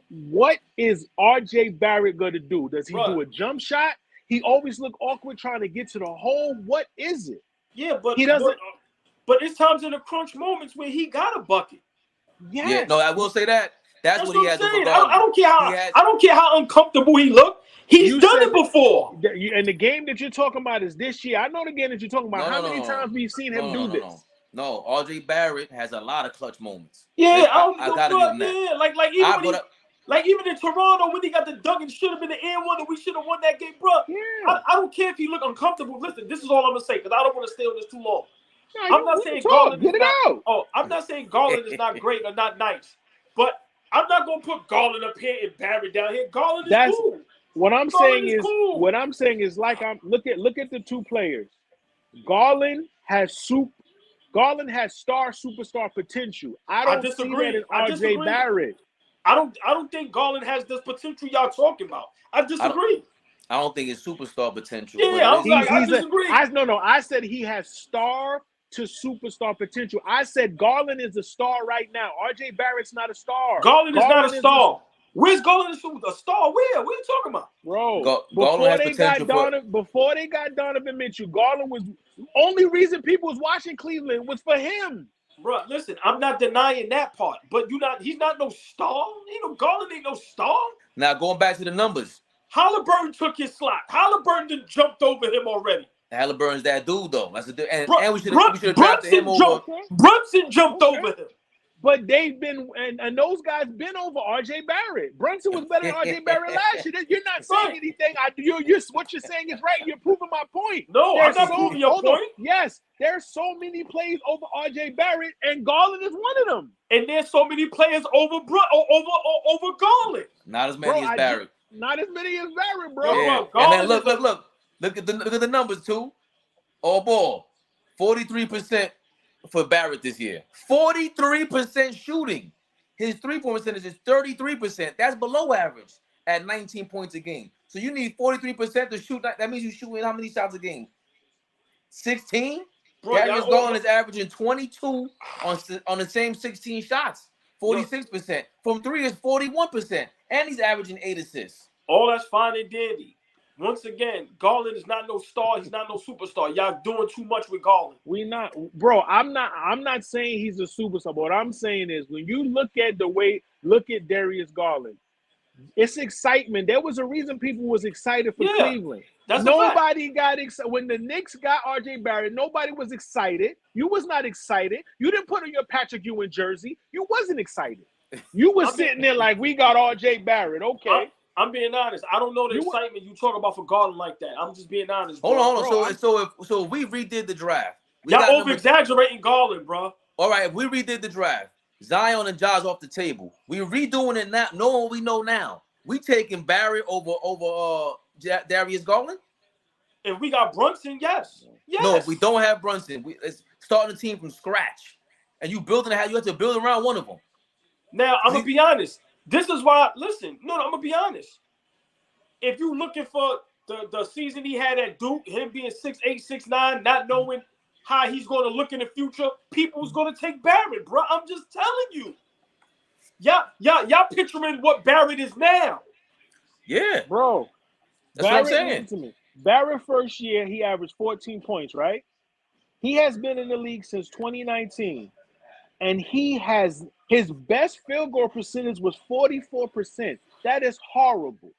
S2: what is R.J. Barrett going to do? Does he do a jump shot? He always look awkward trying to get to the hole. What is it?
S3: Yeah, but
S2: he doesn't.
S3: But it's times in the crunch moments where he got a bucket.
S2: Yes.
S1: Yeah, no, I will say that. That's what he has over
S3: I don't care how uncomfortable he looked. He's done it before.
S2: And the game that you're talking about is this year. I know the game that you're talking about. How many times we've seen him do this?
S1: No, R.J. Barrett has a lot of clutch moments.
S3: Yeah,
S1: I gotta give him that.
S3: Yeah, like even in Toronto when he got the dunk and should have been the air one and we should have won that game, bro.
S2: Yeah.
S3: I don't care if he look uncomfortable. Listen, this is all I'm gonna say because I don't want to stay on this too long.
S2: No,
S3: I'm not saying Garland is not.
S2: Out.
S3: Oh, I'm not saying Garland is not great or not nice, but I'm not gonna put Garland up here and Barrett down here. Garland is cool.
S2: What I'm saying is like look at the two players. Garland has star superstar potential. I don't see that in R.J. Barrett.
S3: I don't think Garland has this potential y'all talking about. I disagree.
S1: I don't think it's superstar potential.
S3: Yeah, I disagree.
S2: I said he has star to superstar potential. I said Garland is a star right now. R.J. Barrett's not a star.
S3: Garland is not a star. Where's Garland a star? Where? What are you talking about?
S2: Bro, before they got Donovan Mitchell, Garland was the only reason people was watching Cleveland was for him.
S3: Bro, listen, I'm not denying that part, but he's not no star. Garland ain't no star.
S1: Now going back to the numbers.
S3: Halliburton took his slot. Halliburton jumped over him already.
S1: Halliburton's that dude though. That's and we should have drafted him over.
S3: Brunson jumped over him.
S2: But they've been and those guys been over R.J. Barrett. Brunson was better than R.J. Barrett last year. You're not saying anything. What you're saying is right. You're proving my point.
S3: No, I'm not proving your point.
S2: Yes, there's so many plays over R.J. Barrett, and Garland is one of them.
S3: And there's so many players over Garland.
S1: Not as many as Barrett.
S2: Not as many as Barrett, bro.
S1: Yeah. And then look at the numbers too. All ball, 43%. For Barrett this year, 43% shooting. His 3-point percentage is 33%. That's below average at 19 points a game. So you need 43% to shoot. That means you're shooting how many shots a game? 16. Darius Garland is averaging 22 on the same 16 shots. 46%. From 3 is 41%, and he's averaging 8 assists.
S3: All that's fine and dandy. Once again, Garland is not no star. He's not no superstar. Y'all doing too much with Garland.
S2: I'm not saying he's a superstar. But what I'm saying is when you look at Darius Garland, it's excitement. There was a reason people was excited for Cleveland. Nobody got excited. When the Knicks got R.J. Barrett, nobody was excited. You was not excited. You didn't put on your Patrick Ewing jersey. You wasn't excited. You was sitting there like, we got R.J. Barrett. Okay.
S3: I'm being honest. I don't know the excitement you talk about for Garland like that. I'm just being honest.
S1: Bro. Hold on. So if we redid the draft,
S3: y'all over-exaggerating Garland, bro.
S1: All right, if we redid the draft, Zion and Ja's off the table. We redoing it now. Knowing what we know now, we taking Barrett over Darius Garland.
S3: If we got Brunson, yes.
S1: No, if we don't have Brunson, it's starting a team from scratch, and you have to build around one of them.
S3: Now I'm gonna be honest. This is why, listen, I'm going to be honest. If you're looking for the season he had at Duke, him being 6'8", 6'9", not knowing how he's going to look in the future, people's going to take Barrett, bro. I'm just telling you. Y'all picturing what Barrett is now.
S1: Yeah.
S2: Bro.
S1: That's what I'm saying.
S2: Barrett first year, he averaged 14 points, right? He has been in the league since 2019. And his best field goal percentage was 44%. That is horrible.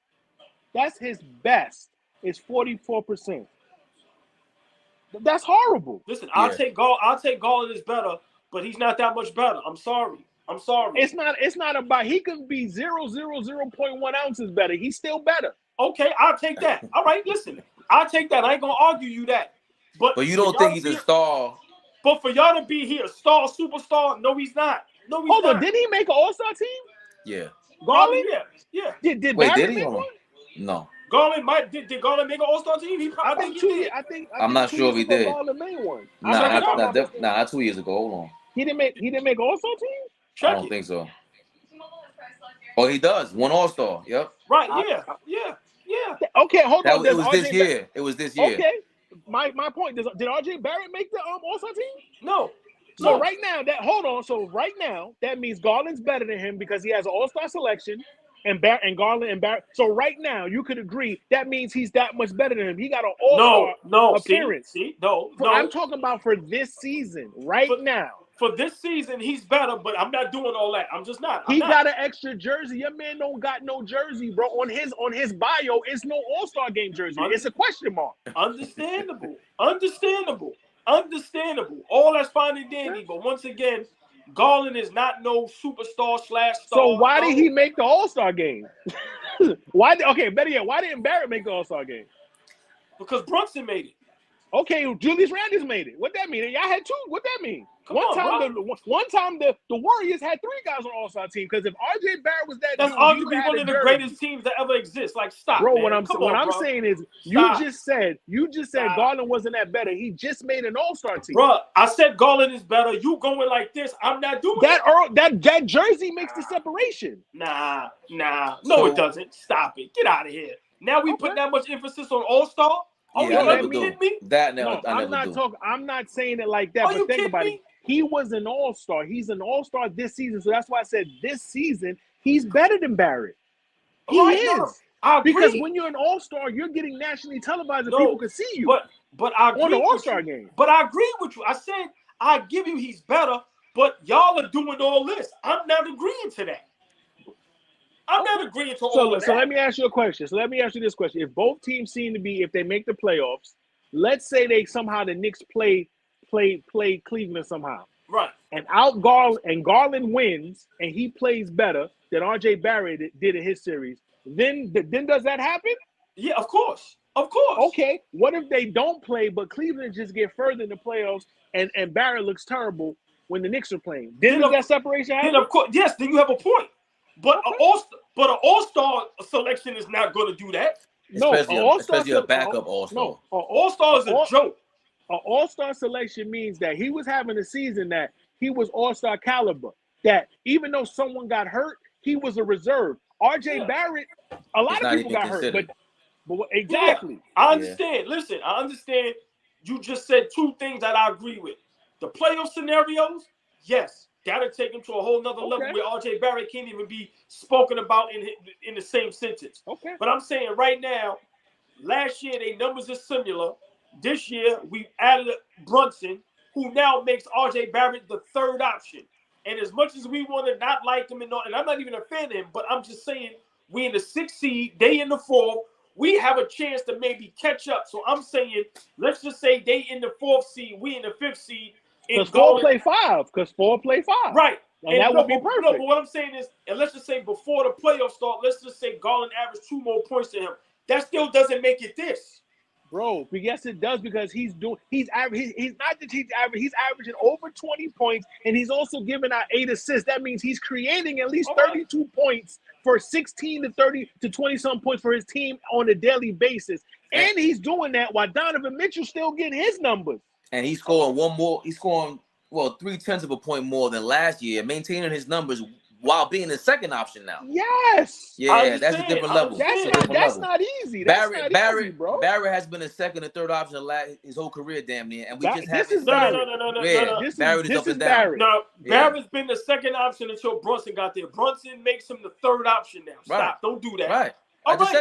S2: That's his best. It's 44%. That's horrible.
S3: Listen, I'll take Garland is better, but he's not that much better. I'm sorry.
S2: It's not about he could be 0.1 ounces better. He's still better.
S3: Okay, I'll take that. All right, listen. I'll take that. I ain't gonna argue you that. But
S1: you don't think he's a star?
S3: But for y'all to be here, superstar, no, he's not. No, he's
S2: Hold
S3: not.
S2: on, did he make an All-Star team?
S1: Yeah.
S2: Garland?
S3: Yeah.
S2: Did
S1: Wait,
S2: Barrett
S1: did he?
S2: make one?
S1: No.
S3: Garland did Garland make an All-Star team? I think he did.
S1: I'm not sure if he did.
S2: Garland made one.
S1: Not 2 years ago. Hold on.
S2: He didn't make an All-Star team?
S1: I don't think so. Oh, he does. One All-Star. Yep.
S3: Right. Yeah.
S2: Okay, hold on.
S1: It was this year. It was this year.
S2: Okay. My point. Did RJ Barrett make the All-Star team?
S3: No.
S2: So right now, that means Garland's better than him because he has an All-Star selection, and Garland and Barrett. So right now, you could agree that means he's that much better than him. He got an All-Star appearance.
S3: No.
S2: I'm talking about for this season, now.
S3: For this season, he's better, but I'm not doing all that. I'm just not.
S2: He got an extra jersey. Your man don't got no jersey, bro. On his bio, it's no All-Star game jersey. It's a question mark.
S3: Understandable. All that's fine and dandy, but once again, Garland is not no superstar / star.
S2: So why did he make the All-Star game? Better yet, why didn't Barrett make the All-Star game?
S3: Because Brunson made it.
S2: Okay, Julius Randle's made it. What that mean? Y'all had two. What that mean? One time the Warriors had 3 guys on All-Star team because if RJ Barrett was
S3: that's arguably one of the greatest teams that ever exists. Like, stop,
S2: bro.
S3: Man.
S2: What I'm saying is, you just said Garland wasn't that better. He just made an All-Star team,
S3: bro. I said Garland is better. You going like this? I'm not doing
S2: that. That jersey makes the separation.
S3: Nah. No, it doesn't. Stop it. Get out of here. Now we put that much emphasis on All-Star.
S1: Oh,
S3: yeah,
S1: I never do.
S3: Me?
S1: That never. I never do.
S2: I'm not saying it like that. But think about it. He was an All-Star. He's an All-Star this season. So that's why I said this season he's better than Barrett. He is. Because when you're an All-Star, you're getting nationally televised and people can see you.
S3: But I agree
S2: on the All-Star game.
S3: But I agree with you. I said I give you he's better, but y'all are doing all this. I'm not agreeing to that. I'm not agreeing to all of that.
S2: So let me ask you a question. So let me ask you this question. If both teams seem to be, if they make the playoffs, let's say the Knicks play Cleveland somehow.
S3: Right.
S2: And Garland wins and he plays better than RJ Barrett did in his series. Then does that happen?
S3: Yeah, of course.
S2: Okay. What if they don't play, but Cleveland just get further in the playoffs and Barrett looks terrible when the Knicks are playing? Then does that separation happen?
S3: Then of course, yes, then you have a point. But an All-Star selection is not going to do that.
S1: Especially a backup All-Star.
S2: No,
S3: All-Star is a joke.
S2: An All-Star selection means that he was having a season that he was All-Star caliber. That even though someone got hurt, he was a reserve. RJ Barrett, a lot of people got hurt, but exactly.
S3: Yeah, I understand. Yeah. Listen, I understand. You just said 2 things that I agree with. The playoff scenarios, yes. That'll take him to a whole nother level where RJ Barrett can't even be spoken about in the same sentence.
S2: Okay.
S3: But I'm saying right now, last year their numbers are similar. This year we added Brunson, who now makes RJ Barrett the 3rd option. And as much as we want to not like him and I'm not even a fan of him, but I'm just saying we in the 6th seed, they in the 4th. We have a chance to maybe catch up. So I'm saying, let's just say they in the 4th seed, we in the 5th seed.
S2: Because 4 play 5.
S3: Right.
S2: And that would be perfect.
S3: No, but what I'm saying is, and let's just say before the playoffs start, let's just say Garland averaged 2 more points than him. That still doesn't make it this.
S2: Bro, but yes, it does because he's averaging over 20 points and he's also giving out 8 assists. That means he's creating at least 32 points for 16 to 30 to 20 some points for his team on a daily basis. And he's doing that while Donovan Mitchell still getting his numbers.
S1: And he's scoring 0.3 of a point more than last year, maintaining his numbers while being the 2nd option now.
S2: Yes.
S1: Yeah, that's a different level.
S2: That's not easy.
S1: Barrett,
S2: bro.
S1: Barrett has been a 2nd or 3rd option his whole career, damn near, and we just haven't.
S3: No.
S1: Barrett is up and down.
S3: No, Barrett's been the 2nd option until Brunson got there. Brunson makes him the 3rd option now. Stop.
S1: Right.
S3: Don't do that.
S1: Right. I just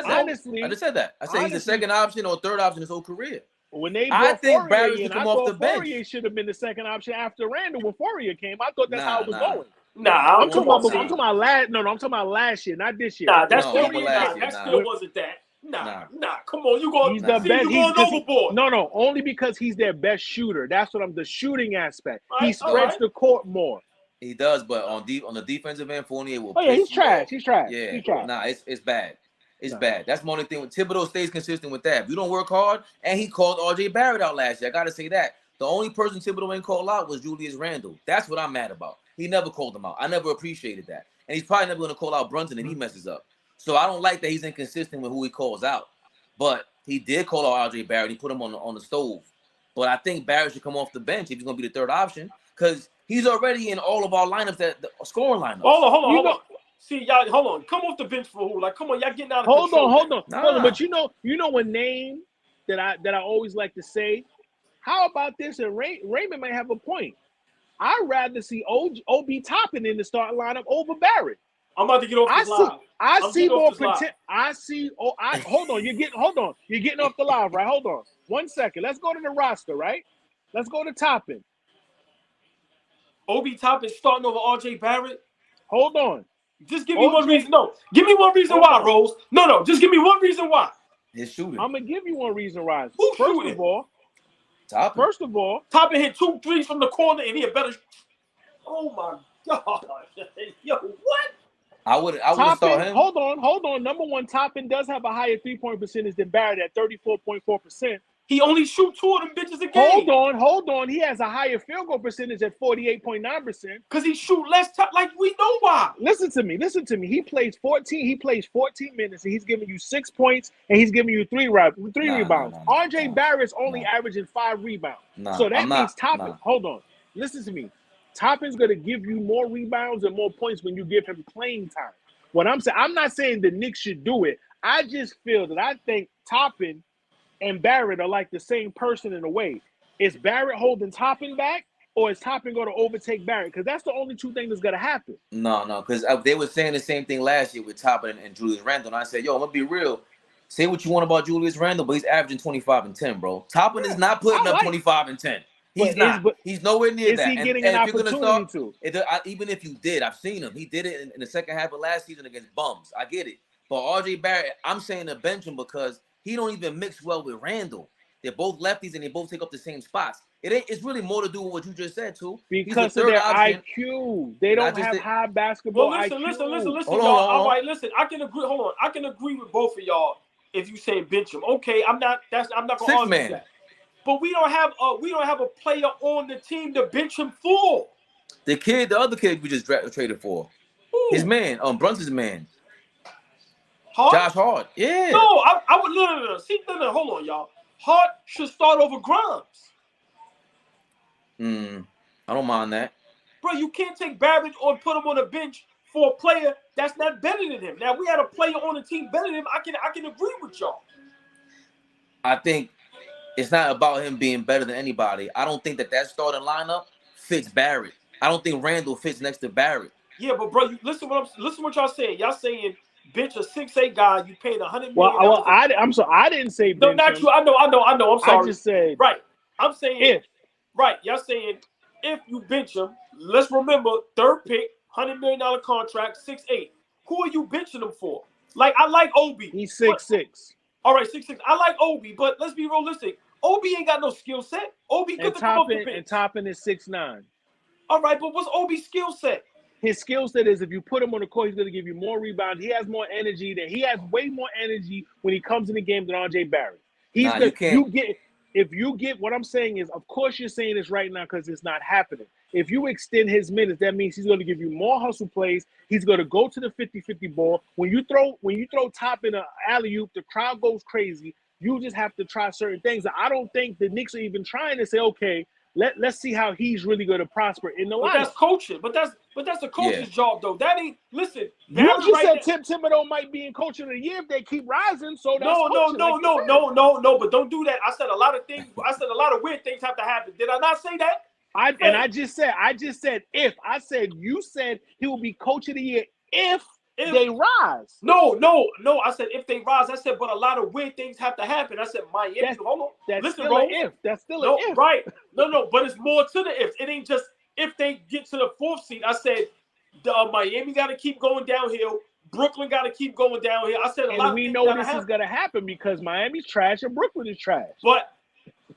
S1: said that. I said he's the 2nd option or 3rd option his whole career.
S2: When they
S1: I think
S2: Fourier,
S1: Barrett should come off the bench.
S2: Fourier should have been the 2nd option after Randall when Fourier came. I thought that's how it was going.
S3: I'm
S2: talking about last. No, I'm talking about last year, not this year.
S3: That still wasn't that. Nah. Come on, you going?
S2: He's the best.
S3: You going overboard?
S2: No, only because he's their best shooter. That's what the shooting aspect.
S3: Right,
S2: he spreads the court more.
S1: He does, but on the defensive end, Fournier will.
S2: Oh yeah, he's trash.
S1: Off.
S2: He's trash.
S1: Yeah,
S2: he's trash.
S1: Nah, it's bad. It's bad. That's my only thing. Thibodeau stays consistent with that. If you don't work hard, and he called R.J. Barrett out last year. I got to say that. The only person Thibodeau ain't called out was Julius Randle. That's what I'm mad about. He never called him out. I never appreciated that. And he's probably never going to call out Brunson if he messes up. So I don't like that he's inconsistent with who he calls out. But he did call out R.J. Barrett. He put him on the stove. But I think Barrett should come off the bench if he's going to be the third option because he's already in all of our lineups, the scoring lineups.
S3: Hold on. See, y'all, hold on. Come off the bench for who? Like, come on, y'all getting out of control.
S2: Hold on. But you know a name that I always like to say. How about this? And Raymond might have a point. I'd rather see Obi Toppin in the starting lineup over Barrett.
S3: I'm about to get off this live.
S2: I see more potential. Hold on. You're getting off the live, right? Hold on. 1 second. Let's go to the roster, right? Let's go to Toppin.
S3: Obi Toppin starting over R.J. Barrett.
S2: Hold on.
S3: Just give me one reason. No, give me one reason why, Rose. No, just give me one reason why.
S1: His shooting.
S2: I'm gonna give you one reason why.
S3: Who's shooting?
S2: First of all,
S3: Toppin hit 2 threes from the corner, and he a better. Oh my God, yo, what?
S1: I would start him.
S2: Hold on. Number one, Toppin does have a higher 3-point percentage than Barrett at 34.4%.
S3: He only shoot 2 of them bitches a game.
S2: Hold on. He has a higher field goal percentage at 48.9%.
S3: Because he shoot less like we know why.
S2: Listen to me. He plays 14 minutes and he's giving you 6 points and he's giving you 3 rebounds. RJ Barrett's only averaging 5 rebounds. So that means Toppin. Hold on. Listen to me. Toppin's going to give you more rebounds and more points when you give him playing time. What I'm saying, I'm not saying the Knicks should do it. I just feel that I think Toppin and Barrett are like the same person in a way. Is Barrett holding Toppin back, or is Toppin going to overtake Barrett? Because that's the only 2 things that's going to happen.
S1: No, because they were saying the same thing last year with Toppin and Julius Randle. And I said, yo, I'm going to be real. Say what you want about Julius Randle, but he's averaging 25 and 10, bro. Toppin is not putting up 25 and 10. He's not. He's nowhere near that.
S2: Is he getting an opportunity to?
S1: Even if you did, I've seen him. He did it in the second half of last season against bums. I get it. But RJ Barrett, I'm saying to bench him because he don't even mix well with Randle. They're both lefties and they both take up the same spots. It's really more to do with what you just said, too.
S2: Because of their IQ. They don't have high basketball IQ.
S3: Listen, y'all. All right, listen. I can agree. Hold on. I can agree with both of y'all if you say bench him. Okay, I'm not going to argue that. But we don't have a player on the team to bench him for.
S1: The other kid we just traded for. Ooh. His man, Brunson's man.
S3: Hart?
S1: Josh Hart. Yeah.
S3: No, I would no. See, hold on, y'all. Hart should start over Grimes.
S1: I don't mind that.
S3: Bro, you can't take Barrett or put him on a bench for a player that's not better than him. Now, we had a player on the team better than him. I can agree with y'all.
S1: I think it's not about him being better than anybody. I don't think that starting lineup fits Barrett. I don't think Randle fits next to Barrett.
S3: Yeah, but bro, listen what y'all saying. Y'all saying bench a 6'8" guy. You paid $100 million.
S2: Well, I'm sorry. I didn't say bench.
S3: No, not you. I know. I'm sorry.
S2: I just said
S3: right. I'm saying
S2: if.
S3: Right. Y'all saying if you bench him. Let's remember 3rd pick, $100 million contract, 6'8". Who are you benching him for? Like I like Obi.
S2: He's 6'6".
S3: All right, 6'6". I like Obi, but let's be realistic. Obi ain't got no skill set. Obi could come off the bench.
S2: And Toppin is 6'9".
S3: All right, but what's Obi's skill set?
S2: His skill set is if you put him on the court, he's going to give you more rebounds. He has more energy. He has way more energy when he comes in the game than RJ Barrett. If you get what I'm saying is, of course you're saying this right now because it's not happening. If you extend his minutes, that means he's going to give you more hustle plays. He's going to go to the 50-50 ball. When you throw Toppin an alley-oop, the crowd goes crazy. You just have to try certain things. I don't think the Knicks are even trying to say, okay, let's see how he's really going to prosper in the lineup.
S3: That's coaching. But that's a coach's job, though. That ain't – listen.
S2: You just said Tim Thibodeau might be in coach of the year if they keep rising, so that's
S3: No, but don't do that. I said a lot of things. I said a lot of weird things have to happen. Did I not say that?
S2: I just said if. I said you said he will be coach of the year if they rise.
S3: No. I said if they rise. I said, but a lot of weird things have to happen. I said Miami. Hold on.
S2: That's still an if. That's still an if.
S3: Right. No. But it's more to the if. It ain't just if they get to the 4th seed. I said Miami got to keep going downhill. Brooklyn got to keep going down here. I said a lot
S2: And
S3: of
S2: we
S3: things
S2: know
S3: gotta
S2: this is
S3: happen.
S2: going to happen because Miami's trash and Brooklyn is trash.
S3: But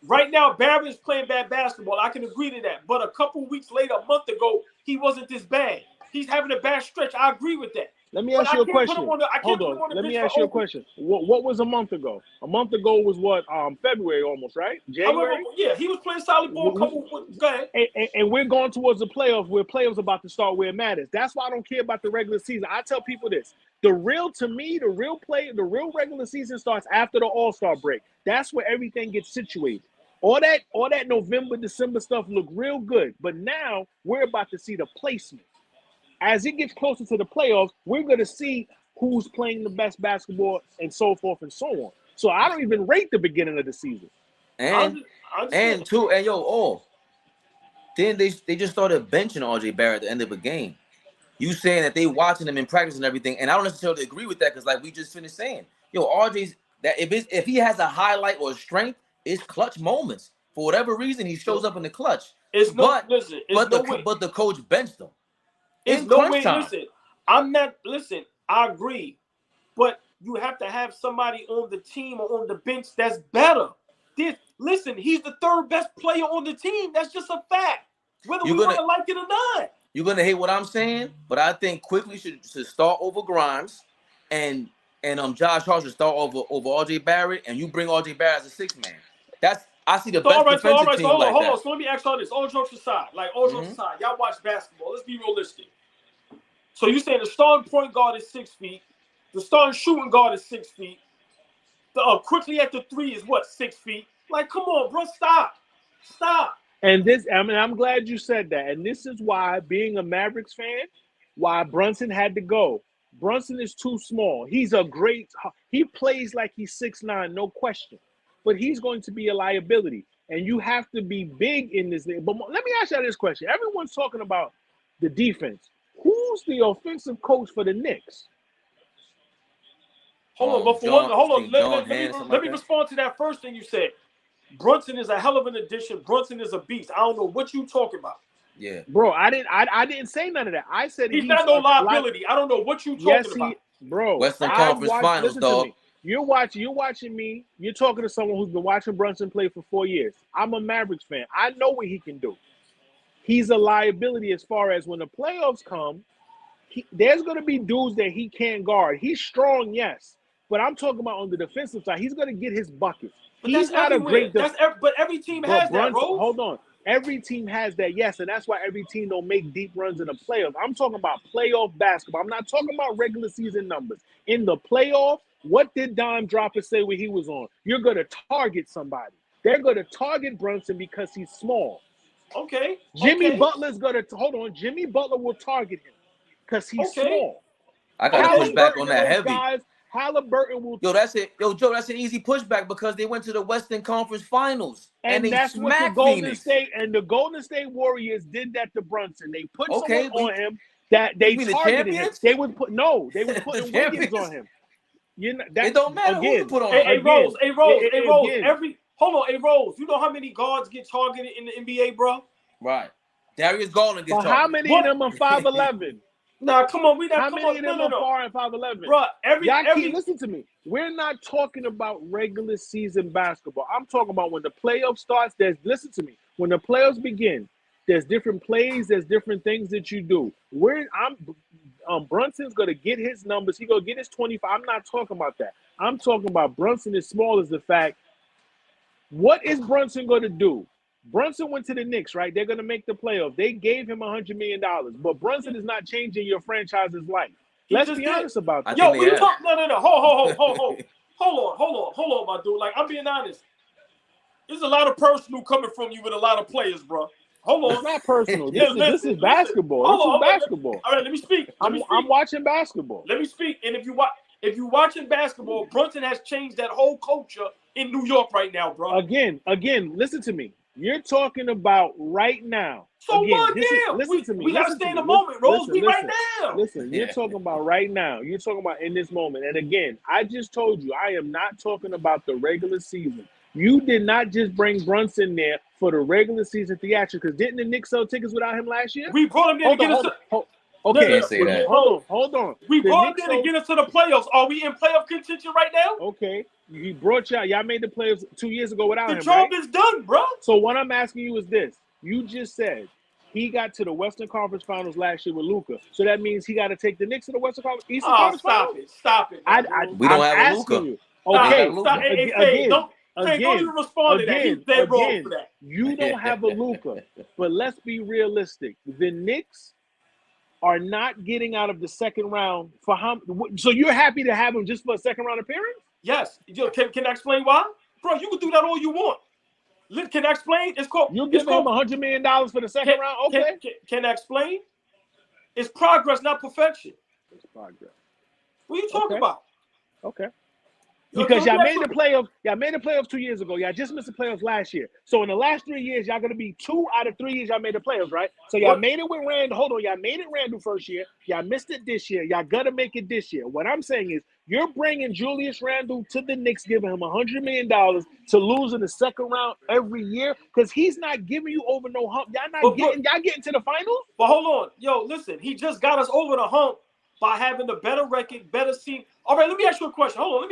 S3: right now, Barrett is playing bad basketball. I can agree to that. But a couple weeks later, a month ago, he wasn't this bad. He's having a bad stretch. I agree with that.
S2: Let me ask you a question.
S3: Hold
S2: on. Let me ask you a question. What was a month ago? A month ago was what? February almost, right? January?
S3: Yeah, he was playing solid ball. Go ahead.
S2: And we're going towards the playoffs where playoffs about to start where it matters. That's why I don't care about the regular season. I tell people this. The real regular season starts after the All-Star break. That's where everything gets situated. All that November, December stuff look real good. But now we're about to see the placement. As it gets closer to the playoffs, we're going to see who's playing the best basketball and so forth and so on. So I don't even rate the beginning of the season.
S1: Then they just started benching RJ Barrett at the end of the game. You saying that they watching him in practice and everything, and I don't necessarily agree with that because, like we just finished saying, RJ's that if he has a highlight or a strength, it's clutch moments. For whatever reason, he shows up in the clutch. But the coach benched him.
S3: It's no way. Listen, I agree, but you have to have somebody on the team or on the bench that's better. Listen, he's the third best player on the team. That's just a fact. Whether we want to like it or not.
S1: You're gonna hate what I'm saying, but I think Quickly should start over Grimes, and Josh Hart should start over RJ Barrett, and you bring RJ Barrett as a sixth man. I see the best defensive team like that.
S3: So let me ask y'all this. All jokes aside, y'all watch basketball. Let's be realistic. So you saying the starting point guard is 6 feet, the starting shooting guard is 6 feet, the Quickly at the 3 is what, 6 feet? Like, come on, bro, stop.
S2: And I'm glad you said that. And this is why, being a Mavericks fan, why Brunson had to go. Brunson is too small. He plays like he's 6'9", no question. But he's going to be a liability. And you have to be big in this thing. But let me ask you this question. Everyone's talking about the defense. Who's the offensive coach for the Knicks?
S3: Hold on. Let me respond to that first thing you said. Brunson is a hell of an addition. Brunson is a beast. I don't know what you talking about.
S1: Yeah,
S2: bro, I didn't say none of that. I said
S3: he's not no liability. I don't know what you talking about.
S2: Bro,
S1: Western Conference Finals, dog.
S2: You're watching me. You're talking to someone who's been watching Brunson play for 4 years. I'm a Mavericks fan. I know what he can do. He's a liability as far as when the playoffs come. There's going to be dudes that he can't guard. He's strong, yes, but I'm talking about on the defensive side. He's going to get his buckets.
S3: But
S2: he's not
S3: everywhere.
S2: a great.
S3: But every team has
S2: Brunson,
S3: that, Rose.
S2: Hold on. Every team has that, yes, and that's why every team don't make deep runs in the playoffs. I'm talking about playoff basketball. I'm not talking about regular season numbers. In the playoff, what did Dime Dropper say when he was on? You're going to target somebody. They're going to target Brunson because he's small.
S3: Okay.
S2: Jimmy Butler's going to – hold on. Jimmy Butler will target him because he's small.
S1: I got to push back on that heavy.
S2: Guys, Halliburton will –
S1: Joe, that's an easy pushback because they went to the Western Conference Finals. And
S2: that's what the Golden State – and the Golden State Warriors did that to Brunson. They put someone on him that they targeted him. They would putting Wiggins on him.
S1: It don't matter who you put on him.
S3: Hey, Rose. Rose. You know how many guards get targeted in the NBA, bro?
S1: Right. Darius Garland gets targeted.
S2: How many of them are 5'11"?
S3: Nah, come on.
S2: How many of them are far and 5'11"?
S3: Bro,
S2: listen to me. We're not talking about regular season basketball. I'm talking about when the playoff starts. Listen to me. When the playoffs begin, there's different plays. There's different things that you do. Brunson's gonna get his numbers. He's gonna get his 25. I'm not talking about that. I'm talking about Brunson is small as the fact. What is Brunson gonna do? Brunson went to the Knicks, right? They're gonna make the playoffs. They gave him $100 million, but Brunson is not changing your franchise's life. Let's be honest about that.
S3: Yo, we talk. No. Hold on, my dude. Like, I'm being honest. There's a lot of personal coming from you with a lot of players, bro. Hold on.
S2: It's not personal. This is basketball. Basketball.
S3: All right, let me speak.
S2: I'm watching basketball.
S3: Let me speak. And if you're watching basketball, Brunson has changed that whole culture in New York right now, bro.
S2: Again, listen to me. You're talking about right now.
S3: So what?
S2: Listen to me.
S3: We got to stay in the moment, Rose. Right now.
S2: Listen, you're talking about right now. You're talking about in this moment. And again, I just told you, I am not talking about the regular season. You did not just bring Brunson there for the regular season theatrics. Because didn't the Knicks sell tickets without him last year?
S3: We brought him there to get us.
S2: Okay,
S1: Can't say that.
S2: Hold on.
S3: We
S2: The
S3: brought
S2: Knicks
S3: in to get us to the playoffs. Are we in playoff contention right now?
S2: Okay, he brought y'all made the playoffs 2 years ago without
S3: The
S2: him,
S3: job
S2: right?
S3: is done, bro.
S2: So what I'm asking you is this: you just said he got to the Western Conference Finals last year with Luka, so that means he got to take the Knicks to the Western Conference Eastern Conference Finals.
S3: Stop it.
S1: We don't
S2: I'm
S1: have a
S2: asking
S1: Luka.
S2: you.
S1: Stop,
S2: Okay,
S1: stop.
S3: Hey, Faye, don't even respond to that. He's dead wrong for that.
S2: You don't have a Luka, but let's be realistic. The Knicks are not getting out of the second round for how? So you're happy to have him just for a second round appearance?
S3: Yes. Can I explain why? Bro, you can do that all you want. Can I explain? It's called.
S2: You'll give him $100 million for the second round? Okay.
S3: Can I explain? It's progress, not perfection.
S2: It's progress.
S3: What are you talking about?
S2: Okay. Because y'all made the playoffs. Y'all made the playoffs 2 years ago. Y'all just missed the playoffs last year. So in the last 3 years, y'all gonna be 2 out of 3 years y'all made the playoffs, right? So y'all made it with Randall. Hold on, y'all made it Randall first year. Y'all missed it this year. Y'all gotta make it this year. What I'm saying is, you're bringing Julius Randle to the Knicks, giving him $100 million to lose in the second round every year because he's not giving you over no hump. Y'all getting to the finals.
S3: But hold on, yo, listen. He just got us over the hump by having the better record, better team. All right, let me ask you a question. Hold on,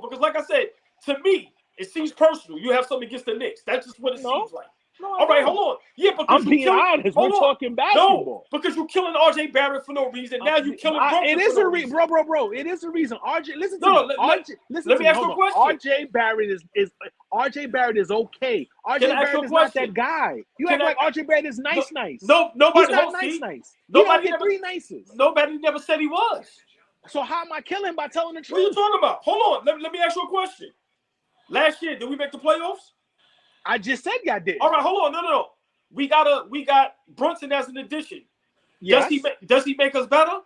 S3: because like I said, to me, it seems personal. You have something against the Knicks. That's just what it seems like.
S2: No,
S3: all right, hold on. Yeah, because
S2: I'm being honest. We're talking basketball.
S3: No, because you're killing RJ Barrett for no reason. Now you're killing Brunson.
S2: It is a reason, bro. It is a reason. RJ, listen to me.
S3: Let me ask you a question.
S2: RJ Barrett is okay. RJ Barrett is not that guy. You act like RJ Barrett is nice.
S3: No, nobody.
S2: He's not nice.
S3: Nobody
S2: get 3 nices.
S3: Nobody never said he was.
S2: So how am I killing him by telling the truth?
S3: What are you talking about? Hold on. Let me ask you a question. Last year, did we make the playoffs?
S2: I just said y'all did.
S3: All right, hold on. No. We got Brunson as an addition.
S2: Yes.
S3: Does he make us better?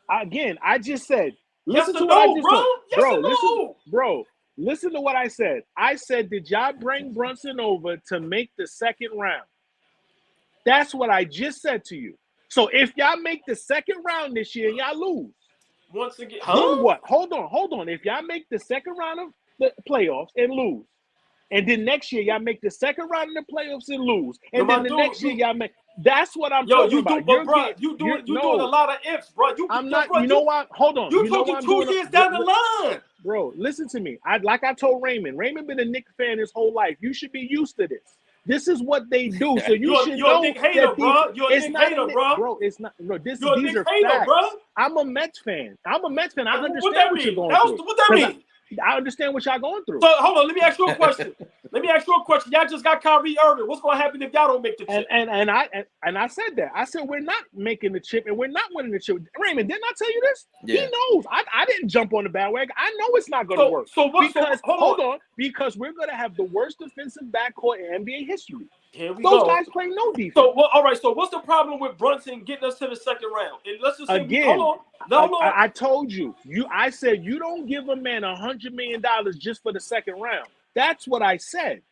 S2: Again, I just said.
S3: Yes
S2: Listen
S3: or
S2: to what I
S3: no,
S2: just
S3: bro.
S2: said.
S3: Yes or no?
S2: Bro, listen to what I said. I said, did y'all bring Brunson over to make the second round? That's what I just said to you. So if y'all make the second round this year, y'all lose.
S3: Once again,
S2: then what? Hold on. If y'all make the second round of the playoffs and lose, and then next year y'all make the second round of the playoffs and lose, and then the next year y'all make. That's what I'm talking about.
S3: You doing a lot of ifs, bro.
S2: I'm not. You know what? Hold on.
S3: You're talking 2 years down the line,
S2: bro. Listen to me. I told Raymond. Raymond been a Knicks fan his whole life. You should be used to this. This is what they do. So you should know
S3: that hater, bro. You're a
S2: it's
S3: Knicks
S2: not
S3: hater, bro.
S2: Bro, it's not. Bro, these
S3: you're
S2: are
S3: hater,
S2: facts.
S3: Bro.
S2: I'm a Mets fan. I understand what you're going through.
S3: What that mean?
S2: I understand what y'all going through.
S3: So hold on, let me ask you a question. Y'all just got Kyrie Irving. What's going to happen if y'all don't make the chip?
S2: And I said that. I said we're not making the chip and we're not winning the chip. Raymond, didn't I tell you this? Yeah. He knows. I didn't jump on the bandwagon. I know it's not going to work. Hold on. Because we're going to have the worst defensive backcourt in NBA history. Those guys play no defense.
S3: So all right. So what's the problem with Brunson getting us to the second round? And let's just say hold on.
S2: I told you. I said you don't give a man $100 million just for the second round. That's what I said.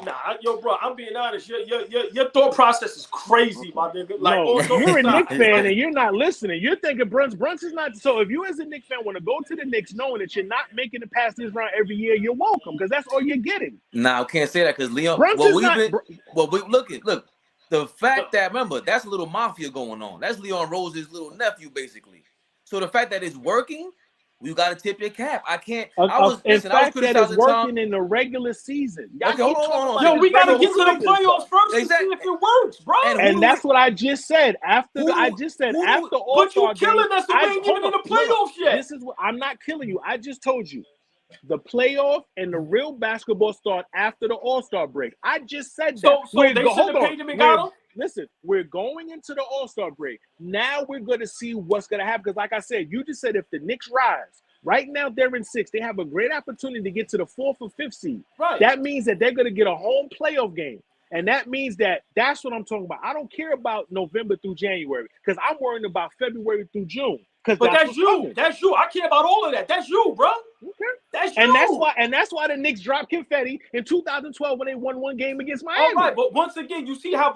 S3: Nah, yo, bro, I'm being honest. Your thought process is crazy, my nigga. Like,
S2: you're a Knicks fan and you're not listening. You're thinking Brunson's not. So if you as a Knicks fan want to go to the Knicks knowing that you're not making it past this round every year, you're welcome because that's all you're getting.
S1: Nah, I can't say that because Leon. Look. The fact that remember that's a little mafia going on. That's Leon Rose's little nephew, basically. So the fact that it's working. You got to tip your cap. I can't.
S2: That it's working in the regular season.
S1: Okay, hold on.
S3: Yo, we got to get to the playoffs first to see if it works, bro.
S2: And that's what I just said. After All-Star
S3: But you killing us. We ain't even in the playoffs yet.
S2: This is what I'm not killing you. I just told you. The playoff and the real basketball start after the All-Star break. I just said that.
S3: So they should have paid him and got him?
S2: Listen, we're going into the All-Star break. Now we're going to see what's going to happen. Because like I said, you just said if the Knicks rise, right now they're in 6th. They have a great opportunity to get to the 4th or 5th seed.
S3: Right.
S2: That means that they're going to get a home playoff game. And that means that's what I'm talking about. I don't care about November through January because I'm worrying about February through June.
S3: But that's you. Coming. That's you. I care about all of that. That's you, bro.
S2: Okay.
S3: That's you.
S2: And that's why the Knicks dropped confetti in 2012 when they won one game against Miami.
S3: All right, but once again, you see how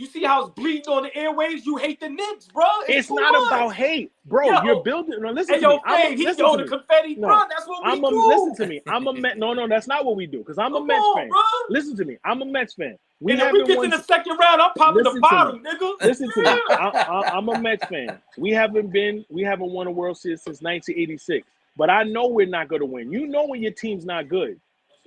S3: You see how it's bleeding on the airwaves? You hate the Knicks, bro.
S2: It's not about hate, bro.
S3: Yo.
S2: You're building. No, listen
S3: Hey,
S2: to me.
S3: yo, Fame, he throw the confetti,
S2: No.
S3: bro. That's what we do.
S2: Listen to me. I'm a Met. No, that's not what we do. Because I'm a Mets fan.
S3: Bro.
S2: Listen to me. I'm a Mets fan.
S3: And if we get to the second round, I'm popping the bottle, nigga.
S2: Listen to me. I'm a Mets fan. We haven't won a World Series since 1986. But I know we're not going to win. You know when your team's not good.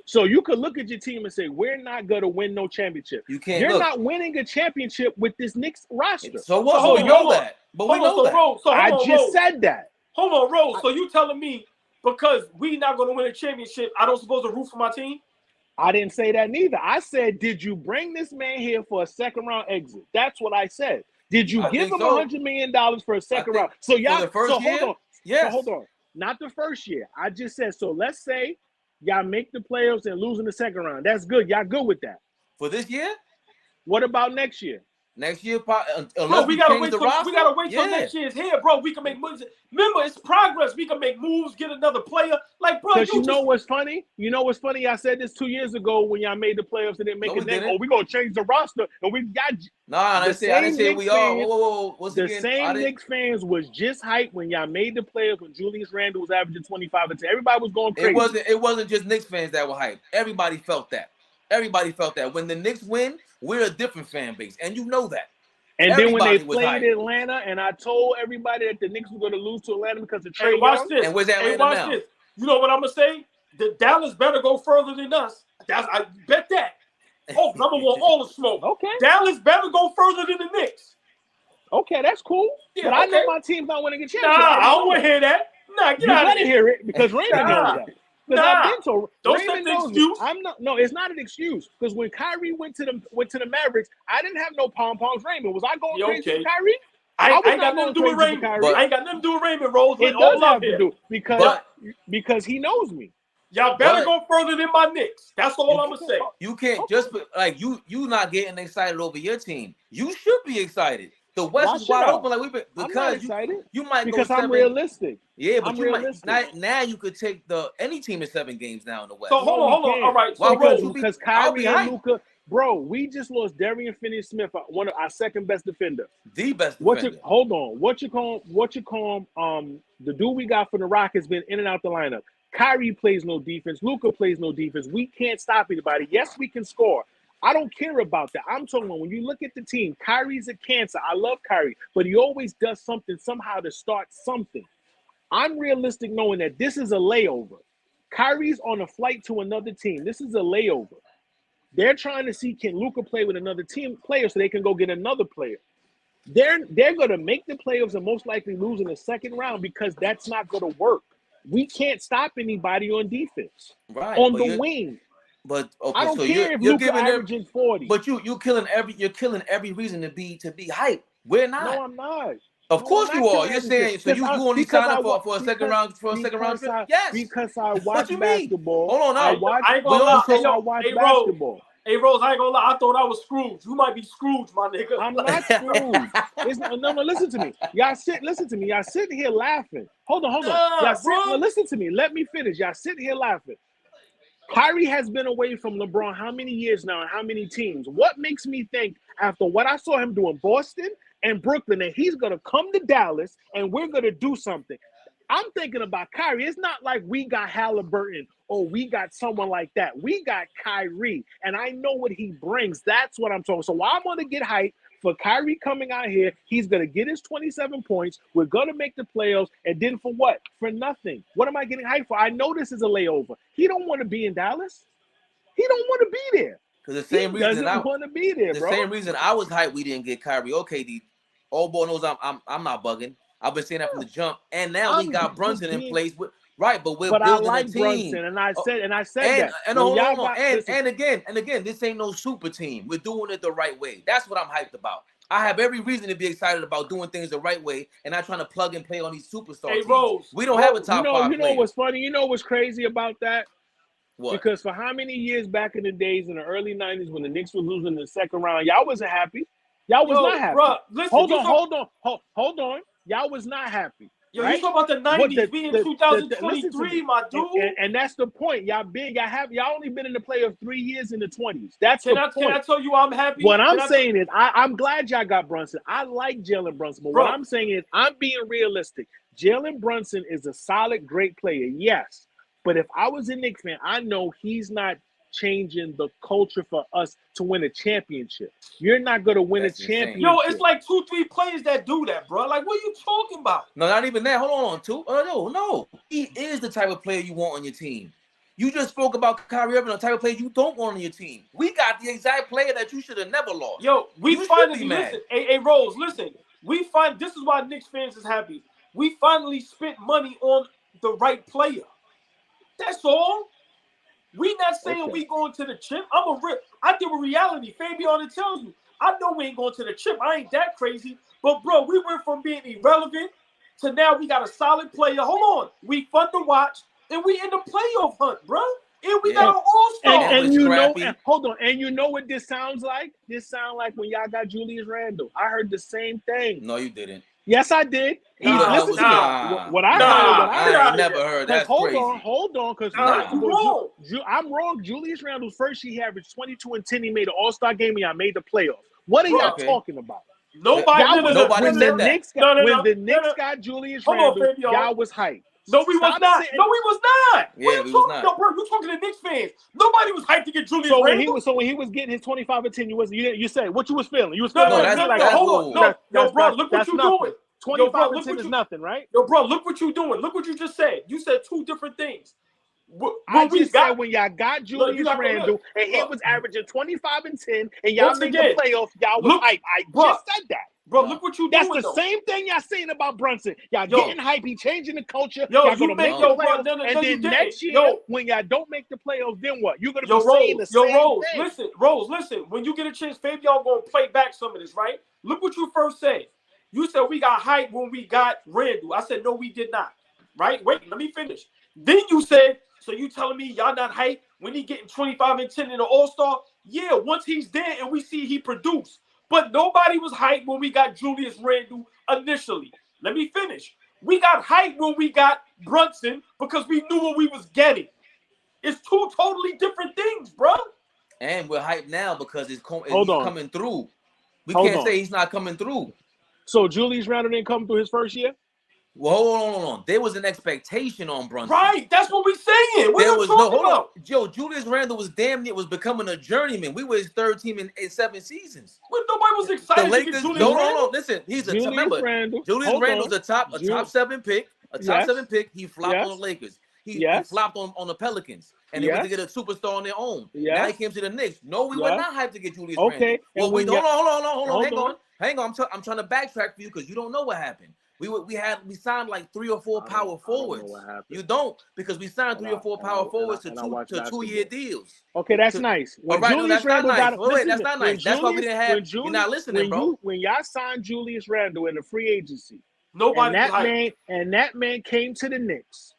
S2: So you could look at your team and say, we're not going to win no championship.
S1: You can't.
S2: You're not winning a championship with this Knicks roster.
S1: So what? So we know that. But we know that.
S2: I just said that.
S3: Hold on, Rose. So you telling me because we not going to win a championship, I don't supposed to root for my team?
S2: I didn't say that neither. I said, did you bring this man here for a second round exit? That's what I said. Did you give him $100 million for a second round? So y'all,
S1: for the first year?
S2: Hold on.
S1: Yes.
S2: So hold on. Not the first year. I just said, so let's say y'all make the playoffs and lose in the second round. That's good. Y'all good with that.
S1: For this year?
S2: What about next year?
S1: Next year,
S3: bro, we gotta wait till next year's here, bro. We can make moves. Remember, it's progress. We can make moves, get another player. Like, bro,
S2: you know what's funny? You know what's funny? I said this 2 years ago when y'all made the playoffs and didn't make it. Oh, we gonna change the roster and we got.
S1: I didn't say we are. Whoa.
S2: The same Knicks fans was just hyped when y'all made the playoffs when Julius Randle was averaging 25 and 10. Everybody was going crazy.
S1: It wasn't just Knicks fans that were hyped. Everybody felt that. When the Knicks win, we're a different fan base, and you know that.
S2: And then when they played Atlanta, and I told everybody that the Knicks were going to lose to Atlanta because of Trae Young.
S3: This.
S1: And where's Atlanta now?
S3: This. You know what I'm gonna say? The Dallas better go further than us. I bet that. Oh, I'm gonna want all the smoke.
S2: Okay.
S3: Dallas better go further than the Knicks.
S2: Okay, that's cool. Yeah, but I know my team's not winning a championship.
S3: Nah, I don't want to hear that. Nah, get out of here.
S2: Hear it because Raymond knows that. Because I've been told.
S3: Don't say the excuse.
S2: No, it's not an excuse. Because when Kyrie went to the Mavericks, I didn't have no pom-poms. Raymond, was I going crazy for Kyrie?
S3: I ain't got nothing to do with Raymond. I ain't got nothing to do with Raymond, Rose.
S2: It does have to do because he knows me.
S3: Y'all better go further than my Knicks. That's all I'm gonna say.
S1: You can't just like you not getting excited over your team. You should be excited. The West is wide open. Like we've been because you might
S2: because
S1: go
S2: I'm realistic.
S1: Yeah, but now you could take any team in 7 games now in the West.
S3: So hold on. All right.
S2: So because Kyrie and Luka, bro, we just lost Darius Finney-Smith, one of our second best defender.
S1: The best defender.
S2: Hold on. What you call the dude we got for the Rock has been in and out the lineup. Kyrie plays no defense. Luka plays no defense. We can't stop anybody. Yes, we can score. I don't care about that. I'm talking about when you look at the team, Kyrie's a cancer. I love Kyrie, but he always does something somehow to start something. I'm realistic knowing that this is a layover. Kyrie's on a flight to another team. This is a layover. They're trying to see can Luka play with another team player so they can go get another player. They're going to make the playoffs and most likely lose in the second round because that's not going to work. We can't stop anybody on defense.
S1: Right.
S2: On the wing.
S1: But okay,
S2: I don't
S1: so
S2: care if Luka averaging 40.
S1: But you're killing every reason to be hyped. We're not.
S2: No, I'm not.
S1: Of course you are. You're saying so you only sign up for a second round trip? Yes.
S2: Because I watch basketball.
S1: Hold on,
S3: I ain't gonna lie.
S2: I watch basketball.
S3: Hey Rose, I ain't gonna lie. I thought I was Scrooge. You might be Scrooge, my nigga.
S2: I'm not Scrooge. No, listen to me. Listen to me. Y'all sitting here laughing. Hold on. Listen to me. Let me finish. Y'all sitting here laughing. Kyrie has been away from LeBron how many years now and how many teams? What makes me think after what I saw him do in Boston and Brooklyn that he's going to come to Dallas and we're going to do something? I'm thinking about Kyrie. It's not like we got Halliburton or we got someone like that. We got Kyrie, and I know what he brings. That's what I'm talking. So I'm going to get hyped for Kyrie coming out here. He's going to get his 27 points. We're going to make the playoffs. And then for what? For nothing. What am I getting hyped for? I know this is a layover. He don't want to be in Dallas. He don't want to be there.
S1: Because the same reason
S2: I want to be there, bro.
S1: The same reason I was hyped we didn't get Kyrie. Okay, the old boy knows I'm not bugging. I've been saying that from the jump. And now we got Brunson in place with but we're building
S2: I like
S1: a team.
S2: Brunson, and I said that.
S1: And again, this ain't no super team. We're doing it the right way. That's what I'm hyped about. I have every reason to be excited about doing things the right way and not trying to plug and play on these superstar teams.
S3: Rose,
S1: we don't have a top 5
S2: You know what's funny? You know what's crazy about that?
S1: What?
S2: Because for how many years back in the days in the early 90s when the Knicks were losing in the second round, y'all wasn't happy. Y'all was not happy.
S3: Bro, listen,
S2: hold on. Y'all was not happy.
S3: Yo,
S2: right?
S3: you talk about the 90s, we in 2023, my dude.
S2: And that's the point. Y'all big. Y'all only been in the playoffs 3 years in the 20s. That's the point.
S3: Can I tell you I'm happy?
S2: What I'm saying is I'm glad y'all got Brunson. I like Jalen Brunson. But
S3: Bro.
S2: what I'm saying is I'm being realistic. Jalen Brunson is a solid, great player, yes. But if I was a Knicks fan, I know he's not changing the culture for us to win a championship. You're not going to win a championship.
S3: Yo, it's like 2-3 players that do that, bro. Like, what are you talking about?
S1: No, not even that. Hold on, no. He is the type of player you want on your team. You just spoke about Kyrie Irving, the type of player you don't want on your team. We got the exact player that you should have never lost.
S3: Yo, we finally listen. Hey, Rose, listen. This is why Knicks fans is happy. We finally spent money on the right player. That's all. We not saying we going to the chip. I deal with reality. Fabian to tell you. I know we ain't going to the chip. I ain't that crazy. But, bro, we went from being irrelevant to now we got a solid player. Hold on. We fun to watch, and we in the playoff hunt, bro. And we got an all-star.
S2: And you know, hold on. And you know what this sounds like? This sounds like when y'all got Julius Randle. I heard the same thing.
S1: No, you didn't.
S2: Yes, I did. What I
S1: never heard. That's crazy.
S2: Hold on, because I'm wrong. Julius Randle's first year, he averaged 22 and 10. He made an All-Star game, and I made the playoffs. What are y'all talking about?
S1: Nobody said that.
S2: When the Knicks got Julius Randle, y'all was hyped.
S3: No, we was not. No, we was not.
S1: Yeah, we was not.
S3: Yo, bro, you talking to Knicks fans? Nobody was hyped to get Julius Randle.
S2: So when he was getting his 25 and 10, you said what you was feeling? You was feeling
S3: hold on. Yo, bro, look what you doing.
S2: 25 and 10 is nothing, right?
S3: Yo, bro, look what you doing. Look what you just said. You said two different things.
S2: I just said when y'all got Julius Randle and he was averaging 25 and 10 and y'all made the playoffs, y'all was hyped. I just said that.
S3: Bro, look what you doing.
S2: That's the same thing y'all saying about Brunson. Y'all getting hype. He changing the culture.
S3: Yo,
S2: y'all gonna make the playoffs. And then next year, when y'all don't make the playoffs, then what? You're gonna be saying the same thing.
S3: Rose, listen. When you get a chance, Fabian gonna play back some of this, right? Look what you first said. You said we got hype when we got Randle. I said, no, we did not. Right? Wait, let me finish. Then you said, so you telling me y'all not hype when he getting 25 and 10 in the All-Star? Yeah, once he's there and we see he produced. But nobody was hyped when we got Julius Randle initially. Let me finish. We got hyped when we got Brunson because we knew what we was getting. It's two totally different things, bro.
S1: And we're hyped now because he's coming through. We can't say he's not coming through.
S2: So Julius Randle didn't come through his first year?
S1: Well, hold on. There was an expectation on Brunson.
S3: Right, that's what we're saying. What are you talking about?
S1: Yo, Julius Randle was was becoming a journeyman. We were his third team in 7 seasons.
S3: But nobody was excited.
S1: The Lakers, no. Listen, Julius Randle's a top 7 pick. A top 7 pick. He flopped on the Lakers. He flopped on the Pelicans. And they went to get a superstar on their own. Now he came to the Knicks. No, we were not hyped to get Julius Randle. Well, hold on. Hang on. I'm trying to backtrack for you because you don't know what happened. We signed like 3 or 4 power forwards. You don't, because we signed 3 or 4 power forwards to 2-year deals.
S2: Okay, that's nice.
S1: That's not nice. That's why we didn't have. You're not listening, bro.
S2: When y'all signed Julius Randle in the free agency, that man came to the Knicks.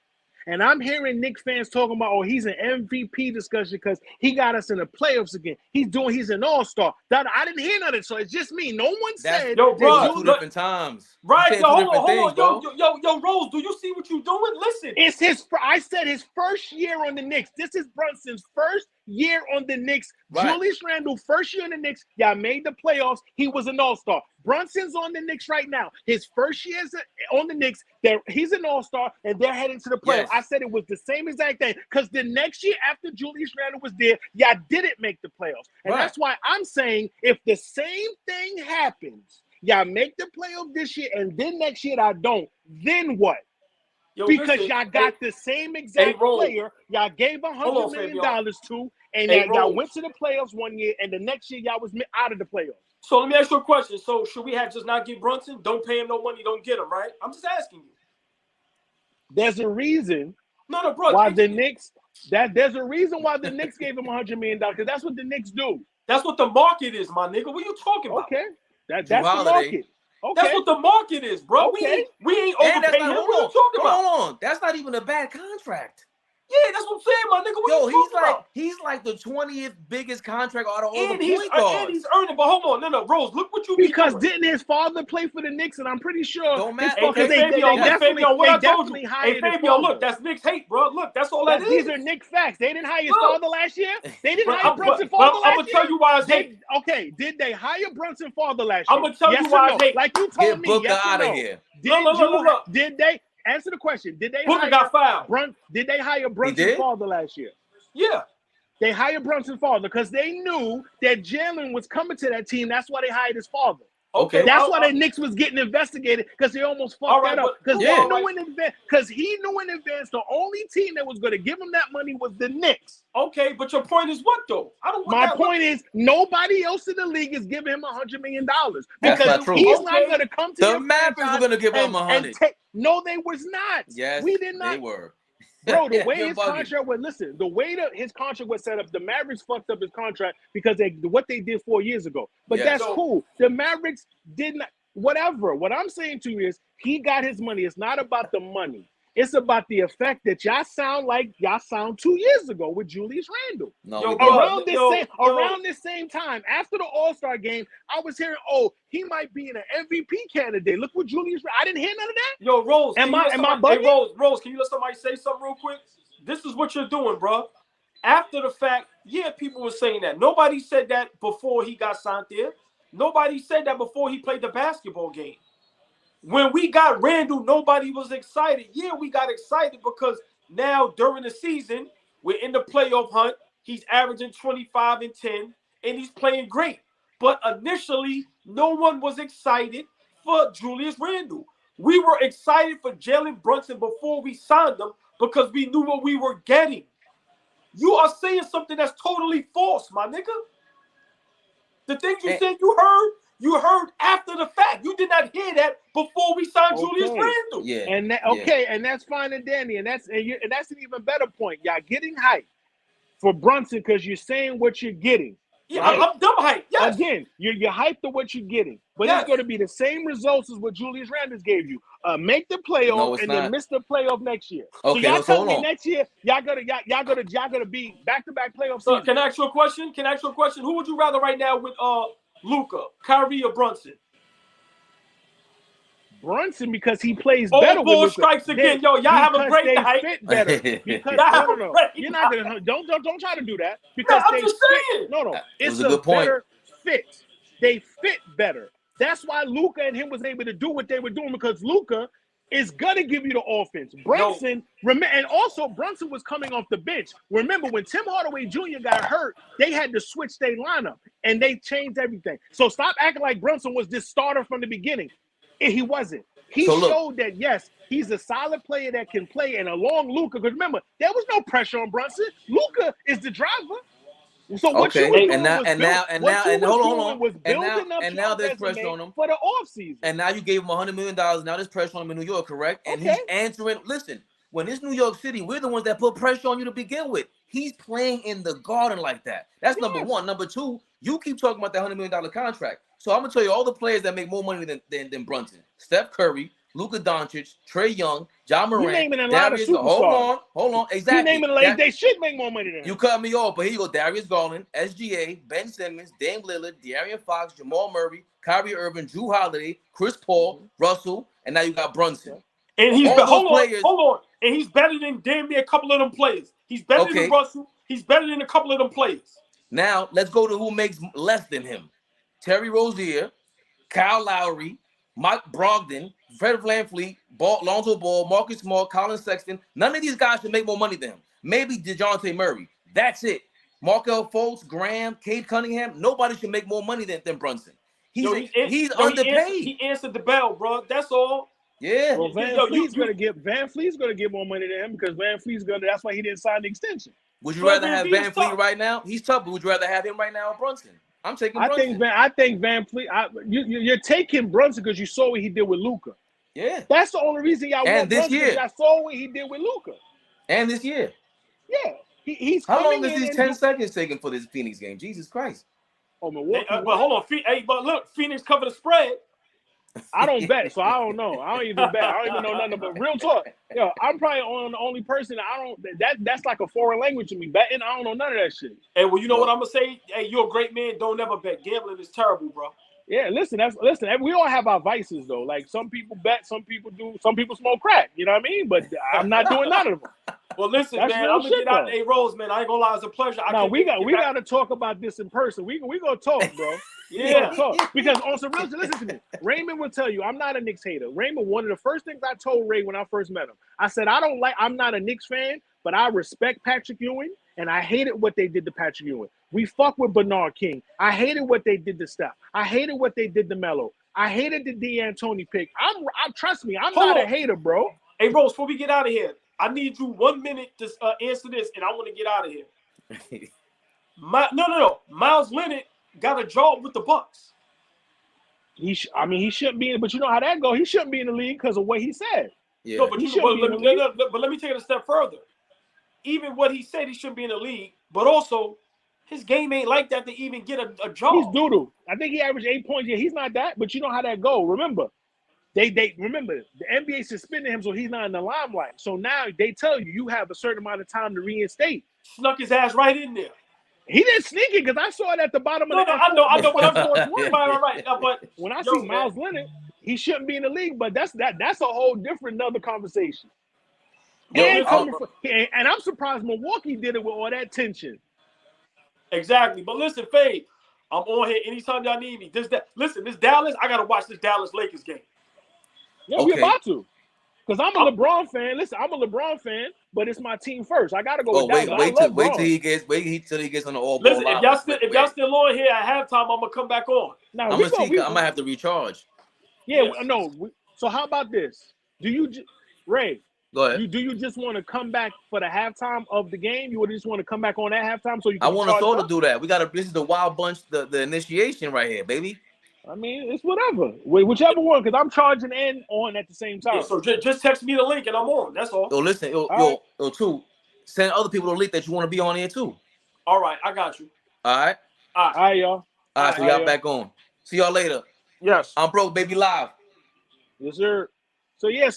S2: And I'm hearing Knicks fans talking about, he's an MVP discussion because he got us in the playoffs again. He's an all-star. I didn't hear none of it, so it's just me. No one said.
S1: Yo, bro, 2 different times.
S3: Right, hold on. Yo, Rose, do you see what you're doing? Listen.
S2: It's I said his first year on the Knicks. This is Brunson's first year on the Knicks. Right. Julius Randle, first year on the Knicks. Y'all made the playoffs. He was an all-star. Brunson's on the Knicks right now. His first year on the Knicks, he's an all-star, and they're heading to the playoffs. Yes. I said it was the same exact thing because the next year after Julius Randle was there, y'all didn't make the playoffs. And that's why I'm saying if the same thing happens, y'all make the playoff this year, and then next year I don't, then what? Because y'all got the same exact player. Y'all gave $100 million to, and y'all went to the playoffs one year, and the next year y'all was out of the playoffs.
S3: So let me ask you a question. So should we have just not get Brunson? Don't pay him no money, don't get him, right? I'm just asking you.
S2: There's a reason.
S3: No, bro.
S2: Why the Knicks? There's a reason why the Knicks gave him $100 million because that's what the Knicks do.
S3: That's what the market is, my nigga. What are you talking about?
S2: Okay, that's the market. Okay.
S3: That's what the market is, bro.
S2: Okay.
S3: We ain't overpaying him. What are you talking about?
S1: Hold on. That's not even a bad contract.
S3: Yeah, that's what I'm saying, my nigga. What
S1: Yo,
S3: you talking about?
S1: he's like the 20th biggest contract out of all
S3: And
S1: the point
S3: and
S1: guards.
S3: he's earning. But hold on, no, Rose, look what you be
S2: Because
S3: doing.
S2: didn't his father play for the Knicks? And I'm pretty sure
S1: Don't
S2: his
S1: matter.
S2: father,
S3: Hey,
S2: they
S3: Fabian,
S2: definitely hired his
S3: Fabian, look,
S2: father.
S3: that's Knicks hate, bro. Look, that's all that is.
S2: These are Knicks facts. They didn't hire his father last year. They didn't
S3: But
S2: hire Brunson father
S3: I'm
S2: last
S3: gonna
S2: year.
S3: tell you why it's hate.
S2: Okay, did they hire Brunson father last
S3: I'm
S2: year?
S3: gonna tell
S2: yes
S3: you why
S2: or
S3: it's
S2: no?
S3: hate.
S2: Like you told
S1: Get
S2: me,
S1: Booker
S2: yes
S1: out
S2: or
S1: of
S2: no?
S1: here.
S2: Did they answer the question? Did they
S3: Booker got fired.
S2: Did they hire Brunson's father last year?
S3: Yeah.
S2: They hired Brunson's father because they knew that Jalen was coming to that team. That's why they hired his father.
S3: Okay.
S2: That's why the Knicks was getting investigated because they almost fucked that up. Because they knew in advance. Because he knew in advance the only team that was going to give him that money was the Knicks.
S3: Okay, but your point is what though?
S2: My point is nobody else in the league is giving him $100 million
S1: That's not true.
S2: he's not going to come to
S1: the Mavericks were going to give him 100.
S2: No, they was not.
S1: Yes,
S2: we did not.
S1: They were.
S2: Bro, the way his contract was, listen, the way that his contract was set up, the Mavericks fucked up his contract because what they did 4 years ago. But that's cool. The Mavericks did not, whatever. What I'm saying to you is he got his money. It's not about the money. It's about the effect that y'all sound 2 years ago with Julius Randle.
S1: No,
S2: around this same time, after the All-Star game, I was hearing, he might be an MVP candidate. Look what Julius. I didn't hear none of that.
S3: Yo, Rose,
S2: am I bugging?
S3: Hey, Rose, can you let somebody say something real quick? This is what you're doing, bro. After the fact, people were saying that. Nobody said that before he got signed there. Nobody said that before he played the basketball game. When we got Randle, nobody was excited. Yeah, we got excited because now during the season, we're in the playoff hunt. He's averaging 25 and 10, and he's playing great. But initially, no one was excited for Julius Randle. We were excited for Jalen Brunson before we signed him because we knew what we were getting. You are saying something that's totally false, my nigga. The things you said you heard after the fact. You did not hear that before we signed Julius Randle.
S2: Yeah. And that's fine and dandy. And that's an even better point. Y'all getting hyped for Brunson because you're saying what you're getting.
S3: Yeah, right? I'm dumb hyped. Yes.
S2: Again, you're hyped to what you're getting. But it's going to be the same results as what Julius Randle gave you. Make the playoff then miss the playoff next year.
S1: Okay,
S2: so y'all telling me next year y'all gonna be back-to-back playoff season.
S3: Can I ask you a question? Who would you rather right now with Luka, Kyrie, or Brunson?
S2: Brunson because he plays better with Luka.
S3: Strikes again, y'all have a great night.
S2: Fit better. Because no. You're not gonna don't try to do that because
S3: I'm just saying.
S2: No. It's
S1: a good point.
S2: Better fit. They fit better. That's why Luka and him was able to do what they were doing because Luka is gonna give you the offense. Brunson, and also Brunson was coming off the bench. Remember when Tim Hardaway Jr. got hurt, they had to switch their lineup and they changed everything. So stop acting like Brunson was this starter from the beginning. He wasn't. He showed that yes, he's a solid player that can play and along Luka. Because remember, there was no pressure on Brunson. Luka is the driver. So what you were doing was building up
S1: now there's pressure on him
S2: for the offseason.
S1: And now you gave him $100 million. Now there's pressure on him in New York, correct? And he's answering. Listen, when it's New York City, we're the ones that put pressure on you to begin with. He's playing in the Garden like that. That's number one. Number two, you keep talking about that $100 million contract. So I'm gonna tell you all the players that make more money than Brunson: Steph Curry, Luka Doncic, Trae Young, John Morant.
S2: You're naming a
S1: Darius,
S2: lot of superstars.
S1: Hold on. Exactly.
S2: You're naming they should make more money than him.
S1: You cut me off, but here you go: Darius Garland, SGA, Ben Simmons, Dame Lillard, De'Aaron Fox, Jamal Murray, Kyrie Irving, Drew Holiday, Chris Paul, Russell, and now you got Brunson.
S3: And he's hold on. And he's better than damn near a couple of them players. He's better than Russell. He's better than a couple of them players.
S1: Now let's go to who makes less than him: Terry Rozier, Kyle Lowry, Mike Brogdon, Fred VanVleet, Lonzo Ball, Marcus Smart, Colin Sexton. None of these guys should make more money than him. Maybe DeJounte Murray. That's it. Markel Fultz, Graham, Cade Cunningham. Nobody should make more money than Brunson. He's underpaid.
S3: He answered the bell, bro. That's all.
S1: Yeah.
S2: Well, VanVleet's gonna get more money than him because VanVleet's gonna. That's why he didn't sign the extension.
S1: Would you rather have VanVleet right now? He's tough, but would you rather have him right now or Brunson? I'm taking Brunson.
S2: I think VanVleet. You're taking Brunson because you saw what he did with Luka.
S1: Yeah.
S2: That's the only reason y'all want
S1: this
S2: Brunson.
S1: year.
S2: I saw what he did with Luka.
S1: And this year.
S2: Yeah. He's
S1: how long is these 10 seconds taking for this Phoenix game? Jesus Christ.
S2: Oh, Milwaukee.
S3: But hold on. But look, Phoenix covered the spread.
S2: I don't bet, so I don't know. I don't even bet. I don't even know nothing. But real talk, yo, I'm probably the only person that's like a foreign language to me. Betting, I don't know none of that shit.
S3: Hey, well, you know what I'm gonna say? Hey, you're a great man. Don't ever bet. Gambling is terrible, bro.
S2: Yeah, listen. We all have our vices though. Like some people bet, some people do, some people smoke crack. You know what I mean? But I'm not doing none of them.
S3: Well, listen,
S2: That's
S3: man.
S2: real
S3: I'm gonna
S2: shit,
S3: get out.
S2: though.
S3: Hey, Rose, man. I ain't gonna lie. It's a pleasure.
S2: Now we got to talk about this in person. We gonna talk, bro.
S3: Yeah.
S2: Talk. Because on some real shit, listen to me. Raymond will tell you, I'm not a Knicks hater. Raymond, one of the first things I told Ray when I first met him, I said I'm not a Knicks fan, but I respect Patrick Ewing, and I hated what they did to Patrick Ewing. We fuck with Bernard King. I hated what they did to Steph. I hated what they did to Melo. I hated the D'Antoni pick. Trust me, I'm not a hater, bro.
S3: Hey, Rose, before we get out of here, I need you 1 minute to answer this, and I want to get out of here. No. Miles Leonard got a job with the Bucks.
S2: He shouldn't be in, but you know how that go. He shouldn't be in the league because of what he said.
S1: Yeah.
S3: No, but let me take it a step further. Even what he said, he shouldn't be in the league, but also his game ain't like that to even get a job.
S2: He's doodle. I think he averaged 8 points. Yeah, he's not that, but you know how that go. Remember, they remember the NBA suspended him, so he's not in the limelight. So now they tell you have a certain amount of time to reinstate.
S3: Snuck his ass right in there.
S2: He didn't sneak it because I saw it at the bottom of the.
S3: I know. But I'm right. But
S2: when I see Miles Leonard, he shouldn't be in the league. But that's a whole different another conversation. And I'm surprised Milwaukee did it with all that tension.
S3: Exactly. But listen, Fade, I'm on here anytime y'all need me. This Dallas, I gotta watch this Dallas Lakers game.
S2: Yeah, we about to. Because I'm a LeBron fan. Listen, I'm a LeBron fan, but it's my team first. I gotta go with Dallas.
S1: Wait till he gets on the all ball.
S3: Listen, if y'all still on here at halftime, I'm gonna come back on.
S1: Now, I might have to recharge.
S2: Yeah, yes. No. So how about this? Ray?
S1: Go ahead.
S2: Do you just want to come back for the halftime of the game? You would just want to come back on that halftime so you can
S1: I want us all to do that. This is the Wild Bunch, the initiation right here, baby.
S2: I mean, it's whatever. Whichever one, because I'm charging and on at the same time.
S3: Yeah, so just text me the link and I'm on. That's all.
S1: Yo, listen, too. Send other people the link that you want to be on here too.
S3: All right, I got you.
S1: All right.
S2: All right, y'all.
S1: All right, so y'all back on. See y'all later.
S2: Yes.
S1: I'm Broke Baby Live.
S2: Yes, sir. So yes.